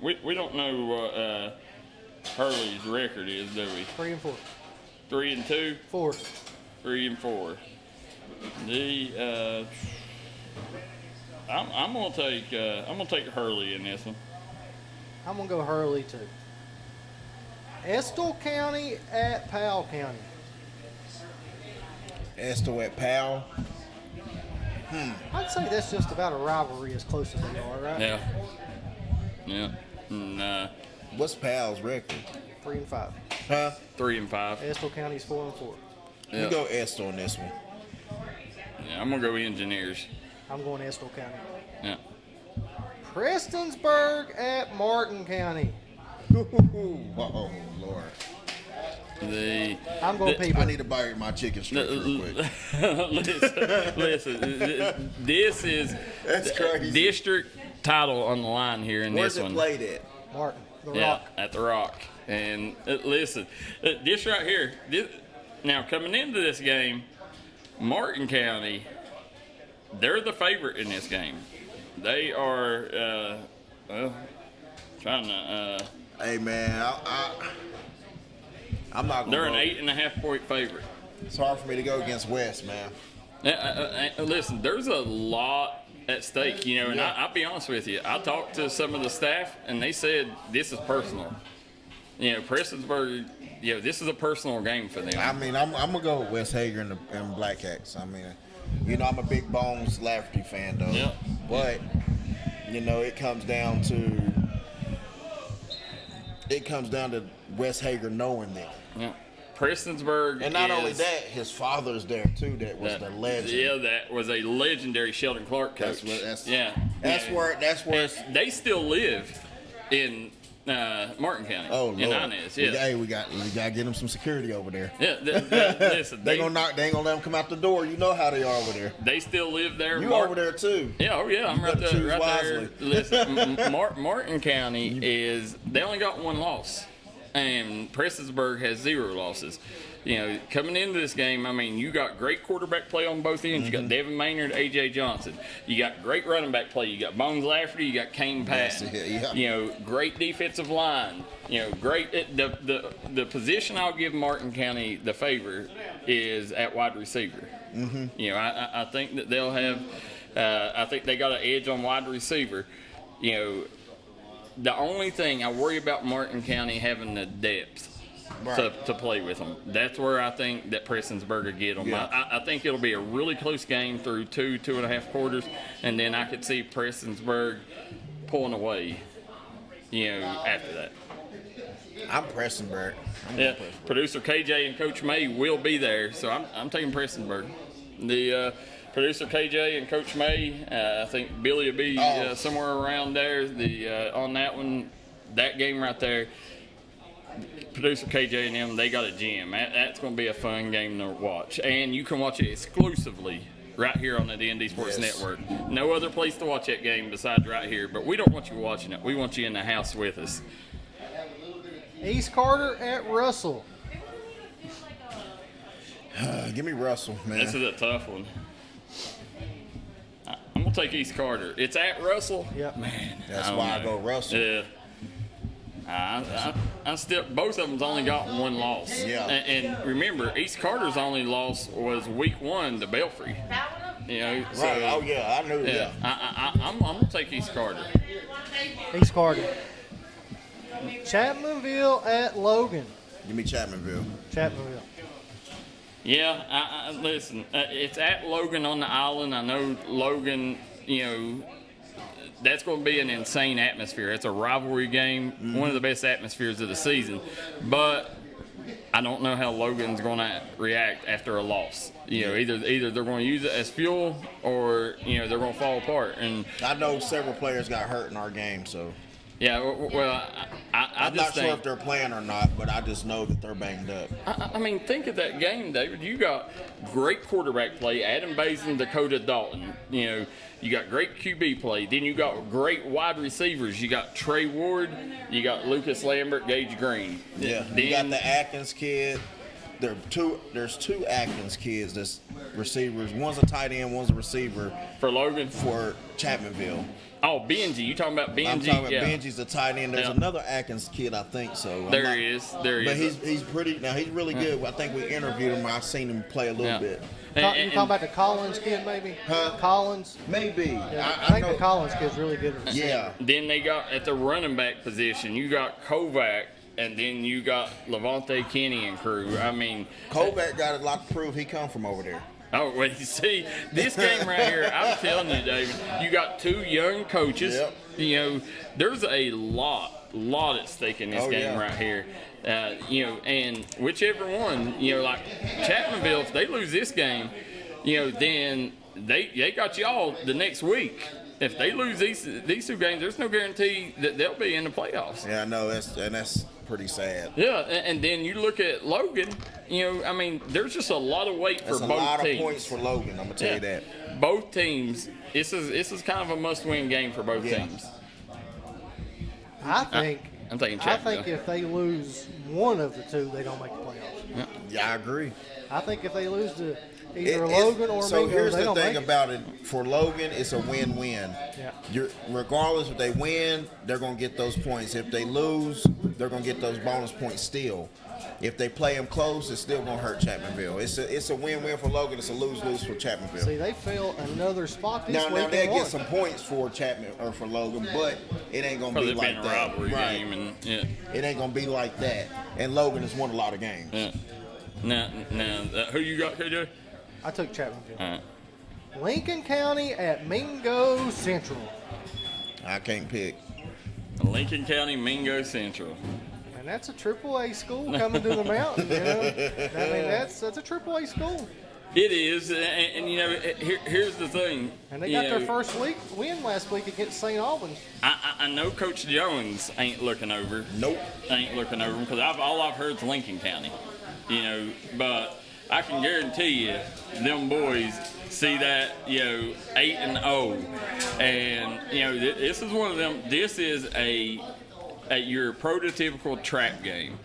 We don't know what Hurley's record is, do we? 3-4. 3-2. 4. 3-4. I'm gonna take Hurley in this one. I'm gonna go Hurley too. Estill County at Powell County. Estill at Powell. I'd say that's just about a rivalry as close as they are, right? Yeah. Yeah. And, what's Powell's record? 3-5. Huh? 3-5. Estill County's 4-4. Yeah. You go Estill on this one. Yeah, I'm gonna go Engineers. I'm going Estill County. Yeah. Prestonsburg at Martin County. Oh Lord. I'm going people. I need to buy my chicken strip real quick. listen, this is that's crazy. District title on the line here in Where's this one. Where's it played at? Martin, the yeah, Rock. At the Rock. And listen, this right here. Now coming into this game, Martin County, they're the favorite in this game. They are trying to. Hey man, I'm not. They're an 8.5 point favorite. It's hard for me to go against West, man. Listen, there's a lot at stake, you know, and I'll be honest with you. I talked to some of the staff, and they said this is personal. You know, Prestonsburg, you know, this is a personal game for them. I mean, I'm gonna go with West Hager and Black Cats. I mean, you know, I'm a big Bones Lafferty fan, though. Yeah. But you know, it comes down to West Hager knowing them. Yeah. Prestonsburg, and not only that, his father's there too. That was the legend. Yeah, that was a legendary Sheldon Clark coach. That's where they still live in Martin County. Oh, Lord. In Inez. Yeah. We got to get them some security over there. Yeah, listen, they ain't gonna let them come out the door. You know how they are over there. They still live there. You over there too? Yeah, oh yeah, I'm right there. Listen, Martin County they only got one loss. And Prestonsburg has 0 losses. You know, coming into this game, I mean, you got great quarterback play on both ends. You got Devin Maynard, A.J. Johnson. You got great running back play. You got Bones Lafferty. You got Kane Patton. You know, great defensive line. You know, great. The position I'll give Martin County the favor is at wide receiver. You know, I think that they'll have. I think they got an edge on wide receiver. You know. The only thing I worry about Martin County having the depth to play with them. That's where I think that Prestonsburg will get them. Yeah. I think it'll be a really close game through 2.5 quarters, and then I could see Prestonsburg pulling away, you know, after that. I'm Prestonsburg. Yeah, producer KJ and Coach May will be there, so I'm taking Prestonsburg. The producer KJ and Coach May, I think Billy will be somewhere around there. On that one, that game right there, producer KJ and them, they got a gym. That's going to be a fun game to watch, and you can watch it exclusively right here on the D&D Sports Network. No other place to watch that game besides right here. But we don't want you watching it. We want you in the house with us. East Carter at Russell. Give me Russell, man. This is a tough one. I'm going to take East Carter. It's at Russell. Yep. Man, that's why I go Russell. Yeah. I still, both of them's only got one loss. Yeah. And remember, East Carter's only loss was week 1 to Belfry. You know, so, right. Oh yeah, I knew. Yeah. I'm gonna take East Carter. East Carter. Chapmanville at Logan. Give me Chapmanville. Chapmanville. Yeah, listen, it's at Logan on the island. I know Logan, you know, that's going to be an insane atmosphere. It's a rivalry game, one of the best atmospheres of the season. But I don't know how Logan's going to react after a loss. You know, either they're going to use it as fuel or, you know, they're going to fall apart. And I know several players got hurt in our game, so. Yeah, well, I'm not sure if they're playing or not, but I just know that they're banged up. I mean, think of that game, David. You got great quarterback play, Adam Basin, Dakota Dalton. You know, you got great QB play. Then you got great wide receivers. You got Trey Ward. You got Lucas Lambert, Gage Green. Yeah. Then, you got the Atkins kid. There's two Atkins kids that's receivers. One's a tight end, one's a receiver. For Logan? For Chapmanville. Oh, Benji. You talking about Benji? I'm talking about Benji's the tight end. There's another Atkins kid, I think so. There he is. But he's pretty. Now he's really good. I think we interviewed him. I've seen him play a little bit. You talking about the Collins kid, maybe? Huh? Collins? Maybe. Yeah, I think the Collins kid's really good at receiving. Yeah. Then they got at the running back position. You got Kovac, and then you got Levante Kenny and crew. I mean, Kovac got a lot to prove. He come from over there. Oh, well, you see, this game right here, I'm telling you, David, you got two young coaches. Yep. You know, there's a lot at stake in this game right here. You know, and whichever one, you know, like Chapmanville, if they lose this game, you know, then they got y'all the next week. If they lose these two games, there's no guarantee that they'll be in the playoffs. Yeah, I know. That's pretty sad. Yeah, and then you look at Logan. You know, I mean, there's just a lot of weight for both teams. That's a lot of points for Logan. I'm gonna tell you that. Both teams. This is kind of a must-win game for both teams. I think. I'm thinking I think if they lose one of the two, they don't make the playoffs. Yeah, I agree. I think if they lose to either Logan or so Mingo, here's they the don't thing make about it. For Logan, it's a win-win. Yeah. Regardless if they win, they're gonna get those points. If they lose, they're gonna get those bonus points still. If they play them close, it's still gonna hurt Chapmanville. It's a win-win for Logan. It's a lose-lose for Chapmanville. See, they fell another spot this week. Now they'll get some points for Chapman or for Logan, but it ain't gonna be like that. Game and, It ain't gonna be like that. And Logan has won a lot of games. Yeah. Now, who you got, KJ? I took Chapmanville. All right. Lincoln County at Mingo Central. I can't pick. Lincoln County, Mingo Central. And that's a AAA school coming to the mountain. You know? I mean, that's a AAA school. It is, and you know, here's the thing. And they got their first win last week against St. Albans. I know Coach Jones ain't looking over. Nope. Ain't looking over because all I've heard is Lincoln County. You know, but I can guarantee you, them boys see that, you know, 8-0, and you know, this is one of them. This is your prototypical trap game.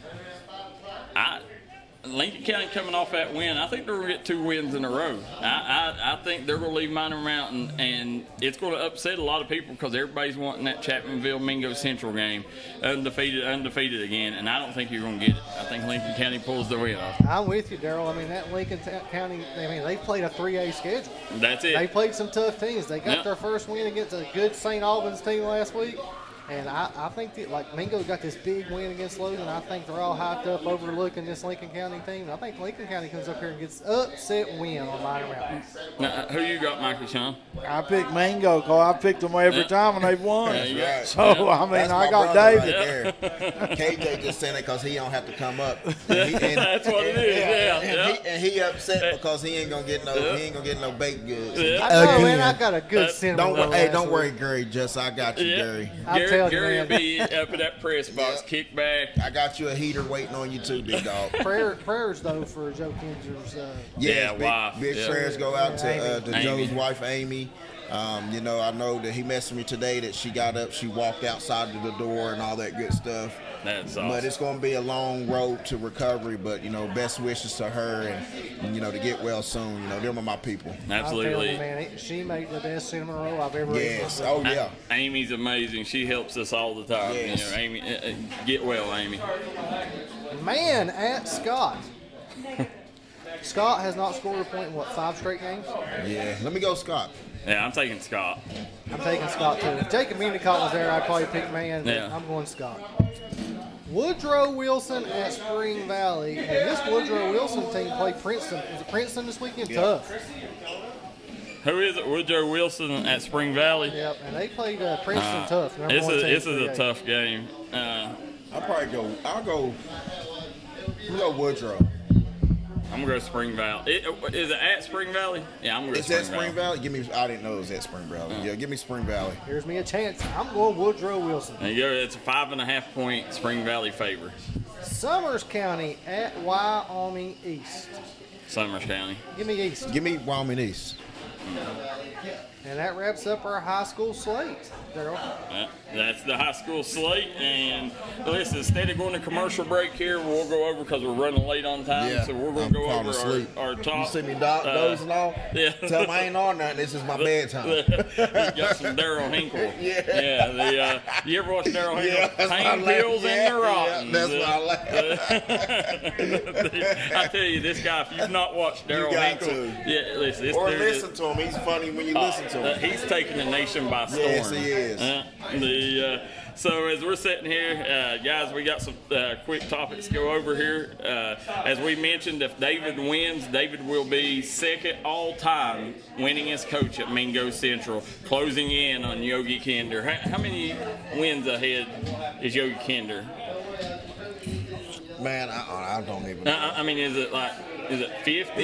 Lincoln County coming off that win, I think they're going to get 2 wins in a row. I think they're going to leave Minor Mountain, and it's going to upset a lot of people because everybody's wanting that Chapmanville-Mingo Central game undefeated again, and I don't think you're going to get it. I think Lincoln County pulls the win off. I'm with you, Darryl. I mean, that Lincoln County, they played a 3A schedule. That's it. They played some tough teams. They got their first win against a good St. Albans team last week. And I think that, like, Mingo got this big win against Logan. I think they're all hyped up overlooking this Lincoln County team. I think Lincoln County comes up here and gets upset win on Minor Mountain. Now, who you got, Michael Shawn? I picked Mingo because I picked them every time and they've won. Right. So, I mean, I got David. Right there. KJ just saying it because he don't have to come up. That's what it is, And he upset because he ain't gonna get no baked goods. I know, man, I got a good cinnamon. Don't worry, Gary. I got you, Gary. Gary will be up in that press box, kick back. I got you a heater waiting on you too, big dog. Prayers though for Joe Kinser's. Wife. Big prayers go out to Joe's wife, Amy. You know, I know that he messaged me today that she got up, she walked outside to the door and all that good stuff. That's awesome. But it's going to be a long road to recovery, but, you know, best wishes to her and you know, to get well soon. You know, them are my people. Absolutely. You, man, she made the best cinnamon roll I've ever eaten. Yes. Oh, yeah. Amy's amazing. She helps us all the time. Yes. You know, Amy, get well, Amy. Man at Scott. Scott has not scored a point in, 5 straight games? Yeah. Let me go Scott. Yeah, I'm taking Scott. I'm taking Scott, too. If Jacob Endicott was there, I'd probably pick Man, but Yeah. I'm going Scott. Woodrow Wilson at Spring Valley. And this Woodrow Wilson team played Princeton. Is it Princeton this weekend? Yeah. Tough. Who is it? Woodrow Wilson at Spring Valley? Yep, and they played Princeton tough. This is a tough game. I'll go Woodrow. I'm I'm gonna go Spring Valley. Is it at Spring Valley? Yeah, I'm gonna go Is that Spring Valley? Give me. I didn't know it was at Spring Valley. Yeah, give me Spring Valley. Here's me a chance. I'm going Woodrow Wilson. There you go. It's a 5.5 point Spring Valley favor. Summers County at Wyoming East. Summers County. Give me East. Give me Wyoming East. And that wraps up our high school slate, Darryl. That's the high school slate. And listen, instead of going to commercial break here, we'll go over because we're running late on time. Yeah, so we're going to go over our top. You see me dozing off? Yeah. Tell me I ain't on nothing. This is my bedtime. We got some Darryl Hinkle. Yeah. You ever watch Darryl Hinkle? Yeah, Pain pills and the rotten. That's what I like. I tell you, this guy, if you've not watched Darryl Hinkle, listen, this or dude listen to him. He's funny when you listen to him. He's taking the nation by storm. Yes, he is. So as we're sitting here, guys, we got some quick topics to go over here. As we mentioned, if David wins, David will be second all-time winningest coach at Mingo Central, closing in on Yogi Kinder. How many wins ahead is Yogi Kinder? Man, I don't even know. I mean, is it 50?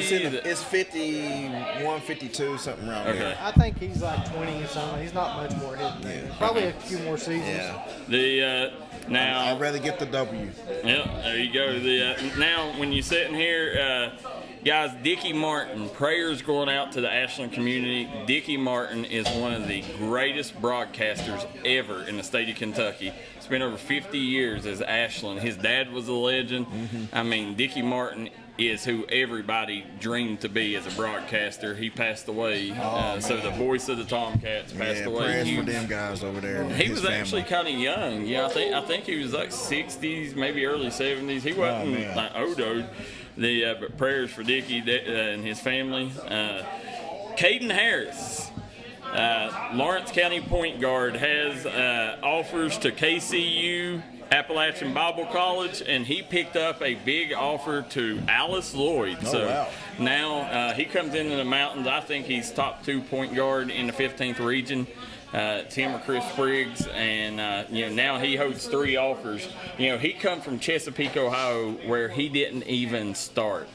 It's 51, 52, something around there. I think he's like 20 or something. He's not much more ahead than that. Probably a few more seasons. Yeah. Now I'd rather get the W. Yeah, there you go. Now, when you're sitting here, guys, Dickie Martin, prayers going out to the Ashland community. Dickie Martin is one of the greatest broadcasters ever in the state of Kentucky. Spent over 50 years as Ashland. His dad was a legend. I mean, Dickie Martin is who everybody dreamed to be as a broadcaster. He passed away. So the voice of the Tomcats passed away. Prayers for them guys over there. He was actually kind of young. Yeah, I think he was like 60s, maybe early 70s. He wasn't like Odo. But prayers for Dickie and his family. Caden Harris, Lawrence County point guard, has offers to KCU, Appalachian Bible College, and he picked up a big offer to Alice Lloyd. Now he comes into the mountains. I think he's top 2 point guard in the 15th region. Tim or Chris Spriggs, and now he holds 3 offers. He come from Chesapeake, Ohio, where he didn't even start.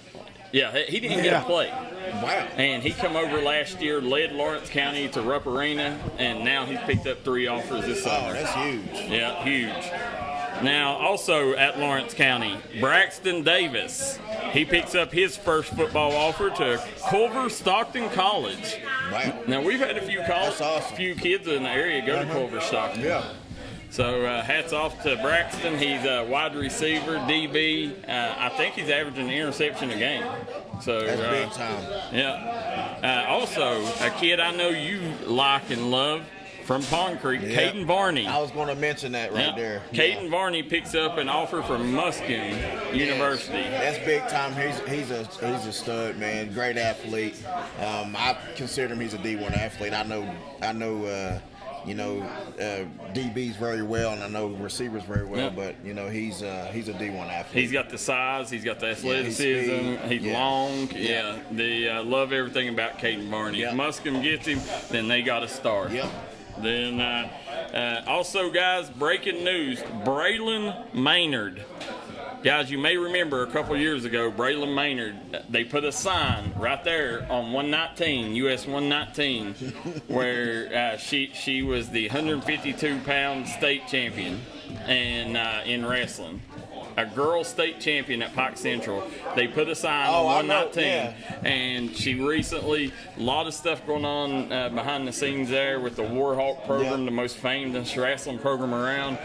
Yeah, he didn't get a play. Wow. And he come over last year, led Lawrence County to Rupp Arena, and now he's picked up 3 offers this summer. Oh, that's huge. Yeah, huge. Now, also at Lawrence County, Braxton Davis. He picks up his first football offer to Culver Stockton College. Wow. Now, we've had a few few kids in the area go to Culver Stockton. Yeah. So hats off to Braxton. He's a wide receiver, DB. I think he's averaging an interception a game. So that's big time. Yeah. Also, a kid I know you like and love from Pond Creek, Caden Varney. I was going to mention that right there. Caden Varney picks up an offer from Muskin University. That's big time. He's a stud, man. Great athlete. I consider him he's a D1 athlete. I know DBs very well, and I know receivers very well. But he's a D1 athlete. He's got the size. He's got the athleticism. He's long. They love everything about Caden Varney. If Muskin gets him, then they got a star. Then also, guys, breaking news: Braylon Maynard. Guys, you may remember a couple years ago, Braylon Maynard, they put a sign right there on 119, US 119, where she was the 152-pound state champion and in wrestling. A girl state champion at Pike Central. They put a sign on 119, and she recently, a lot of stuff going on behind the scenes there with the Warhawk program, the most famous wrestling program around.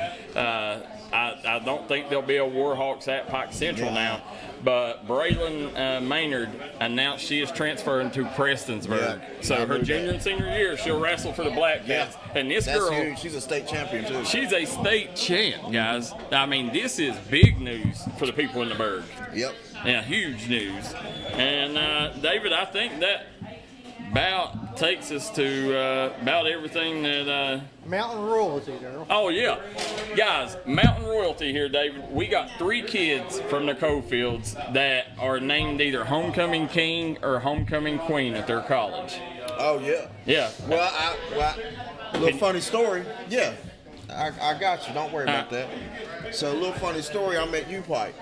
I don't think there'll be a Warhawks at Pike Central now, but Braylon Maynard announced she is transferring to Prestonsburg. So her junior and senior year, she'll wrestle for the Black Cats. And this girl, huge. She's a state champion too. She's a state champ, guys. I mean, this is big news for the people in the Berg. Yep. Yeah, huge news. And David, I think that about takes us to about everything that Mountain Royalty, Darryl. Oh yeah, guys, Mountain Royalty here, David. We got 3 kids from the Cofields that are named either Homecoming King or Homecoming Queen at their college. Oh yeah. Yeah. Well, a little funny story. Yeah, I got you. Don't worry about that. So a little funny story. I'm at U-Pike.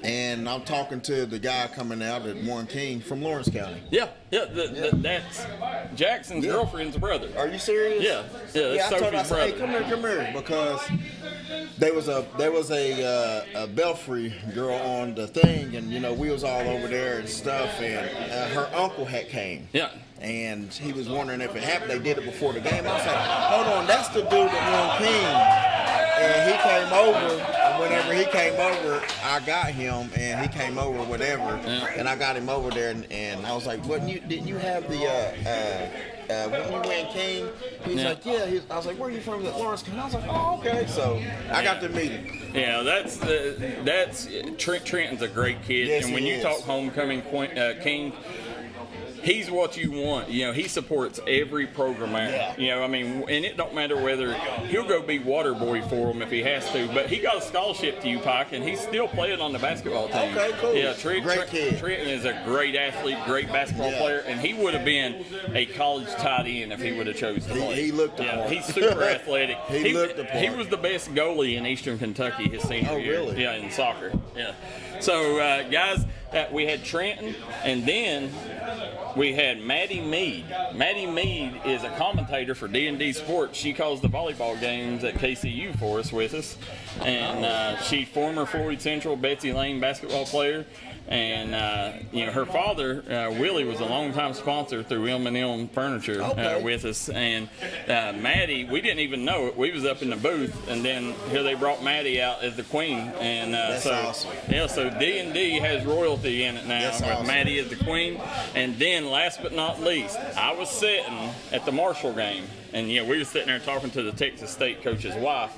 And I'm talking to the guy coming out at Warren King from Lawrence County. Yeah. That's Jackson's girlfriend's brother. Are you serious? Yeah. That's I told Sophie's him, I said, brother. hey, come here, because there was a Belfry girl on the thing, and we was all over there and stuff, and her uncle had came. Yeah. And he was wondering if it happened. They did it before the game. I was like, hold on, that's the dude that won King. And he came over, and whenever he came over, I got him, and he came over, whatever, and I got him over there, and I was like, didn't you have the, when you win King? He's like, yeah. I was like, where are you from? Lawrence County. I was like, oh, okay. So I got to meet him. Yeah, that's Trenton's a great kid, Yes, and when he you is. talk homecoming King, he's what you want. He supports every program out. Yeah. And it don't matter whether he'll go be water boy for them if he has to, but he got a scholarship to UPike, and he's still playing on the basketball team. Okay, cool. Yeah, Great kid. Trenton is a great athlete, great basketball player, and he would have been a college tight end if he would have chosen to play. He looked the part. He's super athletic. He looked the part. He was the best goalie in Eastern Kentucky his senior year. Oh, really? Yeah, in soccer. Yeah. So, guys, we had Trenton, and then we had Maddie Mead. Maddie Mead is a commentator for D&D Sports. She calls the volleyball games at KCU for us with us. And she's former Floyd Central Betsy Lane basketball player. And, her father, Willie, was a longtime sponsor through M&M Furniture with us. And Maddie, we didn't even know it. We was up in the booth, and then here they brought Maddie out as the queen. And That's awesome. Yeah, so D&D has royalty in it now. That's with awesome. Maddie as the queen. And then, last but not least, I was sitting at the Marshall game. And, we were sitting there talking to the Texas State coach's wife.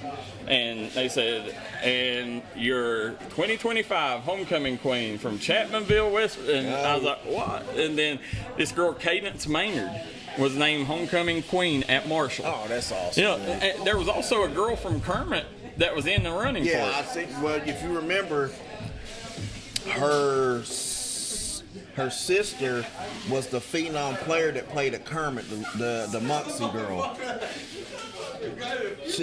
And they said, and your 2025 homecoming queen from Chapmanville, West. And I was like, what? And then this girl, Cadence Maynard, was named homecoming queen at Marshall. Oh, that's awesome. And there was also a girl from Kermit that was in the running for it. I think, well, if you remember, her sister was the phenom player that played at Kermit, the Muncie girl.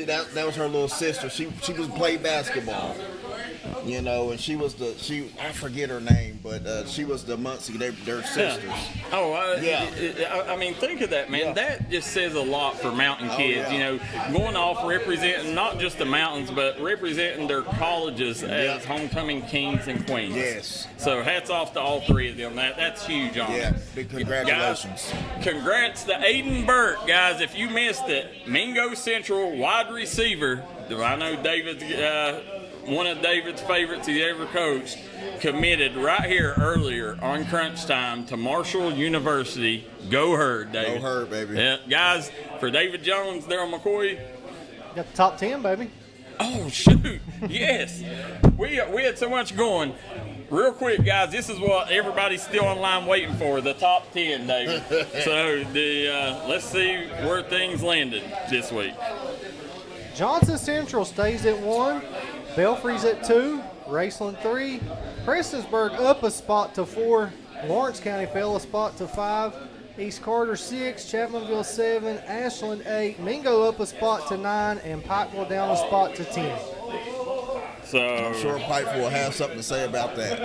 That was her little sister. She was played basketball, and she was I forget her name, but she was the Muncie. They're sisters. Yeah. Oh, I mean, think of that, man. Yeah. That just says a lot for mountain kids. Going off representing not just the mountains, but representing their colleges as homecoming kings and queens. Yes. So hats off to all three of them. That's huge on Yeah, big congratulations. Guys, congrats to Aiden Burke, guys. If you missed it, Mingo Central wide receiver. I know David's one of David's favorites he's ever coached. Committed right here earlier on crunch time to Marshall University. Go Herd, David. Go Herd, baby. Yeah, guys, for David Jones, Darryl McCoy. Got the top 10, baby. Oh, shoot. Yes. We had so much going. Real quick, guys, this is what everybody's still online waiting for, the top 10, David. So let's see where things landed this week. Johnson Central stays at 1. Belfry's at 2. Raceland 3. Prestonsburg up a spot to 4. Lawrence County fell a spot to 5. East Carter 6. Chapmanville 7. Ashland 8. Mingo up a spot to 9. And Pikeville down a spot to 10. So I'm sure Pikeville will have something to say about that.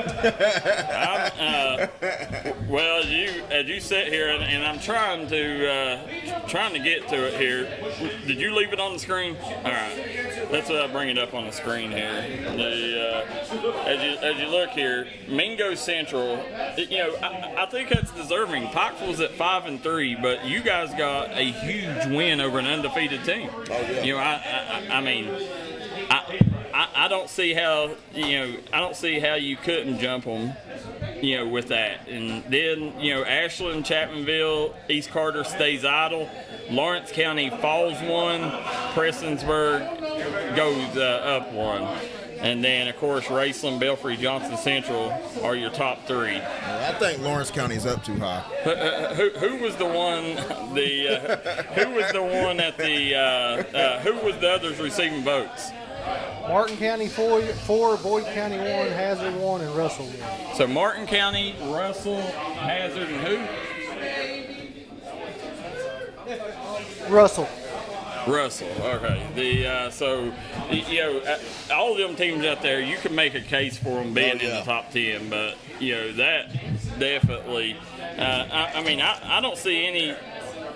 Well, as you sit here, and I'm trying to get to it here. Did you leave it on the screen? All right, let's bring it up on the screen here. As you look here, Mingo Central. I think that's deserving. Pikeville's at 5-3, but you guys got a huge win over an undefeated team. Oh yeah. I mean. I don't see how you couldn't jump them, with that. And then Ashland, Chapmanville, East Carter stays idle. Lawrence County falls 1. Prestonsburg goes up 1. And then, of course, Raceland, Belfry, Johnson Central are your top 3. Well, I think Lawrence County's up too high. Who was the one? Who was the one at the? Who was the others receiving votes? Martin County 4, Boyd County 1, Hazard 1, and Russell 1. So Martin County, Russell, Hazard, and who? Russell. Russell. Okay. All of them teams out there, you can make a case for them being in the top 10, but that definitely. I don't see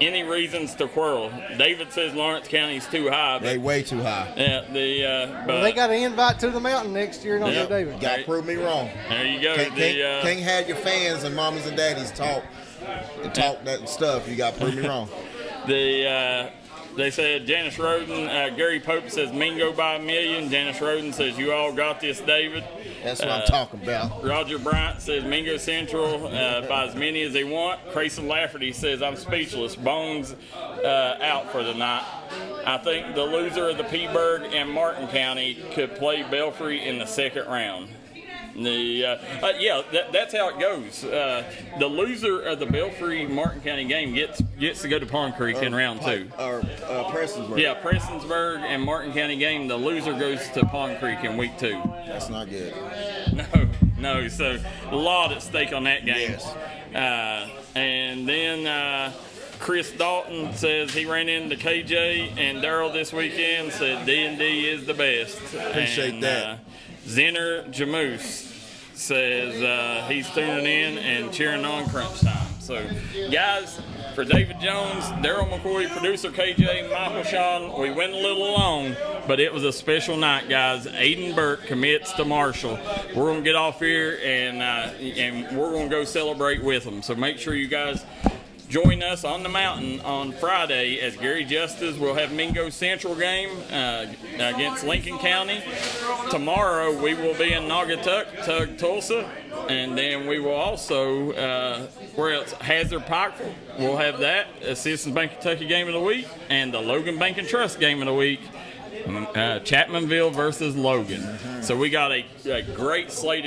any reasons to quarrel. David says Lawrence County's too high. They way too high. Yeah. Well, they got an invite to the mountain next year, don't they, David? Got to prove me wrong. There you go. Can't have your fans and mamas and daddies talk that stuff. You got to prove me wrong. They said Janice Roden, Gary Pope says Mingo by 1,000,000. Janice Roden says you all got this, David. That's what I'm talking about. Roger Bryant says Mingo Central by as many as they want. Grayson Lafferty says I'm speechless. Bones out for the night. I think the loser of the Peaburg and Martin County could play Belfry in the second round. That's how it goes. The loser of the Belfry-Martin County game gets to go to Pond Creek in round 2. Or Prestonsburg. Yeah, Prestonsburg and Martin County game. The loser goes to Pond Creek in week 2. That's not good. No. So a lot at stake on that game. Yes. And then Chris Dalton says he ran into KJ and Darryl this weekend. Said D&D is the best. Appreciate that. Zenner Jamoose says he's tuning in and cheering on Crunch Time. So, guys, for David Jones, Darryl McCoy, producer KJ, Michael Shawn, we went a little long, but it was a special night, guys. Aiden Burke commits to Marshall. We're going to get off here and we're going to go celebrate with them. So make sure you guys join us on the mountain on Friday as Gary Justice will have Mingo Central game against Lincoln County. Tomorrow we will be in Naugatuck, Tulsa, and then we will also, where else? Hazard Pikeville. We'll have that, Citizens Bank Kentucky game of the week, and the Logan Bank and Trust game of the week, Chapmanville versus Logan. So we got a great slate of